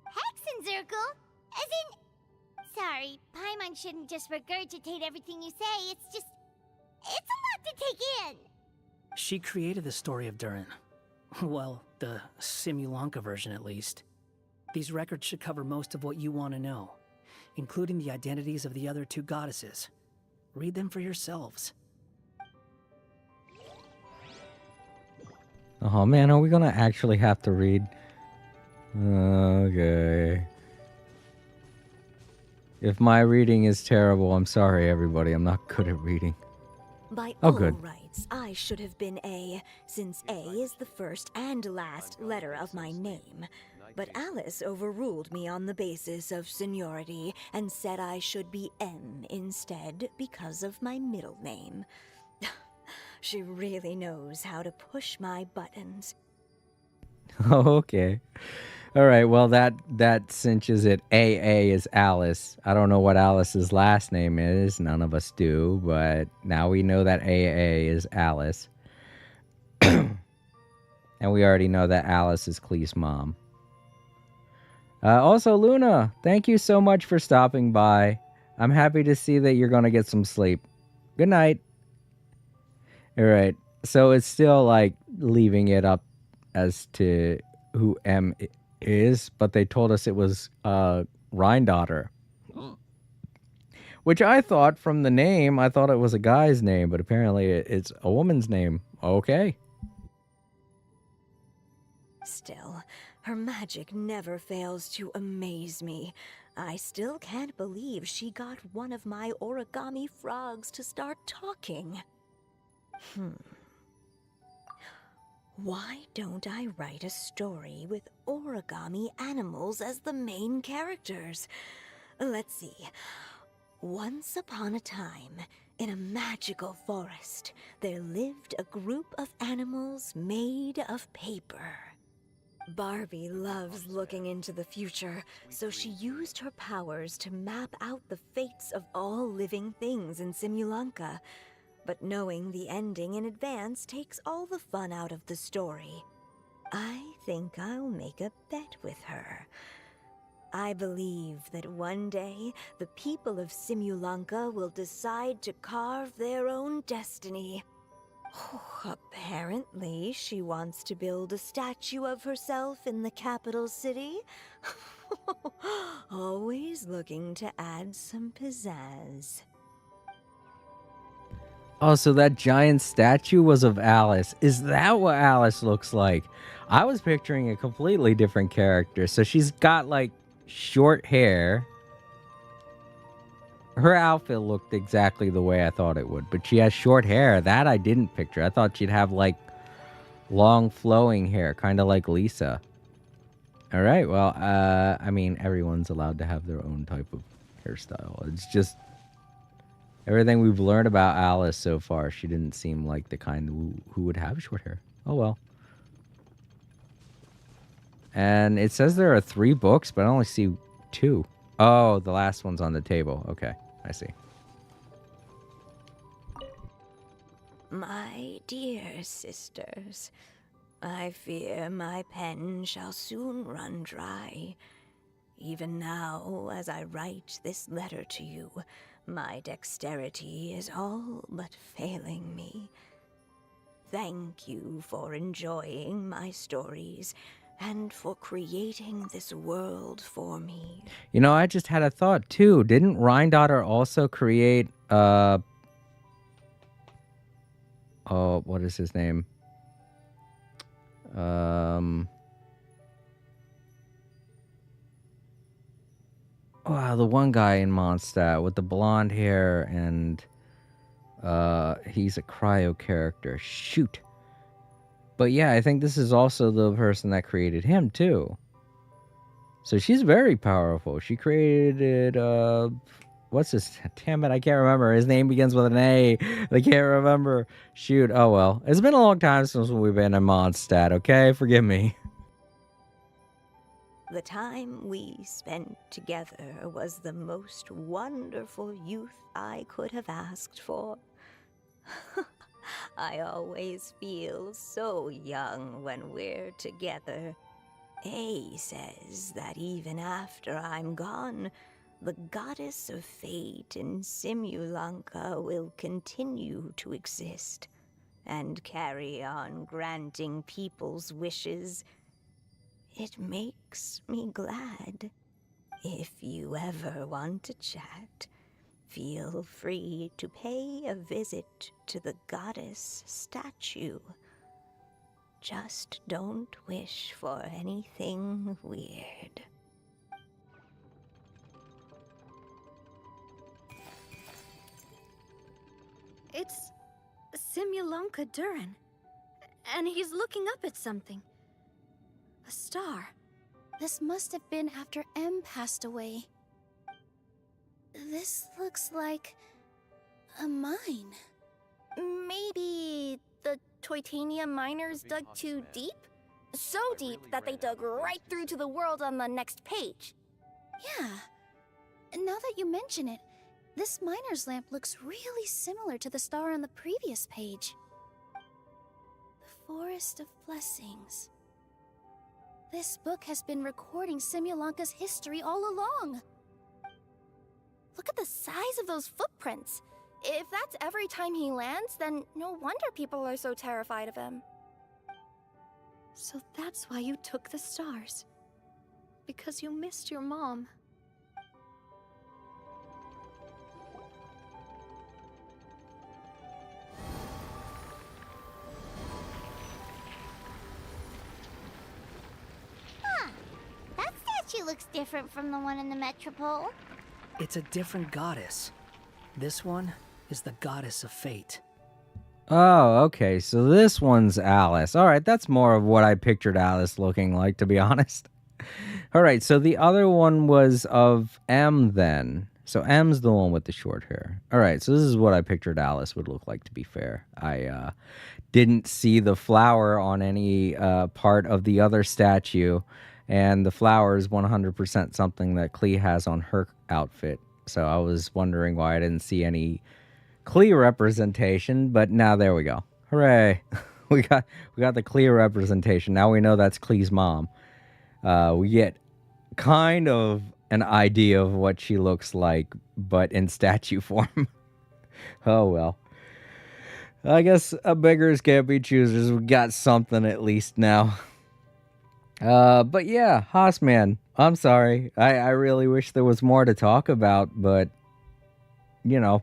Hexenzirkel? As in... Sorry, Paimon shouldn't just regurgitate everything you say. It's just... It's a lot to take in. She created the story of Durin. Well, the Simulanka version at least. These records should cover most of what you want to know, including the identities of the other 2 goddesses. Read them for yourselves. Oh man, are we gonna actually have to read? Okay. If my reading is terrible, I'm sorry everybody, I'm not good at reading. By Oh, all good. rights, I should have been A, since A is the first and last letter of my name. But Alice overruled me on the basis of seniority and said I should be M instead because of my middle name. She really knows how to push my buttons. Oh, okay. All right, well, that cinches it. AA is Alice. I don't know what Alice's last name is. None of us do, but now we know that AA is Alice. And we already know that Alice is Clee's mom. Also, Luna, thank you so much for stopping by. I'm happy to see that you're going to get some sleep. Good night. All right, so it's still like leaving it up as to who M is, but they told us it was Rhindaughter. Which I thought from the name, I thought it was a guy's name, but apparently it's a woman's name. Okay. Still, her magic never fails to amaze me. I still can't believe she got one of my origami frogs to start talking. Why don't I write a story with origami animals as the main characters? Let's see. Once upon a time, in a magical forest, there lived a group of animals made of paper. Barbie loves looking into the future, so she used her powers to map out the fates of all living things in Simulanka. But knowing the ending in advance takes all the fun out of the story. I think I'll make a bet with her. I believe that one day, the people of Simulanka will decide to carve their own destiny. Apparently, she wants to build a statue of herself in the capital city. Always looking to add some pizzazz. Oh, so that giant statue was of Alice. Is that what Alice looks like? I was picturing a completely different character. So she's got like short hair. her outfit looked exactly the way I thought it would, but she has short hair. That I didn't picture. I thought she'd have like long flowing hair, kind of like Lisa. All right, well, I mean, everyone's allowed to have their own type of hairstyle. It's just everything we've learned about Alice so far, she didn't seem like the kind who would have short hair. Oh, well. And it says there are 3 books, but I only see 2. Oh, the last one's on the table. Okay, I see. My dear sisters, I fear my pen shall soon run dry. Even now, as I write this letter to you, my dexterity is all but failing me. Thank you for enjoying my stories and for creating this world for me. You know, I just had a thought too. Didn't Rhindaughter also create oh, what is his name? Wow, the one guy in Mondstadt with the blonde hair and he's a cryo character. Shoot. But yeah, I think this is also the person that created him too. So she's very powerful. She created what's his, damn it, I can't remember. His name begins with an A. I can't remember. Shoot. Oh well. It's been a long time since we've been in Mondstadt, okay? Forgive me. The time we spent together was the most wonderful youth I could have asked for. I always feel so young when we're together. A says that even after I'm gone, the goddess of fate in Simulanka will continue to exist and carry on granting people's wishes. It makes me glad. If you ever want to chat, feel free to pay a visit to the goddess statue. Just don't wish for anything weird. It's Simulanka Durin. And he's looking up at something. A star. This must have been after M passed away. This looks like a mine. Maybe the Toitania miners dug too deep? So deep that they dug right through to the world on the next page. Yeah. Now that you mention it, this miner's lamp looks really similar to the star on the previous page. The Forest of Blessings. This book has been recording Simulanka's history all along. Look at the size of those footprints. If that's every time he lands, then no wonder people are so terrified of him. So that's why you took the stars. Because you missed your mom. Huh. That statue looks different from the one in the Metropole. It's a different goddess. This one is the goddess of fate. Oh, okay. So this one's Alice. All right, that's more of what I pictured Alice looking like, to be honest. All right, so the other one was of M then. So M's the one with the short hair. All right, so this is what I pictured Alice would look like, to be fair. I didn't see the flower on any part of the other statue, and the flower is 100% something that Klee has on her outfit. So I was wondering why I didn't see any Klee representation, but now there we go. Hooray. we got the Klee representation. Now we know that's Klee's mom. We get kind of an idea of what she looks like, but in statue form. Oh well. I guess beggars can't be choosers. We got something at least now. But yeah, Hossman, I'm sorry. I really wish there was more to talk about, but, you know.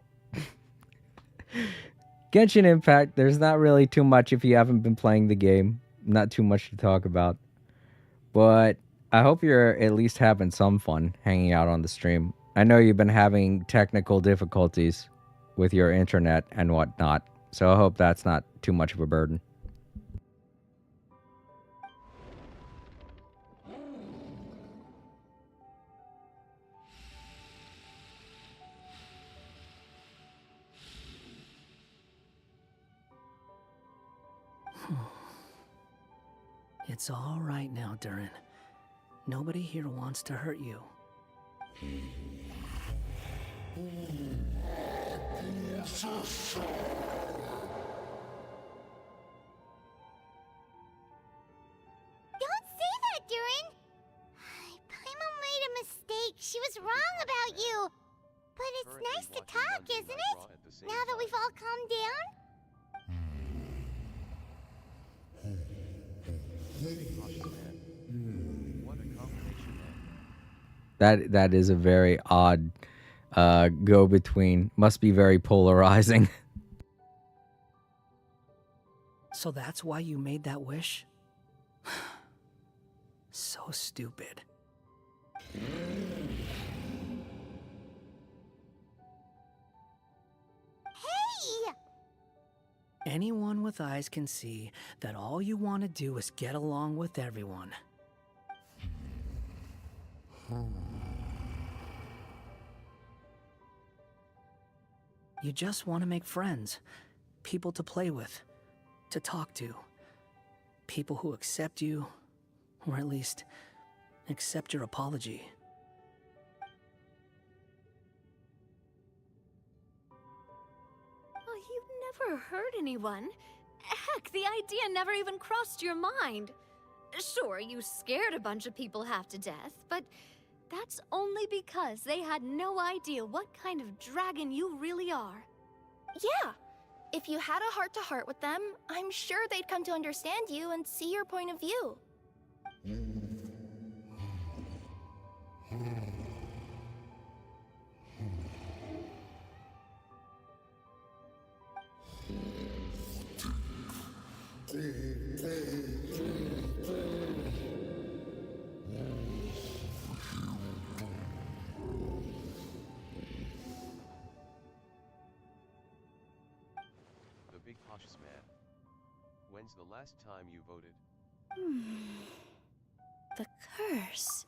Genshin Impact, there's not really too much if you haven't been playing the game. Not too much to talk about. But I hope you're at least having some fun hanging out on the stream. I know you've been having technical difficulties with your internet and whatnot, so I hope that's not too much of a burden. It's all right now, Durin. Nobody here wants to hurt you. Don't say that, Durin! Paimon made a mistake. She was wrong about you. But it's nice to talk, isn't it? Now that we've all calmed down? What a combination, man. That is a very odd go-between. Must be very polarizing. So that's why you made that wish? So stupid. Hey! Anyone with eyes can see that all you want to do is get along with everyone. You just want to make friends, people to play with, to talk to, people who accept you, or at least accept your apology. Oh, you've never hurt anyone. Heck, the idea never even crossed your mind. Sure, you scared a bunch of people half to death, but that's only because they had no idea what kind of dragon you really are. Yeah. If you had a heart-to-heart with them, I'm sure they'd come to understand you and see your point of view. The big cautious man. When's the last time you voted? The curse.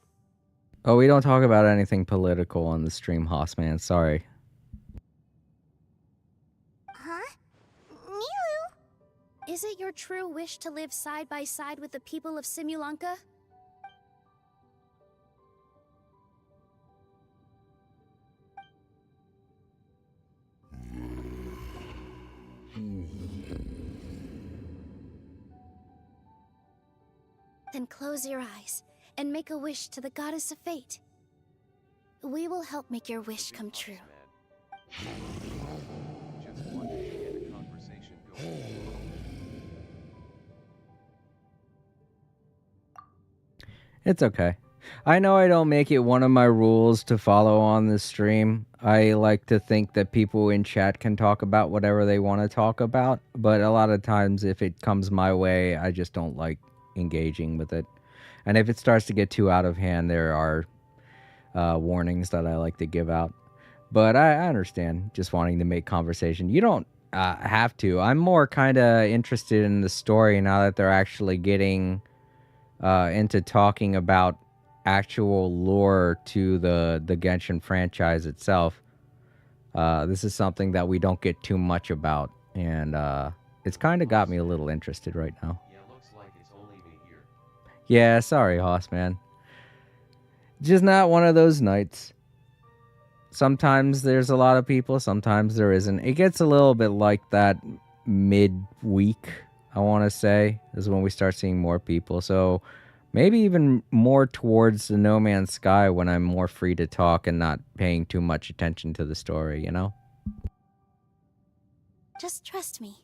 Oh, we don't talk about anything political on the stream, Hossman. Sorry. Huh? Nilu? Is it your true wish to live side by side with the people of Simulanka? Then close your eyes and make a wish to the goddess of fate. We will help make your wish come true. Just wanted to get a conversation going. It's okay. I know I don't make it one of my rules to follow on this stream. I like to think that people in chat can talk about whatever they want to talk about, but a lot of times if it comes my way, I just don't like engaging with it. And if it starts to get too out of hand, there are warnings that I like to give out. But I understand just wanting to make conversation. You don't have to. I'm more kind of interested in the story now that they're actually getting into talking about actual lore to the Genshin franchise itself. This is something that we don't get too much about, and it's kind of got me a little interested right now. Yeah, looks like it's only me here. Yeah, sorry, Hoss, man. Just not one of those nights. Sometimes there's a lot of people, sometimes there isn't. It gets a little bit like that mid-week, I want to say, is when we start seeing more people. So maybe even more towards the No Man's Sky when I'm more free to talk and not paying too much attention to the story, you know? Just trust me.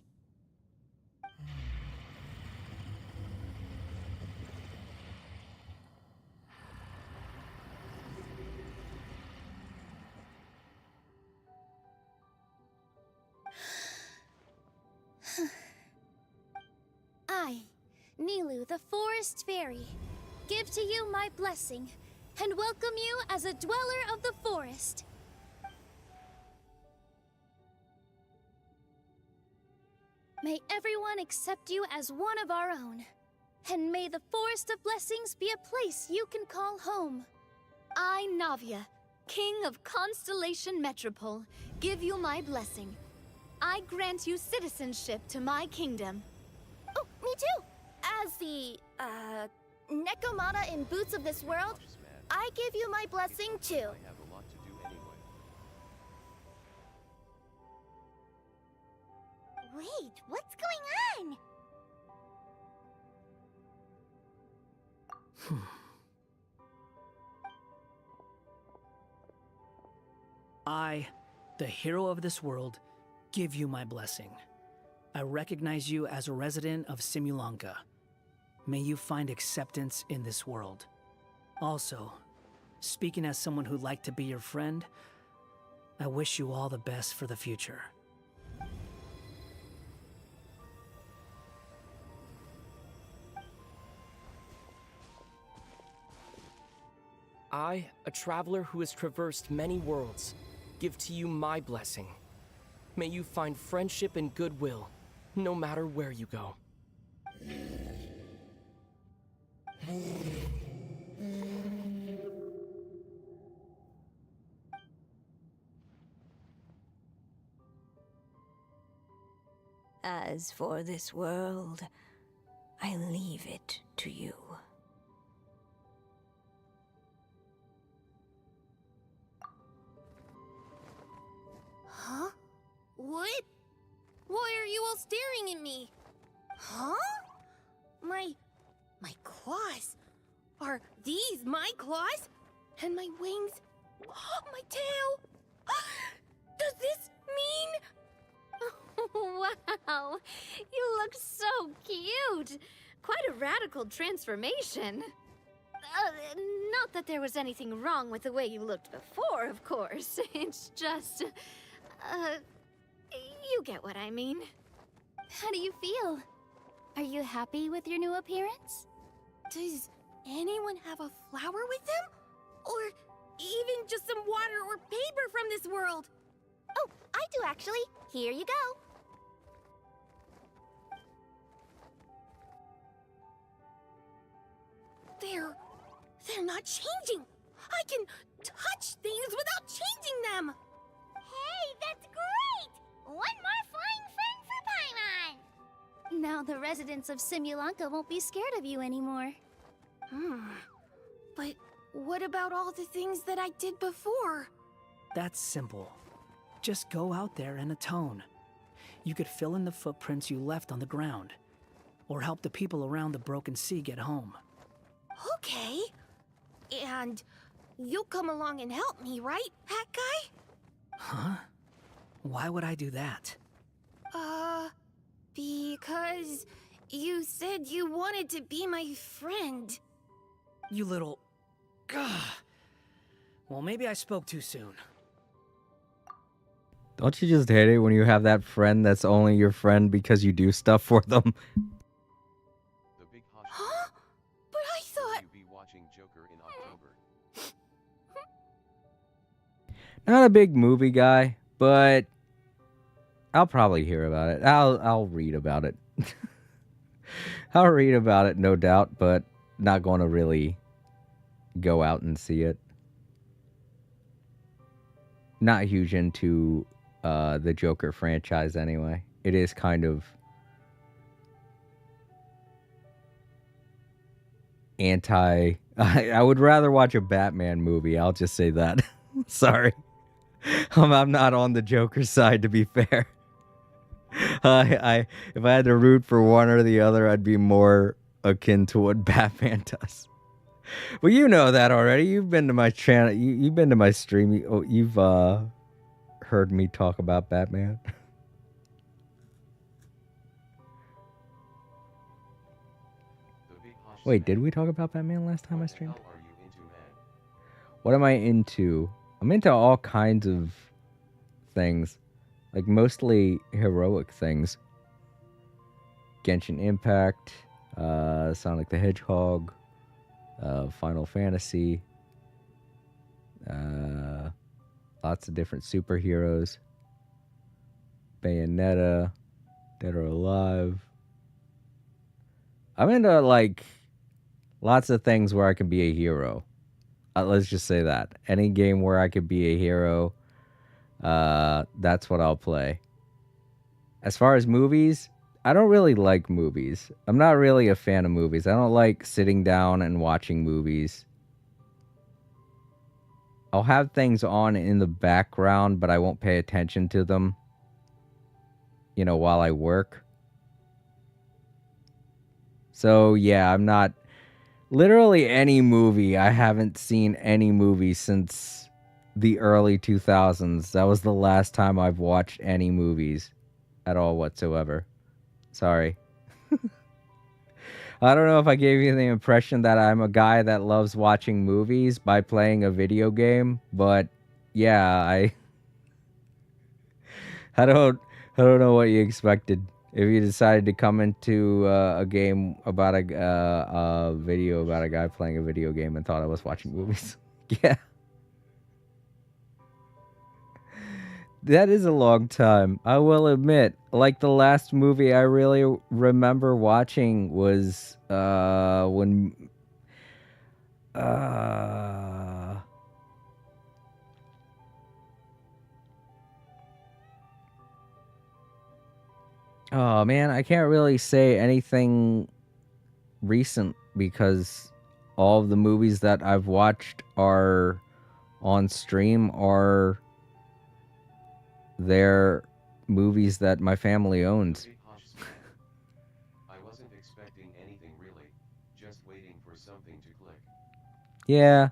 I, Nilu, the Forest Fairy, give to you my blessing, and welcome you as a dweller of the forest. May everyone accept you as one of our own. And may the Forest of Blessings be a place you can call home. I, Navia, King of Constellation Metropole, give you my blessing. I grant you citizenship to my kingdom. Oh, me too! As the, Nekomata in Boots of this world, I give you my blessing too. I have a lot to do anyway. Wait, what's going on? I, the hero of this world, give you my blessing. I recognize you as a resident of Simulanka. May you find acceptance in this world. Also, speaking as someone who'd like to be your friend, I wish you all the best for the future. I, a traveler who has traversed many worlds, give to you my blessing. May you find friendship and goodwill, no matter where you go. As for this world, I leave it to you. Huh? What? Why are you all staring at me? Huh? My claws? Are these my claws? And my wings? My tail? Does this mean... Wow, you look so cute. Quite a radical transformation. Not that there was anything wrong with the way you looked before, of course. It's just... you get what I mean. How do you feel? Are you happy with your new appearance? Does anyone have a flower with them? Or even just some water or paper from this world? Oh, I do actually. Here you go. They're not changing. I can touch things without changing them. Hey, that's great! One more flying friend for Paimon! Now the residents of Simulanka won't be scared of you anymore. But what about all the things that I did before? That's simple. Just go out there and atone. You could fill in the footprints you left on the ground, or help the people around the Broken Sea get home. Okay. And you'll come along and help me, right, Hat Guy? Huh? Why would I do that? Because you said you wanted to be my friend. You little... Gah. Well, maybe I spoke too soon. Don't you just hate it when you have that friend that's only your friend because you do stuff for them? Huh? But I thought... Will you be watching Joker in October? Not a big movie guy, but I'll probably hear about it. I'll read about it. I'll read about it, no doubt, but not going to really go out and see it. Not huge into the Joker franchise anyway. It is kind of anti... I would rather watch a Batman movie, I'll just say that. Sorry. I'm not on the Joker side, to be fair. If I had to root for one or the other, I'd be more akin to what Batman does. Well, you know that already. You've been to my channel. You've been to my stream. You've heard me talk about Batman. Wait, did we talk about Batman last time I streamed? What am I into? I'm into all kinds of things. Like, mostly heroic things. Genshin Impact, Sonic the Hedgehog, Final Fantasy, Lots of different superheroes. Bayonetta, Dead or Alive. I'm into like lots of things where I can be a hero. Let's just say that. Any game where I could be a hero, that's what I'll play. As far as movies, I don't really like movies. I'm not really a fan of movies. I don't like sitting down and watching movies. I'll have things on in the background, but I won't pay attention to them, while I work. So, yeah, I'm not... Literally any movie. I haven't seen any movie since the early 2000s. That was the last time I've watched any movies at all whatsoever. Sorry. I don't know if I gave you the impression that I'm a guy that loves watching movies by playing a video game, but yeah, I don't know what you expected. If you decided to come into a game about a video about a guy playing a video game and thought I was watching movies. Yeah. That is a long time. I will admit, like the last movie I really remember watching was when oh man, I can't really say anything recent because all of the movies that I've watched are on stream or they're movies that my family owns. I wasn't expecting anything really, just waiting for something to click. Yeah.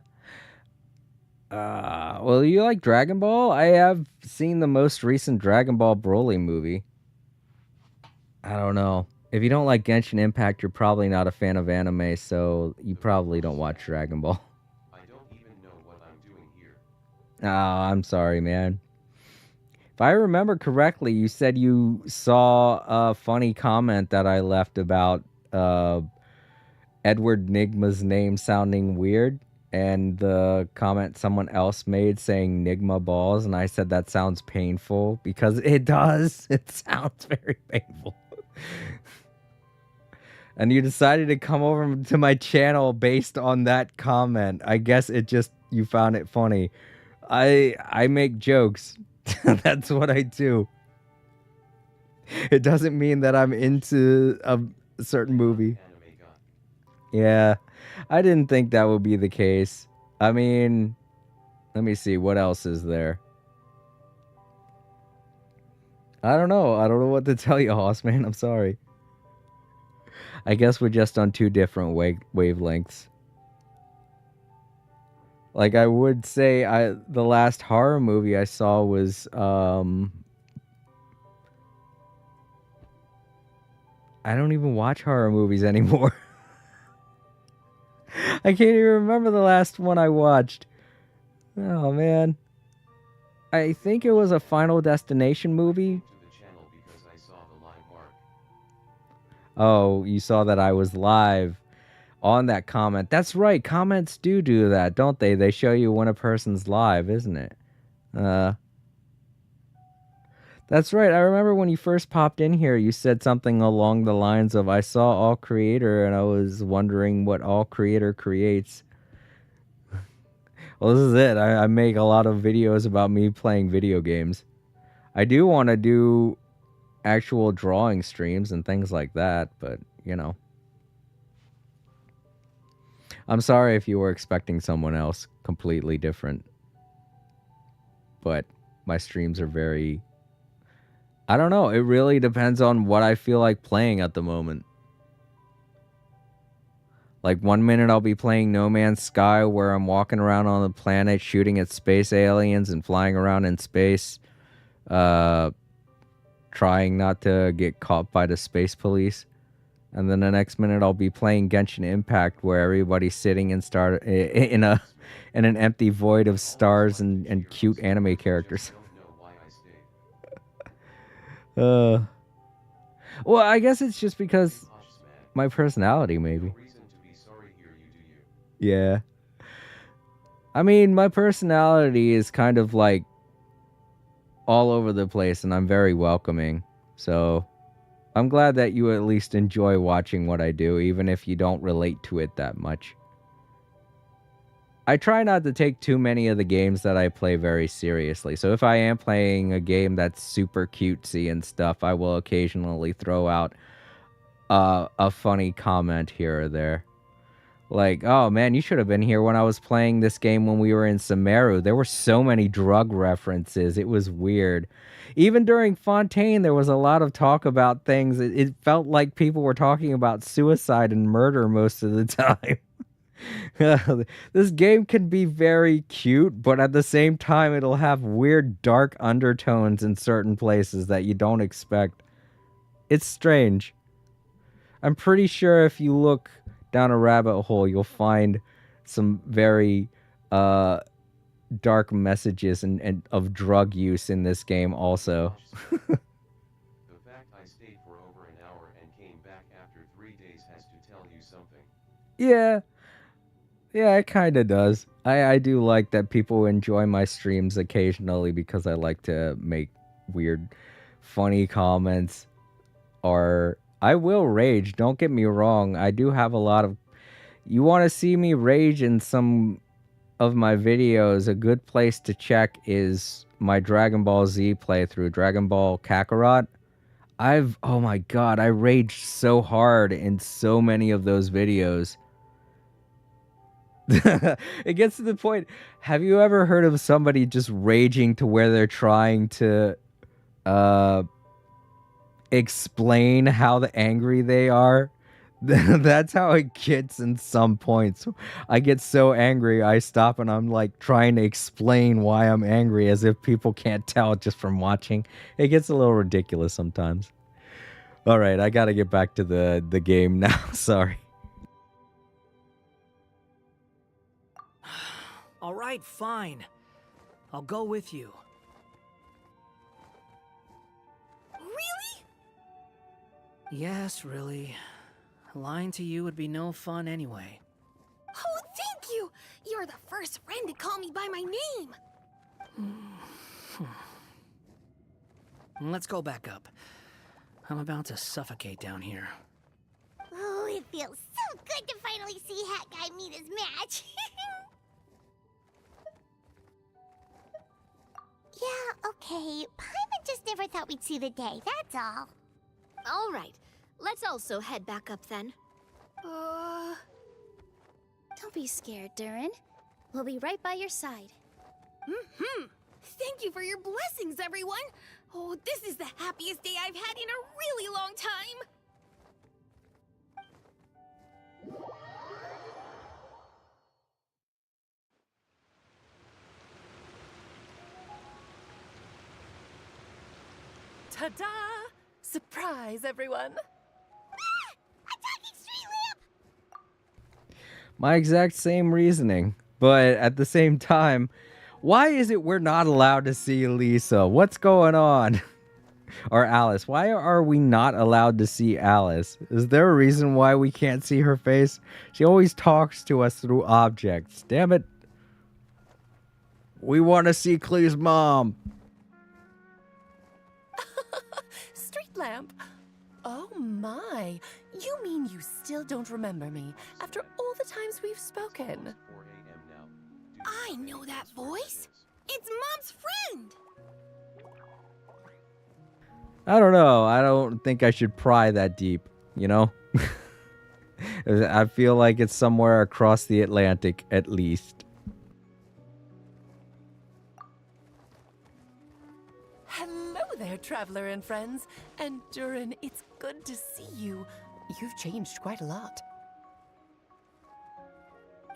Well, you like Dragon Ball? I have seen the most recent Dragon Ball Broly movie. I don't know. If you don't like Genshin Impact, you're probably not a fan of anime, so you probably don't watch Dragon Ball. I don't even know what I'm doing here. Oh, I'm sorry, man. If I remember correctly, you said you saw a funny comment that I left about Edward Nigma's name sounding weird, and the comment someone else made saying Nigma balls, and I said that sounds painful, because it does. It sounds very painful. And you decided to come over to my channel based on that comment. I guess you found it funny. I make jokes. That's what I do. It doesn't mean that I'm into a certain movie. Yeah, I didn't think that would be the case. I mean, let me see. What else is there? I don't know. I don't know what to tell you, Hoss, man. I'm sorry. I guess we're just on two different wavelengths. Like, I would say the last horror movie I saw was, I don't even watch horror movies anymore. I can't even remember the last one I watched. Oh, man. I think it was a Final Destination movie. Oh, you saw that I was live on that comment. That's right. Comments do that, don't they? They show you when a person's live, isn't it? That's right. I remember when you first popped in here, you said something along the lines of, I saw All Creator and I was wondering what All Creator creates. Well, this is it. I make a lot of videos about me playing video games. I do want to do actual drawing streams and things like that, but, I'm sorry if you were expecting someone else completely different. But my streams are very... I don't know. It really depends on what I feel like playing at the moment. Like, 1 minute I'll be playing No Man's Sky, where I'm walking around on the planet shooting at space aliens and flying around in space, trying not to get caught by the space police. And then the next minute I'll be playing Genshin Impact, where everybody's sitting in an empty void of stars and cute anime characters. Well, I guess it's just because my personality, maybe. Yeah. I mean, my personality is kind of like all over the place, and I'm very welcoming. So I'm glad that you at least enjoy watching what I do, even if you don't relate to it that much. I try not to take too many of the games that I play very seriously. So if I am playing a game that's super cutesy and stuff, I will occasionally throw out a funny comment here or there. Like, oh man, you should have been here when I was playing this game when we were in Sumeru. There were so many drug references. It was weird. Even during Fontaine, there was a lot of talk about things. It felt like people were talking about suicide and murder most of the time. This game can be very cute, but at the same time, it'll have weird dark undertones in certain places that you don't expect. It's strange. I'm pretty sure if you look down a rabbit hole, you'll find some very dark messages and of drug use in this game also. The fact I stayed for over an hour and came back after 3 days has to tell you something. Yeah. Yeah, it kind of does. I do like that people enjoy my streams occasionally because I like to make weird, funny comments. Or I will rage, don't get me wrong. I do have a lot of... You want to see me rage in some of my videos, a good place to check is my Dragon Ball Z playthrough, Dragon Ball Kakarot. Oh my god, I raged so hard in so many of those videos. It gets to the point, have you ever heard of somebody just raging to where they're trying to explain how angry they are? That's how it gets in some points. I get so angry, I stop and I'm like trying to explain why I'm angry as if people can't tell just from watching. It gets a little ridiculous sometimes. All right, I gotta get back to the game now. Sorry. All right, fine. I'll go with you. Really? Yes, really. Lying to you would be no fun anyway. Oh, thank you! You're the first friend to call me by my name! Let's go back up. I'm about to suffocate down here. Oh, it feels so good to finally see Hat Guy meet his match. Yeah, okay. Paimon just never thought we'd see the day, that's all. All right. Let's also head back up then. Don't be scared, Durin. We'll be right by your side. Thank you for your blessings, everyone! Oh, this is the happiest day I've had in a really long time! Ta-da! Surprise, everyone! My exact same reasoning. But at the same time, why is it we're not allowed to see Lisa? What's going on? Or Alice. Why are we not allowed to see Alice? Is there a reason why we can't see her face? She always talks to us through objects. Damn it. We want to see Klee's mom. Street lamp? Oh my. You mean you still don't remember me after all the times we've spoken? I know that voice! It's Mom's friend! I don't know. I don't think I should pry that deep, you know? I feel like it's somewhere across the Atlantic, at least. Hello there, traveler and friends. And Durin, it's good to see you. You've changed quite a lot.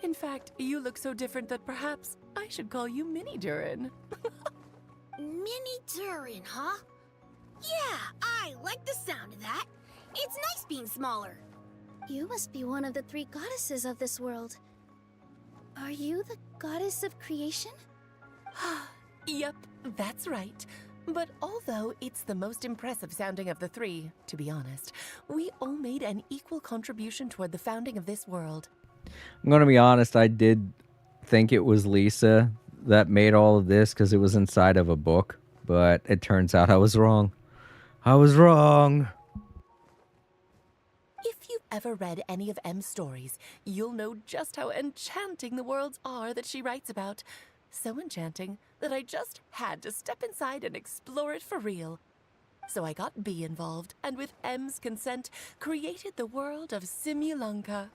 In fact, you look so different that perhaps I should call you Mini Durin. Mini Durin, huh? Yeah, I like the sound of that. It's nice being smaller. You must be one of the 3 goddesses of this world. Are you the goddess of creation? Yep, that's right. But although it's the most impressive sounding of the 3, to be honest, we all made an equal contribution toward the founding of this world. I'm gonna be honest, I did think it was Lisa that made all of this because it was inside of a book, but it turns out I was wrong. I was wrong. If you've ever read any of M's stories, you'll know just how enchanting the worlds are that she writes about. So enchanting that I just had to step inside and explore it for real. So I got B involved, and with M's consent, created the world of Simulanka.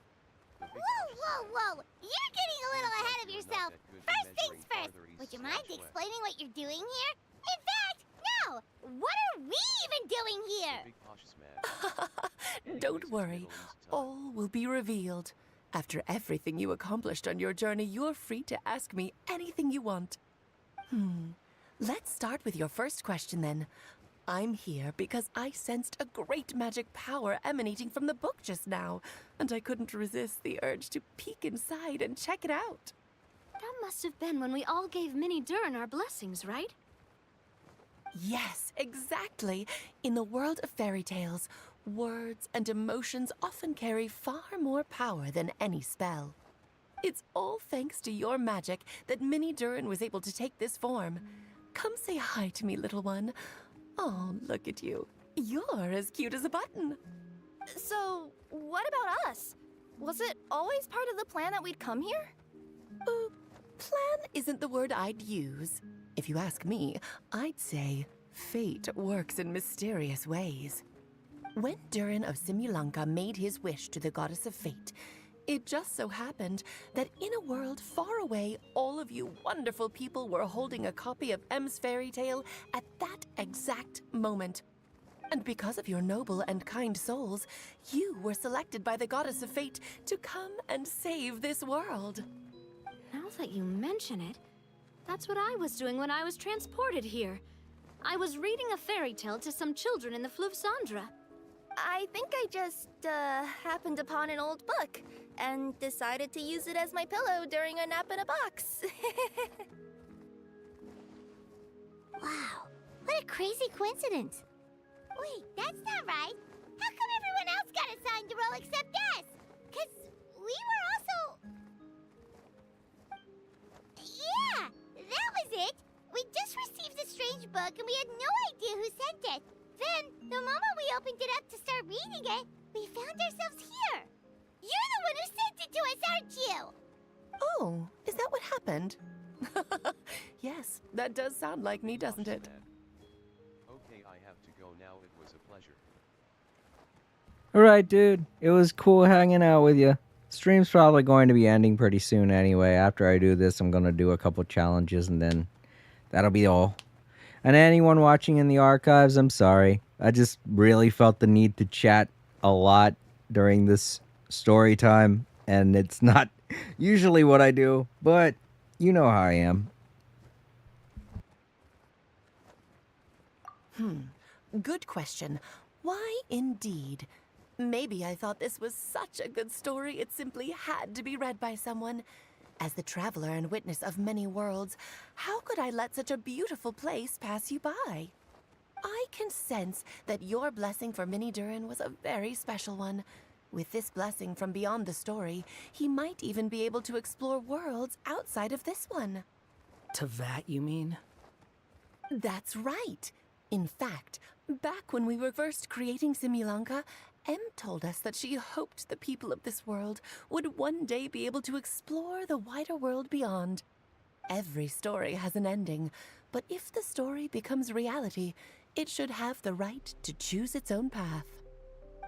Whoa! You're getting a little ahead of yourself. First things first, would you mind explaining what you're doing here? In fact, no! What are we even doing here? Don't worry, all will be revealed. After everything you accomplished on your journey, you're free to ask me anything you want. Let's start with your first question then. I'm here because I sensed a great magic power emanating from the book just now, and I couldn't resist the urge to peek inside and check it out. That must have been when we all gave Minnie Durin our blessings, right? Yes, exactly. In the world of fairy tales, words and emotions often carry far more power than any spell. It's all thanks to your magic that Minnie Durin was able to take this form. Come say hi to me, little one. Oh, look at you. You're as cute as a button. So, what about us? Was it always part of the plan that we'd come here? Plan isn't the word I'd use. If you ask me, I'd say fate works in mysterious ways. When Durin of Simulanka made his wish to the goddess of fate, it just so happened that in a world far away, all of you wonderful people were holding a copy of M's fairy tale at that exact moment. And because of your noble and kind souls, you were selected by the goddess of fate to come and save this world. Now that you mention it, that's what I was doing when I was transported here. I was reading a fairy tale to some children in the Fleuve Cendre. I think I just, happened upon an old book and decided to use it as my pillow during a nap in a box. Wow, what a crazy coincidence. Wait, that's not right. How come everyone else got assigned the role except us? 'Cause we were also... Yeah, that was it. We just received a strange book and we had no idea who sent it. Then, the moment we opened it up to start reading it, we found ourselves here. You're the one who sent it to us, aren't you? Oh, is that what happened? Yes, that does sound like me, doesn't it? Okay, I have to go now. It was a pleasure. Alright, dude. It was cool hanging out with you. Stream's probably going to be ending pretty soon anyway. After I do this, I'm going to do a couple challenges and then that'll be all. And anyone watching in the archives, I'm sorry. I just really felt the need to chat a lot during this story time, and it's not usually what I do, but you know how I am. Good question. Why indeed? Maybe I thought this was such a good story it simply had to be read by someone. As the traveler and witness of many worlds, how could I let such a beautiful place pass you by? I can sense that your blessing for Minnie Durin was a very special one. With this blessing from beyond the story, he might even be able to explore worlds outside of this one. Teyvat, you mean? That's right. In fact, back when we were first creating Simulanka, Em told us that she hoped the people of this world would one day be able to explore the wider world beyond. Every story has an ending, but if the story becomes reality, it should have the right to choose its own path.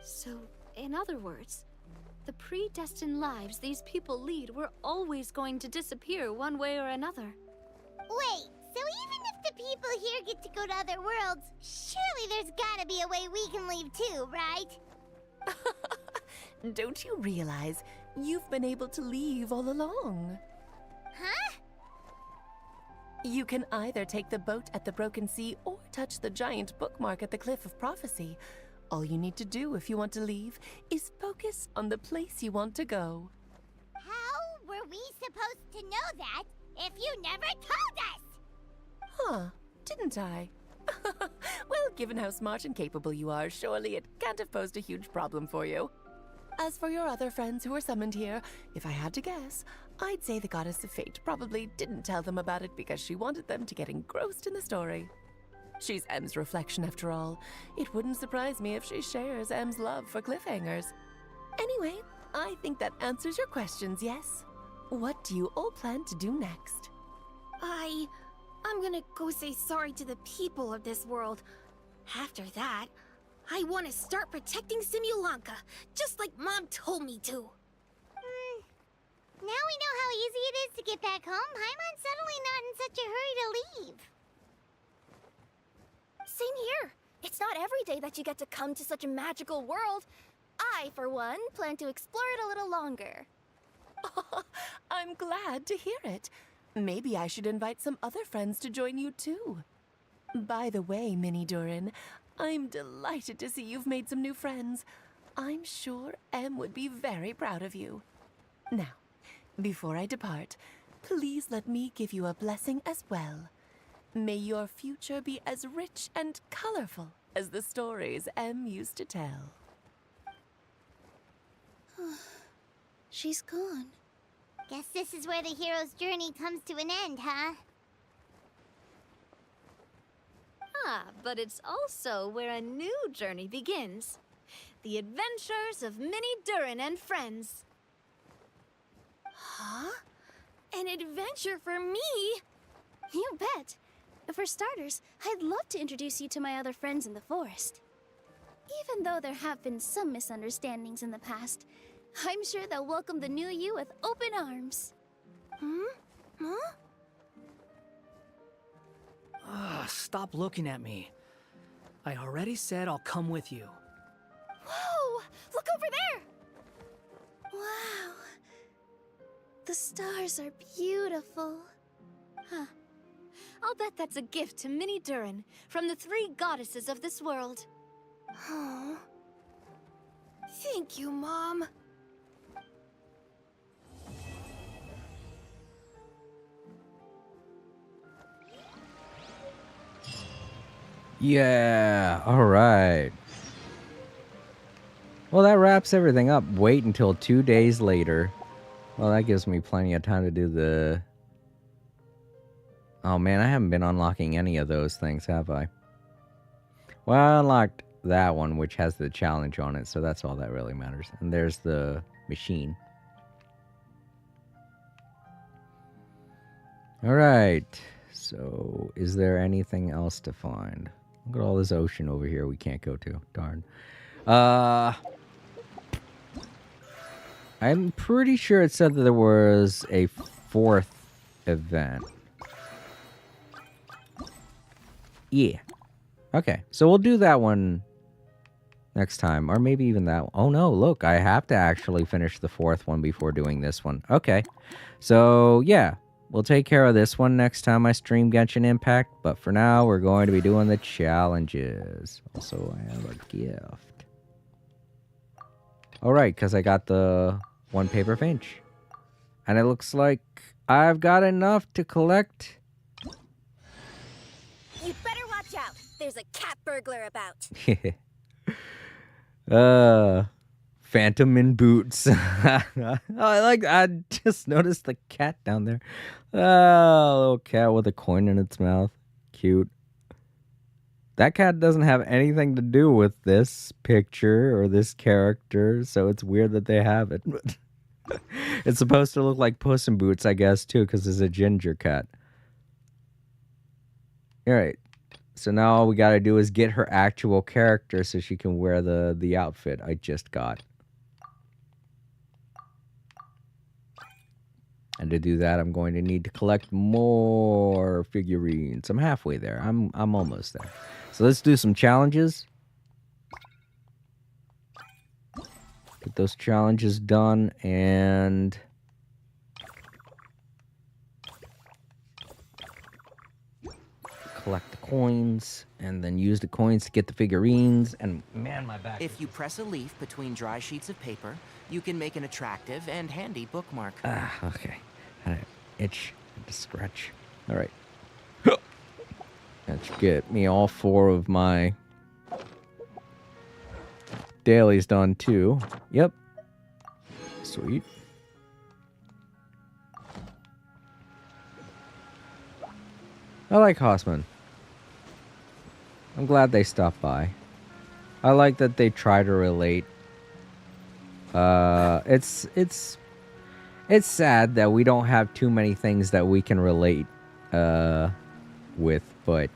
So, in other words, the predestined lives these people lead were always going to disappear one way or another. Wait, so even if the people here get to go to other worlds, surely there's gotta be a way we can leave too, right? Don't you realize you've been able to leave all along? Huh? You can either take the boat at the Broken Sea or touch the giant bookmark at the Cliff of Prophecy. All you need to do if you want to leave is focus on the place you want to go. How were we supposed to know that if you never told us? Huh, didn't I? Well, given how smart and capable you are, surely it can't have posed a huge problem for you. As for your other friends who were summoned here, if I had to guess, I'd say the Goddess of Fate probably didn't tell them about it because she wanted them to get engrossed in the story. She's M's reflection after all. It wouldn't surprise me if she shares M's love for cliffhangers. Anyway, I think that answers your questions, yes? What do you all plan to do next? I'm gonna go say sorry to the people of this world. After that, I want to start protecting Simulanka, just like Mom told me to. Now we know how easy it is to get back home. Paimon's suddenly not in such a hurry to leave. Same here. It's not every day that you get to come to such a magical world. I, for one, plan to explore it a little longer. I'm glad to hear it. Maybe I should invite some other friends to join you too. By the way, Minnie Durin, I'm delighted to see you've made some new friends. I'm sure Em would be very proud of you. Now, before I depart, please let me give you a blessing as well. May your future be as rich and colorful as the stories Em used to tell. She's gone. Guess this is where the hero's journey comes to an end, huh? Ah, but it's also where a new journey begins. The adventures of Minnie Durin and friends. Huh? An adventure for me? You bet. For starters, I'd love to introduce you to my other friends in the forest. Even though there have been some misunderstandings in the past, I'm sure they'll welcome the new you with open arms. Huh? Stop looking at me. I already said I'll come with you. Whoa! Look over there! Wow. The stars are beautiful. Huh. I'll bet that's a gift to Minnie Durin from the 3 goddesses of this world. Oh. Thank you, Mom. Yeah, alright. Well, that wraps everything up. Wait until 2 days later. Well, that gives me plenty of time to do the... Oh man, I haven't been unlocking any of those things, have I? Well, I unlocked that one, which has the challenge on it, so that's all that really matters. And there's the machine. Alright, so is there anything else to find? Look at all this ocean over here we can't go to. Darn. I'm pretty sure it said that there was a 4th event. Yeah. Okay, so we'll do that one next time. Or maybe even that one. Oh no, look, I have to actually finish the 4th one before doing this one. Okay. So, yeah. We'll take care of this one next time I stream Genshin Impact. But for now, we're going to be doing the challenges. Also, I have a gift. Alright, because I got the 1 paper finch. And it looks like I've got enough to collect... You better watch out. There's a cat burglar about. Phantom in boots. I just noticed the cat down there. Oh, little cat with a coin in its mouth. Cute. That cat doesn't have anything to do with this picture or this character, so it's weird that they have it. It's supposed to look like Puss in Boots, I guess, too, because it's a ginger cat. Alright. So now all we gotta do is get her actual character so she can wear the outfit I just got. And to do that, I'm going to need to collect more figurines. I'm halfway there. I'm almost there. So let's do some challenges. Get those challenges done and... collect the coins, and then use the coins to get the figurines, and man, my back. If you press a leaf between dry sheets of paper, you can make an attractive and handy bookmark. Ah, okay. Had an itch, had to scratch. All right. That should get me all 4 of my dailies done too. Yep. Sweet. I like Hossman. I'm glad they stopped by. I like that they try to relate. It's sad that we don't have too many things that we can relate with, but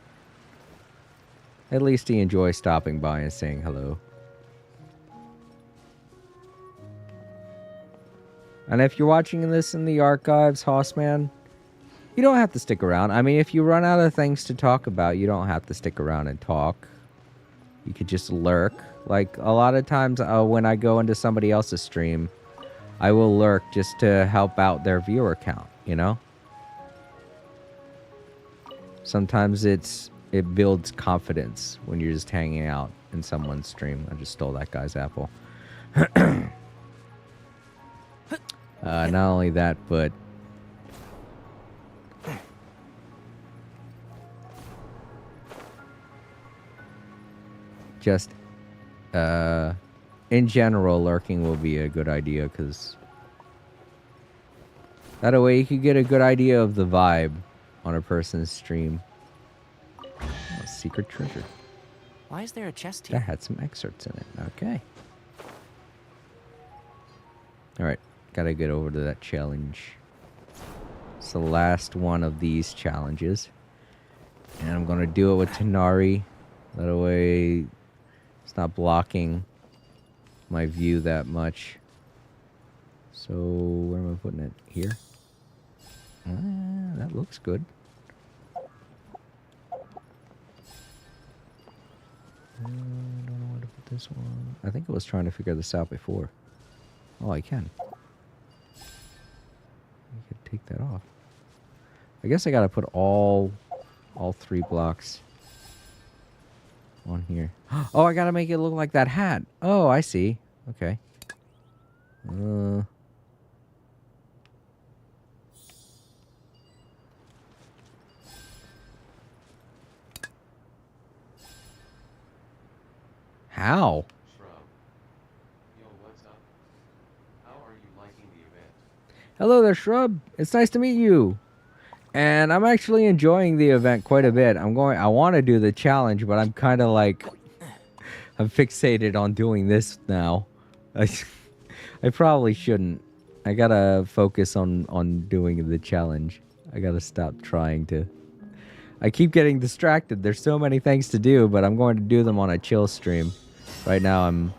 at least he enjoys stopping by and saying hello. And if you're watching this in the archives, Hossman, you don't have to stick around. I mean, if you run out of things to talk about, you don't have to stick around and talk. You could just lurk. Like, a lot of times when I go into somebody else's stream, I will lurk just to help out their viewer count, you know? Sometimes it builds confidence when you're just hanging out in someone's stream. I just stole that guy's apple. Not only that, but just in general, lurking will be a good idea, because that way you can get a good idea of the vibe on a person's stream. Oh, secret treasure. Why is there a chest here? That had some excerpts in it. Okay. Alright. Gotta get over to that challenge. It's the last one of these challenges. And I'm gonna do it with Tanari. That way it's not blocking my view that much. So where am I putting it? Here? That looks good. I don't know where to put this one. I think I was trying to figure this out before. Oh, I can. I could take that off. I guess I gotta put all 3 blocks on here. Oh, I gotta make it look like that hat. Oh, I see. Okay. How? Hello there, Shrub. It's nice to meet you. And I'm actually enjoying the event quite a bit. I want to do the challenge, but I'm kind of like, I'm fixated on doing this now. I probably shouldn't. I gotta focus on doing the challenge. I gotta stop trying to. I keep getting distracted. There's so many things to do, but I'm going to do them on a chill stream. Right now I'm...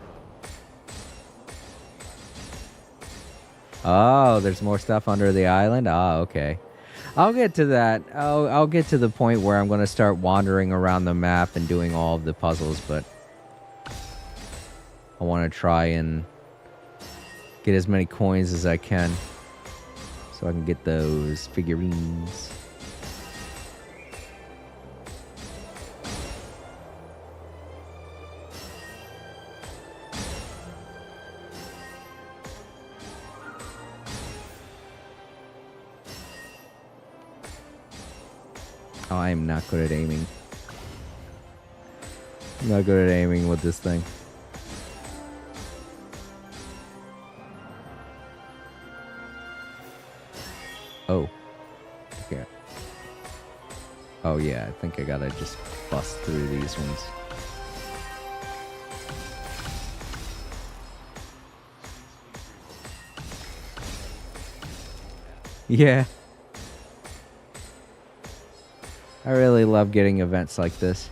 Oh, there's more stuff under the island? Ah, okay. I'll get to that. I'll get to the point where I'm going to start wandering around the map and doing all of the puzzles, but I want to try and get as many coins as I can so I can get those figurines. Oh, I'm not good at aiming. I'm not good at aiming with this thing. Oh. Okay. Oh yeah, I think I gotta just bust through these ones. Yeah. I really love getting events like this.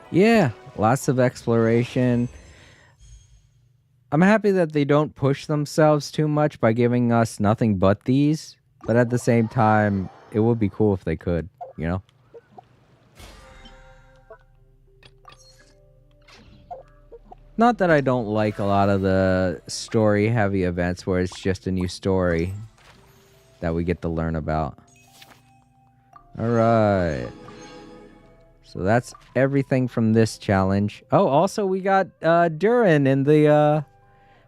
Yeah, lots of exploration. I'm happy that they don't push themselves too much by giving us nothing but these, but at the same time, it would be cool if they could, you know? Not that I don't like a lot of the story-heavy events where it's just a new story that we get to learn about. Alright. So that's everything from this challenge. Oh, also we got Durin in the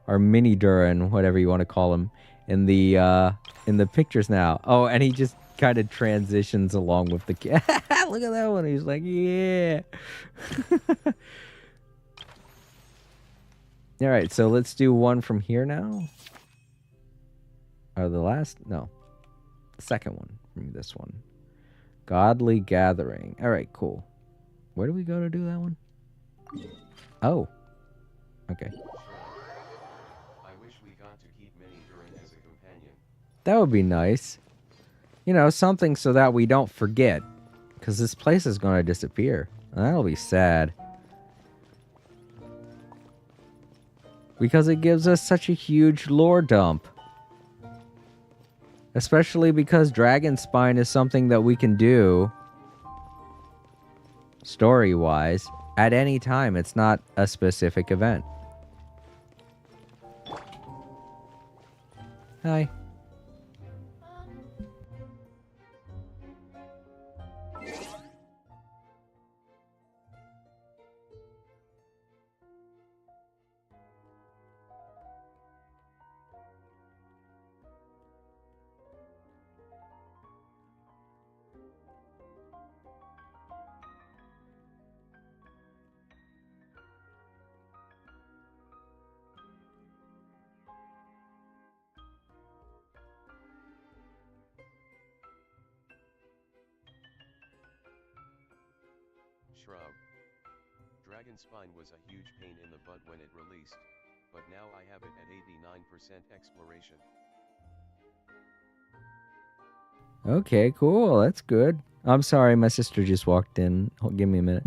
or mini Durin, whatever you want to call him, in the pictures now. Oh, and he just kind of transitions along with the kid. Look at that one. He's like, yeah. All right, so let's do one from here now. Or the last? No. The second one from this one. Godly Gathering. All right, cool. Where do we go to do that one? Oh. Okay. I wish we got to keep Mini Durin as a companion. That would be nice. You know, something so that we don't forget. Because this place is going to disappear. And that'll be sad. Because it gives us such a huge lore dump. Especially because Dragon Spine is something that we can do, story-wise, at any time. It's not a specific event. Hi. Shrub. Dragon Spine was a huge pain in the butt when it released, but now I have it at 89% exploration. Okay, cool. That's good. I'm sorry, my sister just walked in. Give me a minute.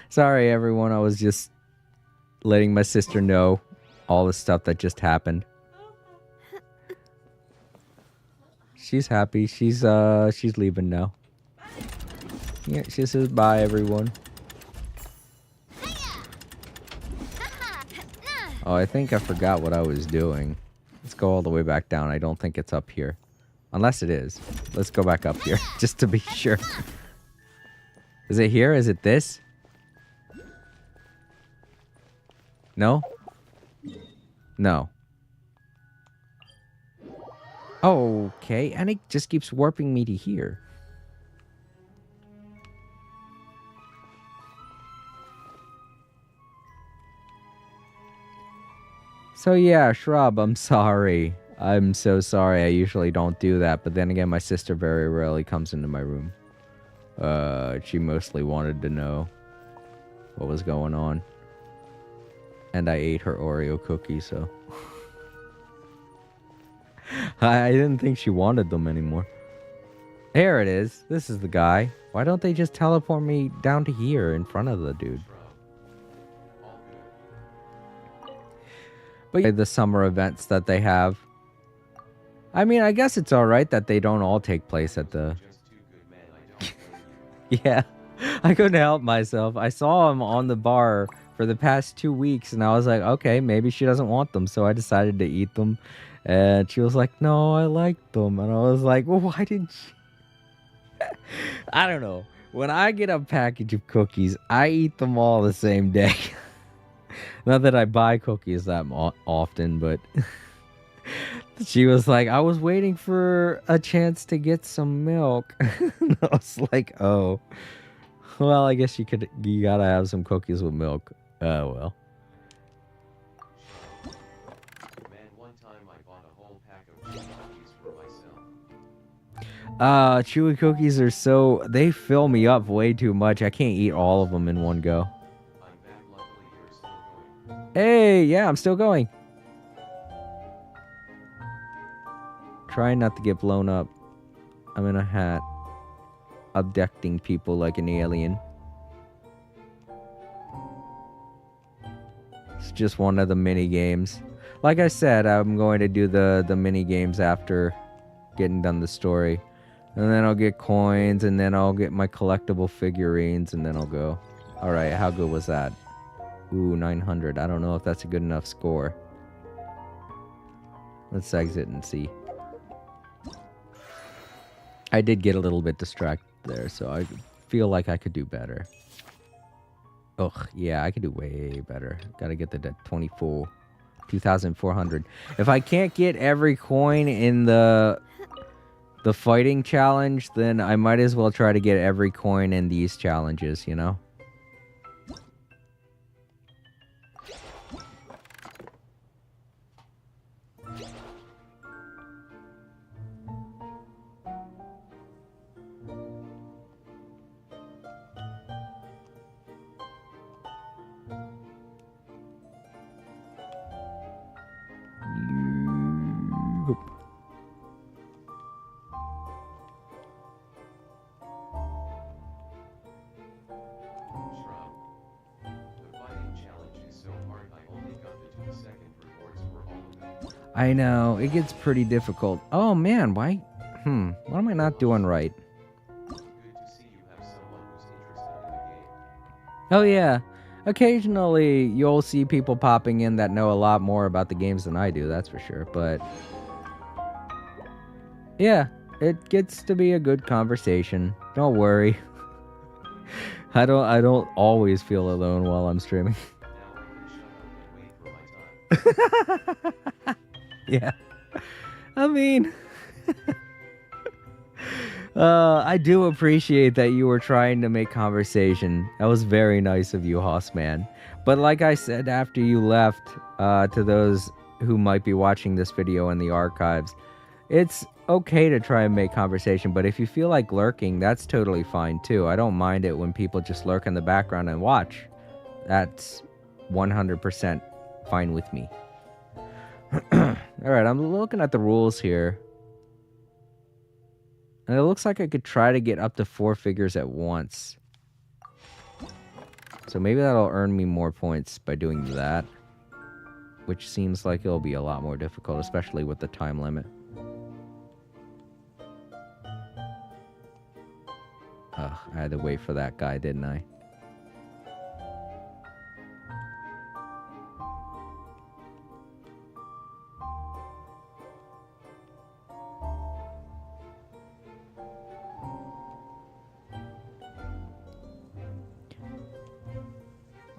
Sorry, everyone. I was just letting my sister know all the stuff that just happened. She's happy. She's leaving now. Yeah, she says bye, everyone. Oh, I think I forgot what I was doing. Let's go all the way back down. I don't think it's up here. Unless it is. Let's go back up here, just to be sure. Is it here? Is it this? No? No. Okay, and it just keeps warping me to here. So yeah, Shrub, I'm sorry. I'm so sorry. I usually don't do that, but then again, my sister very rarely comes into my room. She mostly wanted to know what was going on. And I ate her Oreo cookie, so... I didn't think she wanted them anymore. Here it is. This is the guy. Why don't they just teleport me down to here in front of the dude? But yeah, the summer events that they have. I mean, I guess it's alright that they don't all take place at the... Yeah, I couldn't help myself. I saw him on the bar for the past 2 weeks, and I was like, okay, maybe she doesn't want them, so I decided to eat them. And she was like, no, I like them. And I was like, well, why didn't she? I don't know. When I get a package of cookies, I eat them all the same day. Not that I buy cookies that often, but she was like, I was waiting for a chance to get some milk. And I was like, oh, well, I guess you gotta have some cookies with milk. Oh, well. Chewy cookies are so... They fill me up way too much. I can't eat all of them in one go. Hey, yeah, I'm still going. Trying not to get blown up. I'm in a hat. Abducting people like an alien. It's just one of the mini games. Like I said, I'm going to do the mini games after getting done the story. And then I'll get coins, and then I'll get my collectible figurines, and then I'll go. Alright, how good was that? Ooh, 900. I don't know if that's a good enough score. Let's exit and see. I did get a little bit distracted there, so I feel like I could do better. Ugh, yeah, I could do way better. Gotta get the 24. 2,400. If I can't get every coin in the fighting challenge, then I might as well try to get every coin in these challenges, you know? I know, it gets pretty difficult. Oh man, why? What am I not doing right? Oh yeah, occasionally you'll see people popping in that know a lot more about the games than I do, that's for sure, but... Yeah, it gets to be a good conversation. Don't worry. I don't always feel alone while I'm streaming. Yeah. I mean... I do appreciate that you were trying to make conversation. That was very nice of you, Hossman. But like I said after you left, to those who might be watching this video in the archives, it's okay to try and make conversation, but if you feel like lurking, that's totally fine too. I don't mind it when people just lurk in the background and watch. That's 100% fine with me. Alright, I'm looking at the rules here. And it looks like I could try to get up to 4 figures at once. So maybe that'll earn me more points by doing that. Which seems like it'll be a lot more difficult, especially with the time limit. Ugh, I had to wait for that guy, didn't I?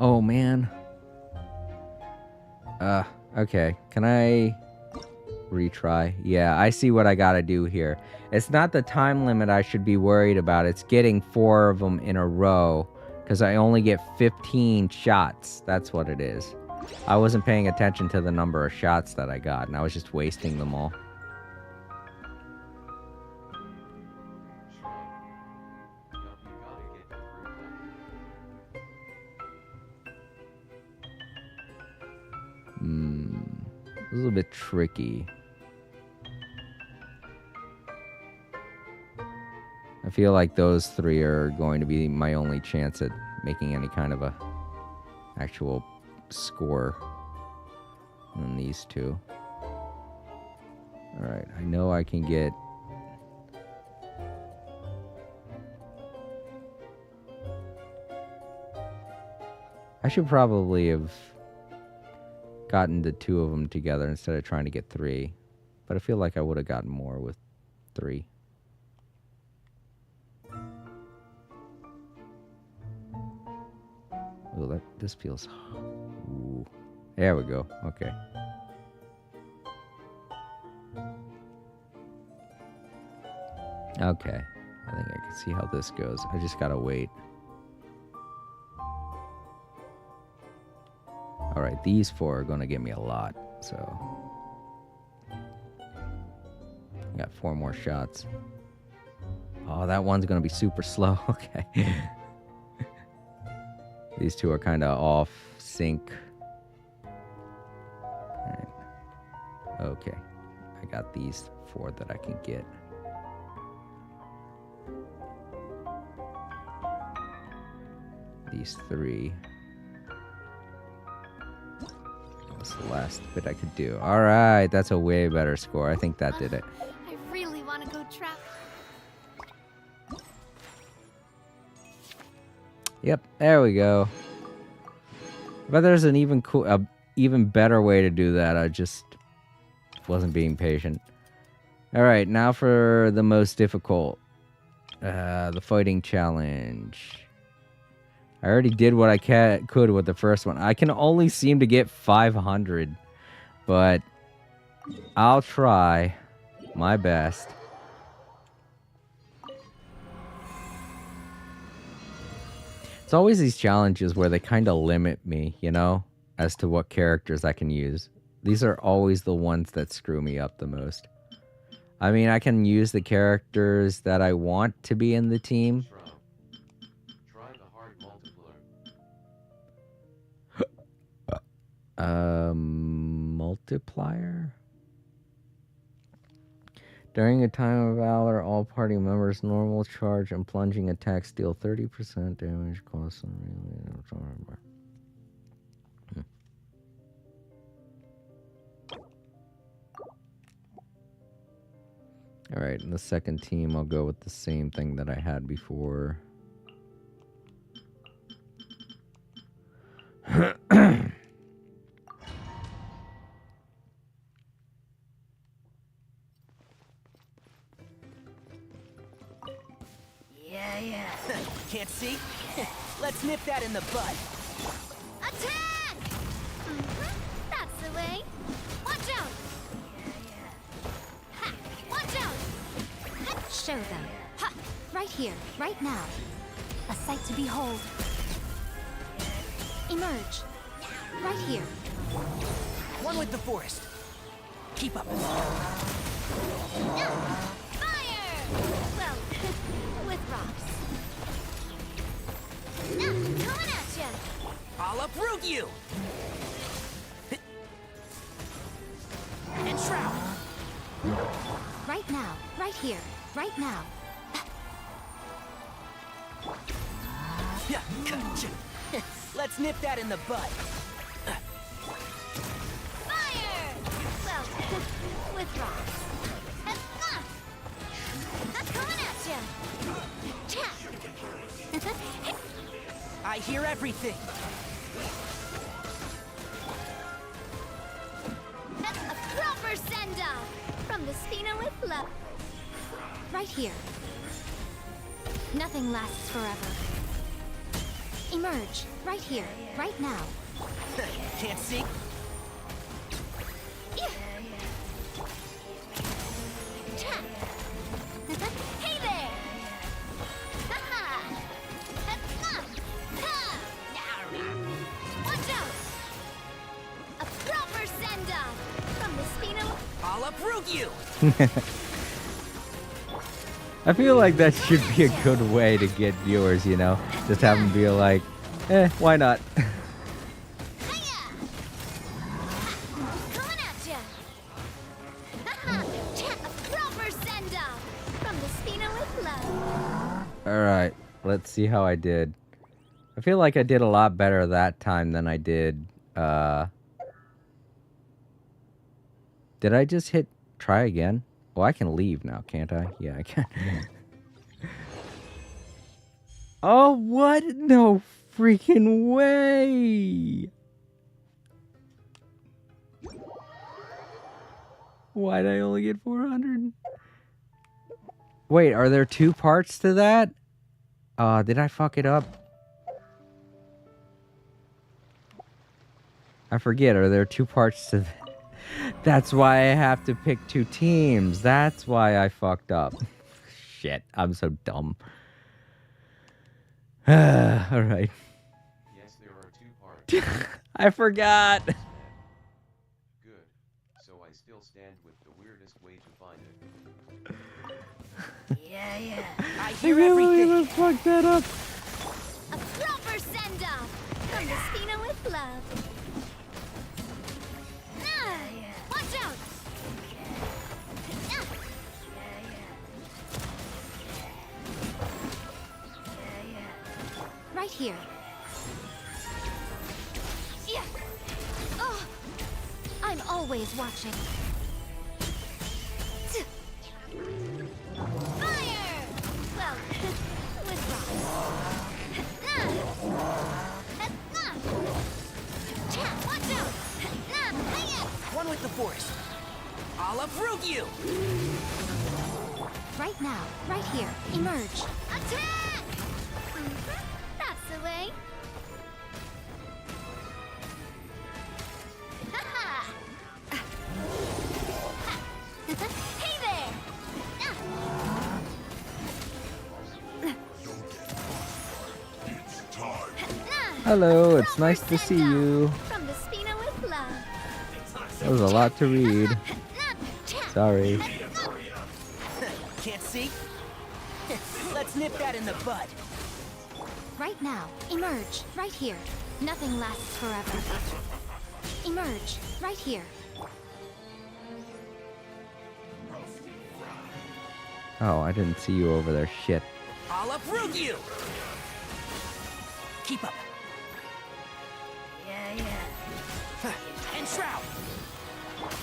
Oh, man. Okay. Can I retry? Yeah, I see what I gotta do here. It's not the time limit I should be worried about. It's getting 4 of them in a row. Because I only get 15 shots. That's what it is. I wasn't paying attention to the number of shots that I got. And I was just wasting them all. A little bit tricky. I feel like those 3 are going to be my only chance at making any kind of a actual score. And then these 2. Alright, I know I can get... I should probably have gotten the 2 of them together instead of trying to get 3. But I feel like I would have gotten more with 3. Oh, this feels... Ooh. There we go. Okay. Okay. I think I can see how this goes. I just gotta wait. Alright, these 4 are gonna give me a lot, so... I got 4 more shots. Oh, that one's gonna be super slow. Okay. These 2 are kind of off sync. Alright. Okay. I got these 4 that I can get. These 3. That's the last bit I could do. Alright, that's a way better score. I think that did it. I really want to go trap. Yep, there we go. But there's an even better way to do that. I just wasn't being patient. Alright, now for the most difficult. The fighting challenge. I already did what I could with the first one. I can only seem to get 500. But I'll try my best. It's always these challenges where they kind of limit me, you know, as to what characters I can use. These are always the ones that screw me up the most. I mean, I can use the characters that I want to be in the team. Try the hard Multiplier? During a time of valor, all party members' normal charge and plunging attacks deal 30% damage, cost Alright, in the second team, I'll go with the same thing that I had before. Yeah. Can't see? Let's nip that in the bud. Attack! That's the way. Watch out! Ha! Watch out! Show them. Ha! Right here, right now. A sight to behold. Emerge. Right here. One with the forest. Keep up. No! Fire! Well, with rocks. No, coming at ya! I'll uproot you! And shroud! Right now, right here, right now. Yeah, gotcha. Let's nip that in the bud. Fire! Well, with rocks. I'm coming at you. I hear everything. A proper send-off from the Spina with love. Right here. Nothing lasts forever. Emerge. Right here. Right now. Can't see. Hey there! Watch out! A proper send-off from the Spina. I'll uproot you. I feel like that should be a good way to get viewers, you know? Just have them be like, why not? Coming at ya! A proper send-off from the Spina with love. Alright, let's see how I did. I feel like I did a lot better that time than I did, Did I just hit try again? Oh, I can leave now, can't I? Yeah, I can. Oh, what? No freaking way! Why'd I only get 400? Wait, are there 2 parts to that? Did I fuck it up? I forget, are there 2 parts to that? That's why I have to pick 2 teams. That's why I fucked up. Shit, I'm so dumb. Alright. Yes, there are 2 parts. I forgot. Good. So I still stand with the weirdest way to find it. Yeah. I I hear can't believe I everything. fucked that up. A proper send-off from the Spina with love. Watch out! Right here. Yeah. Oh, I'm always watching. fire! Well, with rocks. Watch out! One with the force. I'll uproot you. Right now. Right here. Emerge. Attack! That's the way. Hey there! Hello, it's nice to see you. From the Spina with love. That was a lot to read. Sorry. Can't see. Let's nip that in the bud. Right now. Emerge. Right here. Nothing lasts forever. Emerge. Right here. Oh, I didn't see you over there. Shit. I'll uproot you. Keep up. Yeah. And shroud.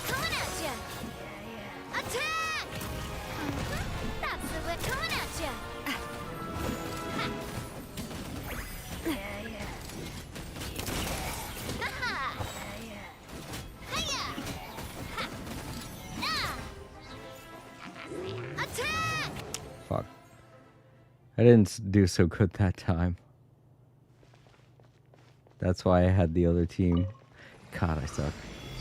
Coming at ya! Attack! That's the way. Coming at ya! Attack! Fuck. I didn't do so good that time. That's why I had the other team. God, I suck.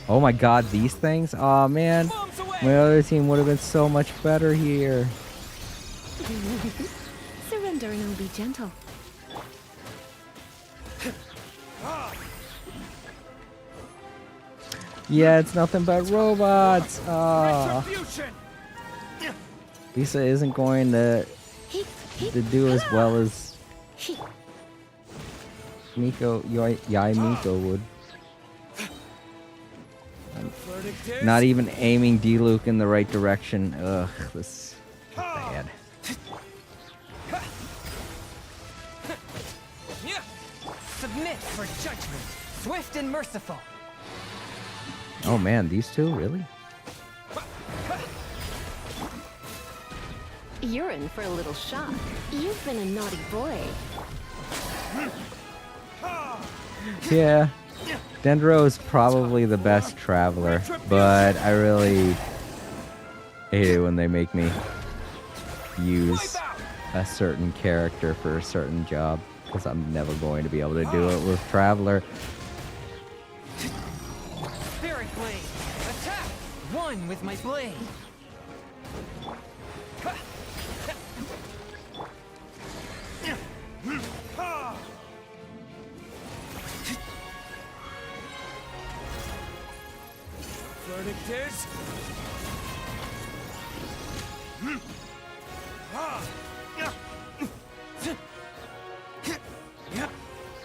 Oh my god, these things? Aw, man. My other team would have been so much better here. Surrender and I'll be gentle. Yeah, it's nothing but robots. Lisa isn't going to do as well as Yai Miko would. Not even aiming D-Luke in the right direction. Ugh, this is bad. submit for judgment, swift and merciful. Oh man, these two, really? You're in for a little shock. You've been a naughty boy. Yeah. Dendro is probably the best traveler, but I really hate it when they make me use a certain character for a certain job, because I'm never going to be able to do it with Traveler. Spirit blade, attack! One with my blade. Verdict is...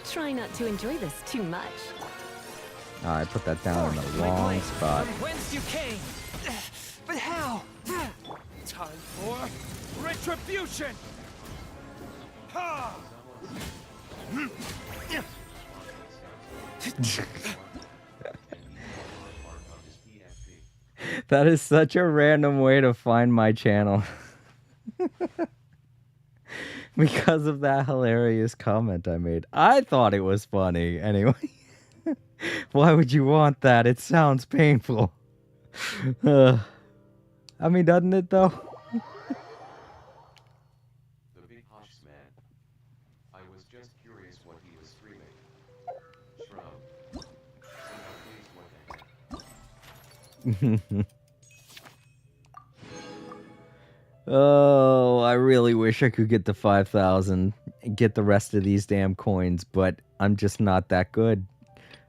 Try not to enjoy this too much. Oh, I put that down in the wrong spot. From whence you came? But how? Time for retribution! Ha! That is such a random way to find my channel. Because of that hilarious comment I made. I thought it was funny. Anyway. Why would you want that? It sounds painful. I mean, doesn't it though? The big hush man. I was just curious what he was screaming. Shrub. Someone please, what the heck? Oh, I really wish I could get to 5,000 and get the rest of these damn coins, but I'm just not that good.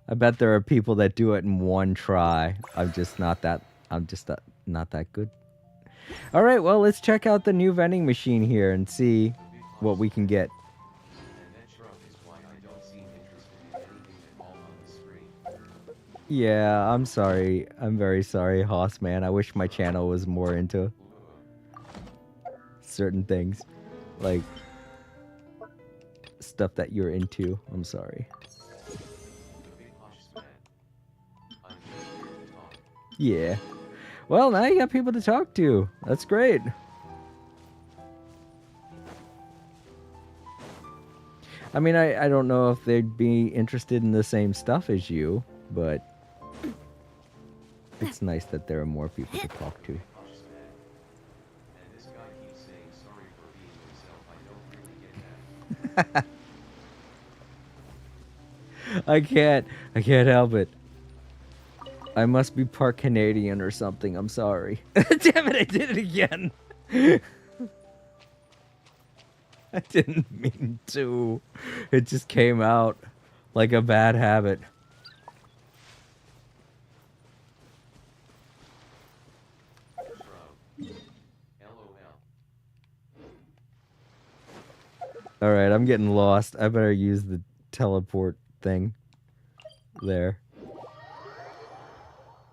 I bet there are people that do it in one try. I'm just not that good. All right, well, let's check out the new vending machine here and see what we can get. Yeah, I'm sorry. I'm very sorry, Hoss man. I wish my channel was more into certain things, like stuff that you're into. I'm sorry. Yeah. Well, now you got people to talk to. That's great. I mean, I don't know if they'd be interested in the same stuff as you, but it's nice that there are more people to talk to. I can't help it. I must be part Canadian or something. I'm sorry. Damn it, I did it again. I didn't mean to. It just came out like a bad habit. Alright, I'm getting lost. I better use the teleport thing. There.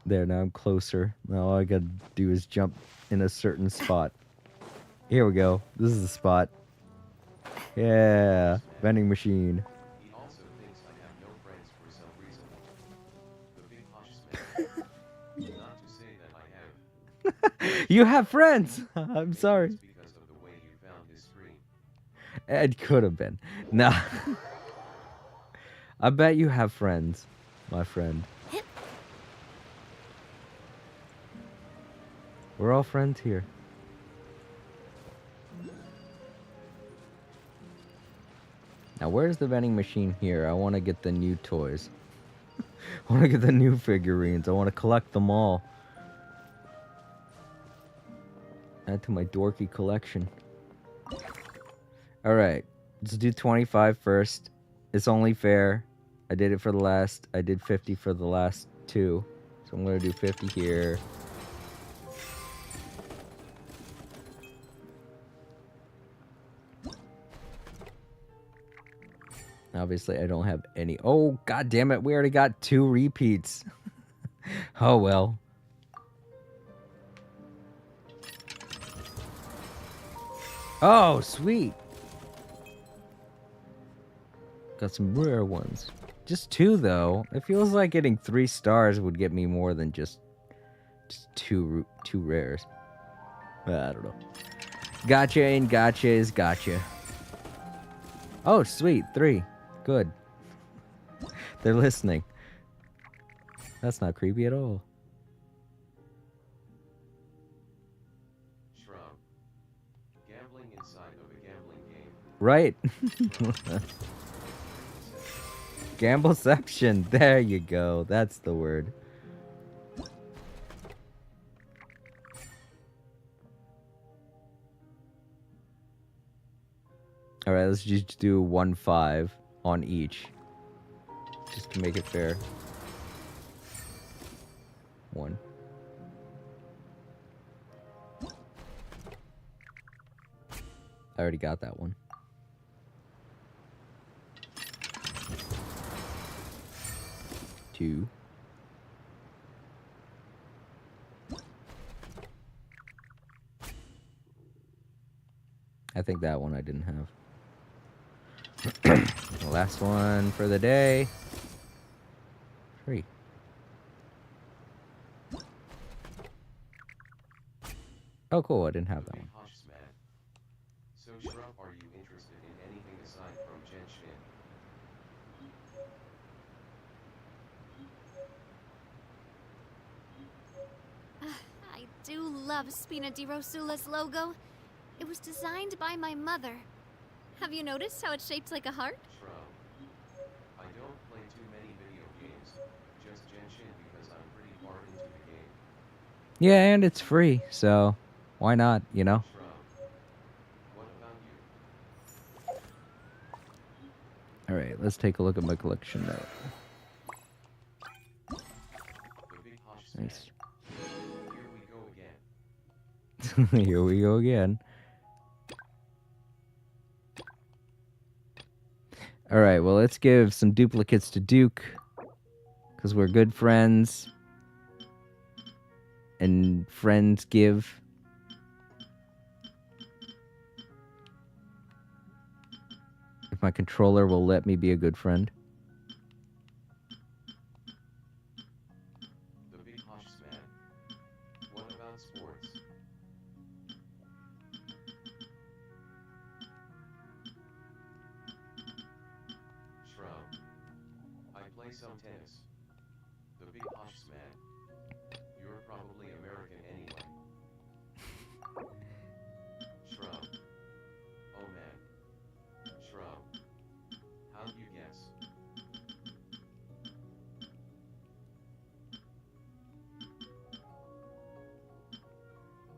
There, now I'm closer. Now all I gotta do is jump in a certain spot. Here we go. This is the spot. Yeah. Vending machine. He also thinks I have no friends for some reason. The big hush man. Not to say that I have. You have friends! I'm sorry. Because of the way you found his stream. It could have been. Nah. I bet you have friends, my friend. We're all friends here. Now, where's the vending machine here? I want to get the new toys. I want to get the new figurines. I want to collect them all. Add to my dorky collection. Alright, let's do 25 first. It's only fair. I did it for the last... I did 50 for the last two. So I'm going to do 50 here. Obviously, I don't have any... Oh, god damn it. We already got 2 repeats. Oh, well. Oh, sweet. Got some rare ones. Just 2 though. It feels like getting 3 stars would get me more than just two rares. I don't know. Gotcha and gotcha is gotcha. Oh, sweet. 3. Good. They're listening. That's not creepy at all. Shrub. Gambling inside of a gambling game. Right. Gambleception. There you go. That's the word. All right, let's just do 1-5 on each, just to make it fair. 1. I already got that one. 2. I think that one I didn't have. The last one for the day. 3. Oh, cool. I didn't have that one. So, Shrub, are you interested in anything aside from Genshin? I do love Spina di Rosula's logo. It was designed by my mother. Have you noticed how it's shaped like a heart? Shrub. I don't play too many video games, just Genshin because I'm pretty far into the game. Yeah, and it's free, so why not, you know? Shrub. What about you? Alright, let's take a look at my collection now. The big Hosh Nice. Here we go again. Here we go again. Alright, well, let's give some duplicates to Duke, because we're good friends. And friends give. If my controller will let me be a good friend. The big Hosh man. What about sports? Shrub. I play some tennis. The big Hosh man. You're probably American anyway. Shrub. Oh man. Shrub. How'd you guess?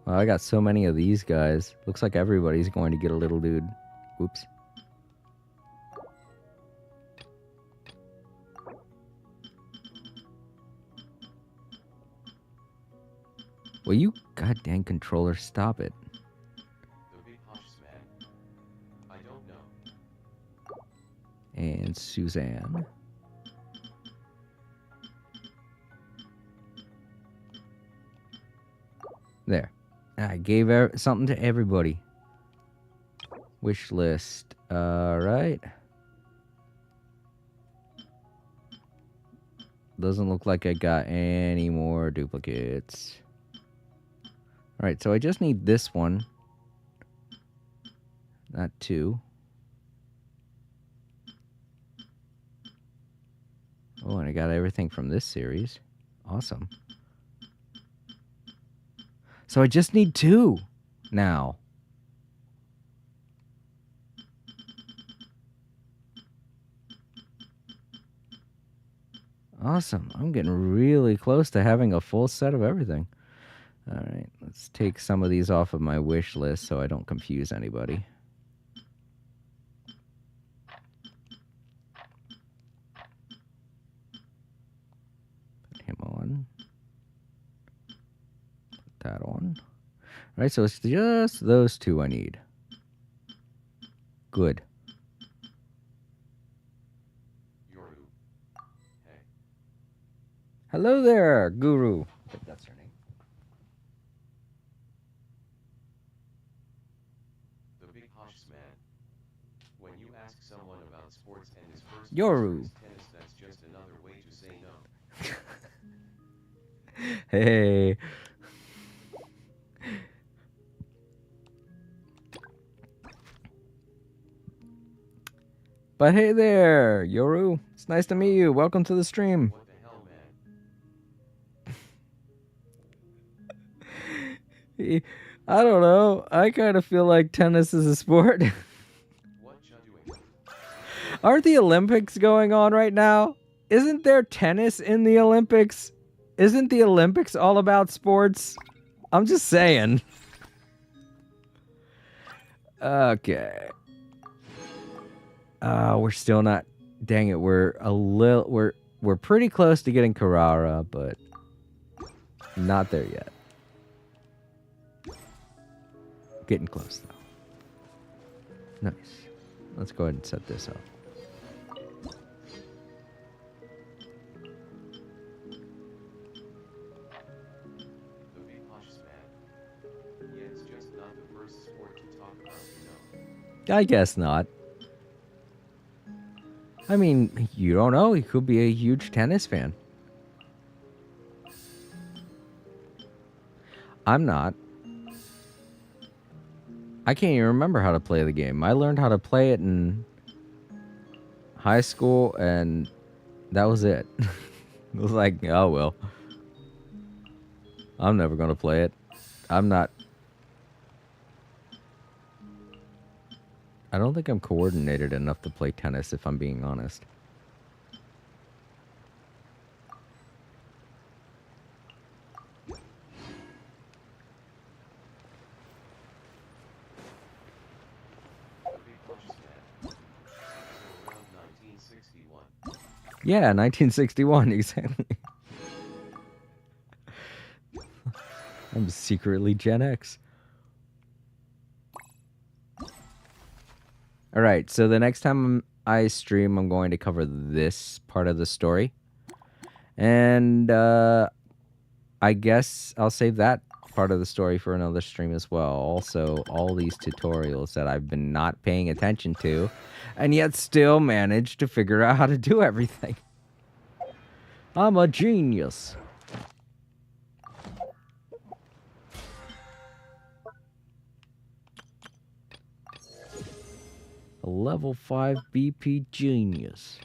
Well, I got so many of these guys. Looks like everybody's going to get a little dude. Oops. Will you goddamn controller stop it? The big Hosh man. I don't know. And Suzanne. There. I gave something to everybody. Wish list. Alright. Doesn't look like I got any more duplicates. Alright, so I just need this one. Not 2. Oh, and I got everything from this series. Awesome. So I just need 2 now. Awesome. I'm getting really close to having a full set of everything. All right, let's take some of these off of my wish list so I don't confuse anybody. Put him on. Put that on. All right, so it's just those 2 I need. Good. Yoru. Hey. Hello there, Guru. I think that's her name. The big Hosh man. When you ask someone about about sports and his first Yoru. choice tennis. That's just another way to say no. Hey. But hey there, Yoru. It's nice to meet you. Welcome to the stream. What the hell, man? I don't know. I kind of feel like tennis is a sport. What you doing? Aren't the Olympics going on right now? Isn't there tennis in the Olympics? Isn't the Olympics all about sports? I'm just saying. Okay. We're still not. Dang it, we're pretty close to getting Carrara, but not there yet. Getting close though. Nice. Let's go ahead and set this up. The big hush span. Yeah, it's just not the first sport to talk about, you know. I guess not. I mean, you don't know. He could be a huge tennis fan. I'm not. I can't even remember how to play the game. I learned how to play it in high school, and that was it. It was like, oh, well. I'm never going to play it. I'm not. I don't think I'm coordinated enough to play tennis, if I'm being honest. Yeah, 1961, exactly. I'm secretly Gen X. Alright, so the next time I stream, I'm going to cover this part of the story. And I guess I'll save that part of the story for another stream as well. Also, all these tutorials that I've been not paying attention to, and yet still managed to figure out how to do everything. I'm a genius. A level 5 BP genius.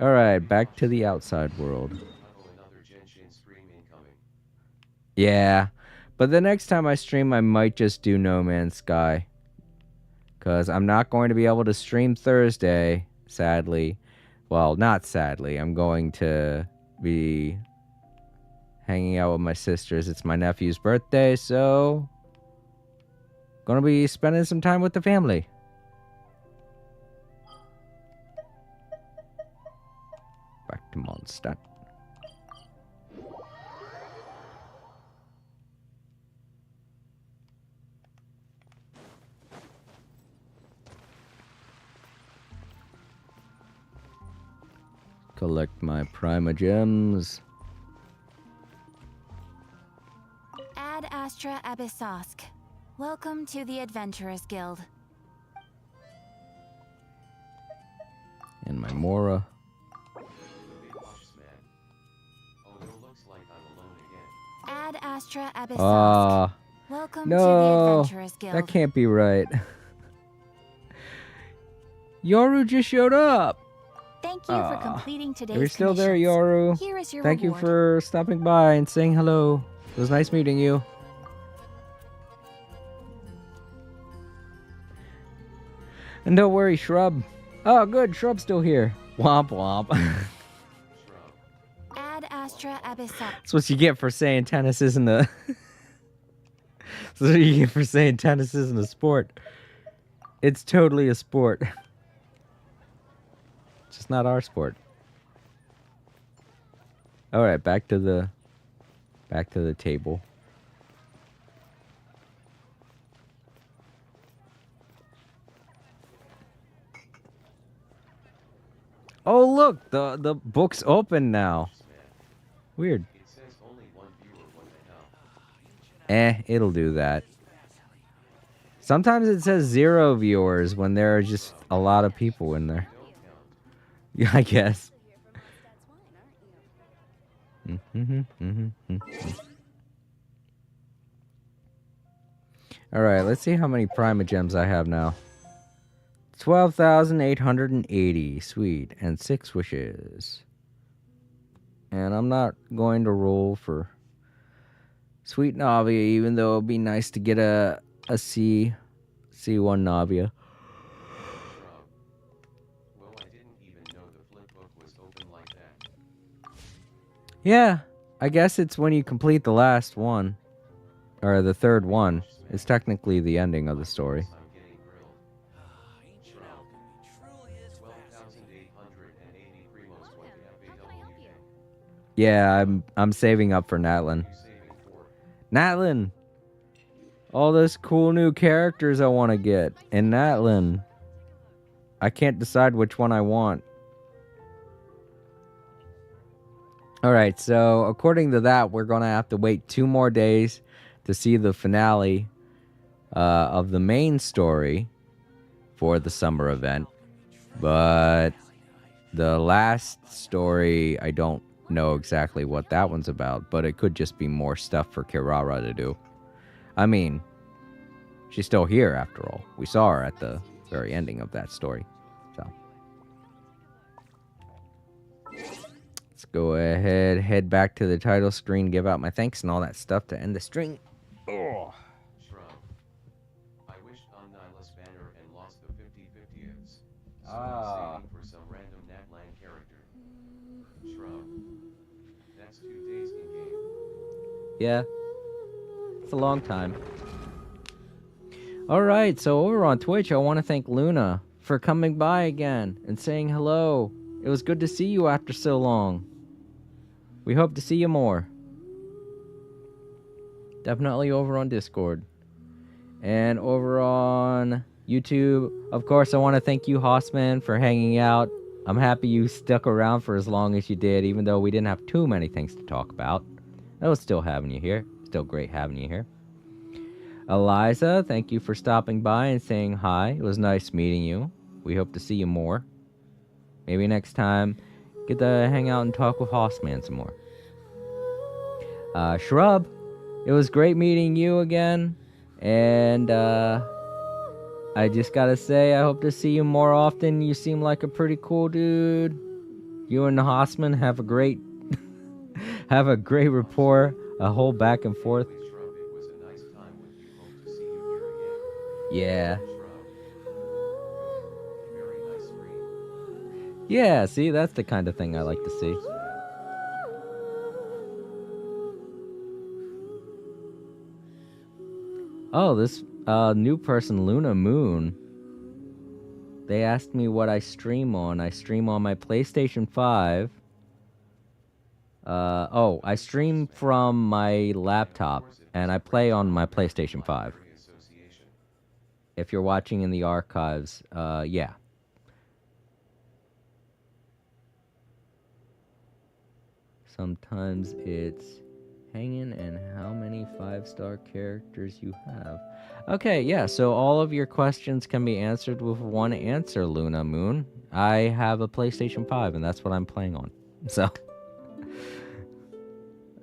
Alright, back to the outside world. Another Genshin stream incoming. Yeah, but the next time I stream, I might just do No Man's Sky. Because I'm not going to be able to stream Thursday, sadly. Well, not sadly. I'm going to be hanging out with my sisters. It's my nephew's birthday, so gonna be spending some time with the family. Back to Mondstadt. Collect my Prima Gems. Ad Astra Abyssosk. Welcome to the Adventurers Guild. And my Mora. Ad Astra Abyssosk. Welcome to the No, Adventurers Guild. that can't be right. Yoru just showed up. Thank you for completing today's Are you still there, commissions. Yoru? Here is your Thank reward. you for stopping by and saying hello. It was nice meeting you. And don't worry, Shrub. Oh, good. Shrub's still here. Womp womp. Ad Astra Abyssosk. That's what you get for saying tennis isn't a... That's what you get for saying tennis isn't a sport. It's totally a sport. Just not our sport. Alright, back to the table. Oh look, the book's open now. Weird. It says only one viewer, what the hell? It'll do that. Sometimes it says 0 viewers when there are just a lot of people in there. Yeah, I guess. Alright, let's see how many Prima Gems I have now. 12,880. Sweet. And 6 wishes. And I'm not going to roll for Sweet Navia, even though it'd be nice to get a C1 Navia. Yeah, I guess it's when you complete the last one. Or the third one. It's technically the ending of the story. Yeah, I'm saving up for Natlin. Natlin! All those cool new characters I want to get in Natlin. I can't decide which one I want. Alright, so according to that, we're going to have to wait 2 more days to see the finale of the main story for the summer event. But the last story, I don't know exactly what that one's about, but it could just be more stuff for Kirara to do. I mean, she's still here after all. We saw her at the very ending of that story. So let's go ahead, head back to the title screen, give out my thanks and all that stuff to end the stream. Oh. I wish on Nyla's banner and lost the 50-50s. So Ah. I'm saving for some random Natlan character. Shrub. That's 2 days in game. Yeah. It's a long time. Alright, so over on Twitch, I want to thank Luna for coming by again and saying hello. It was good to see you after so long. We hope to see you more. Definitely over on Discord. And over on YouTube, of course, I want to thank you, Hossman, for hanging out. I'm happy you stuck around for as long as you did, even though we didn't have too many things to talk about. That was still having you here. Still great having you here. Eliza, thank you for stopping by and saying hi. It was nice meeting you. We hope to see you more. Maybe next time, get to hang out and talk with Hossman some more. Shrub, it was great meeting you again. And, I just gotta say, I hope to see you more often. You seem like a pretty cool dude. You and Hossman have a great rapport, a whole back and forth. Yeah. Yeah, see, that's the kind of thing I like to see. Oh, this new person, Luna Moon. They asked me what I stream on. I stream on my PlayStation 5. I stream from my laptop, and I play on my PlayStation 5. If you're watching in the archives, yeah. Sometimes it's hanging and how many 5-star characters you have. Okay, yeah, so all of your questions can be answered with one answer, Luna Moon. I have a PlayStation 5, and that's what I'm playing on. So,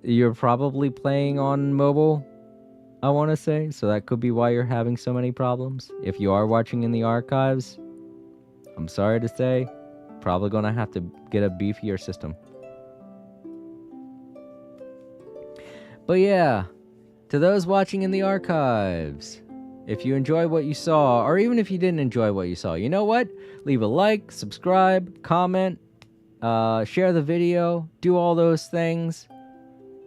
you're probably playing on mobile, I want to say, so that could be why you're having so many problems. If you are watching in the archives, I'm sorry to say, probably going to have to get a beefier system. But yeah, to those watching in the archives, if you enjoyed what you saw, or even if you didn't enjoy what you saw, you know what? Leave a like, subscribe, comment, share the video, do all those things,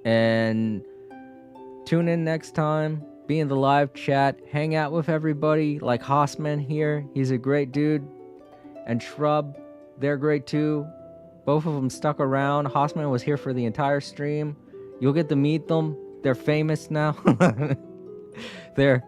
and tune in next time, be in the live chat, hang out with everybody like Hossman here. He's a great dude. And Shrub, they're great too. Both of them stuck around. Hossman was here for the entire stream. You'll get to meet them. They're famous now. They're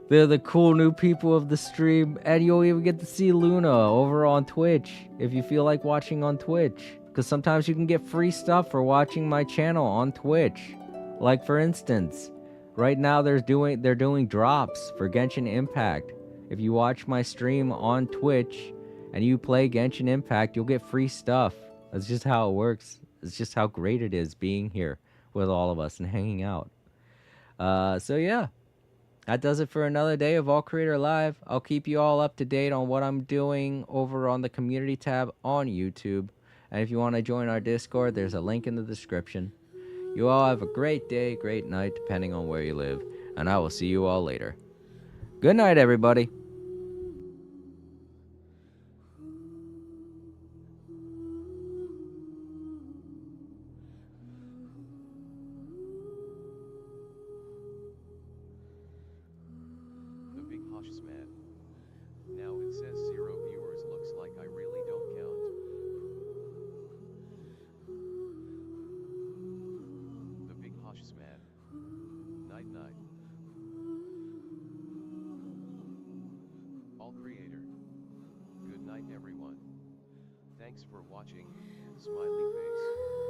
the cool new people of the stream. And you'll even get to see Luna over on Twitch if you feel like watching on Twitch. Because sometimes you can get free stuff for watching my channel on Twitch. Like, for instance, Right now they're doing drops for Genshin Impact. If you watch my stream on Twitch and you play Genshin Impact, you'll get free stuff. That's just how it works. It's just how great it is being here with all of us and hanging out. So yeah, that does it for another day of All Creator Live. I'll keep you all up to date on what I'm doing over on the community tab on YouTube. And if you want to join our Discord, there's a link in the description. You all have a great day, great night, depending on where you live. And I will see you all later. Good night, everybody. The big hush man. Now it says 0 viewers, looks like I really don't count. The big hush man. Night night. All creator. Good night everyone. Thanks for watching, smiley face.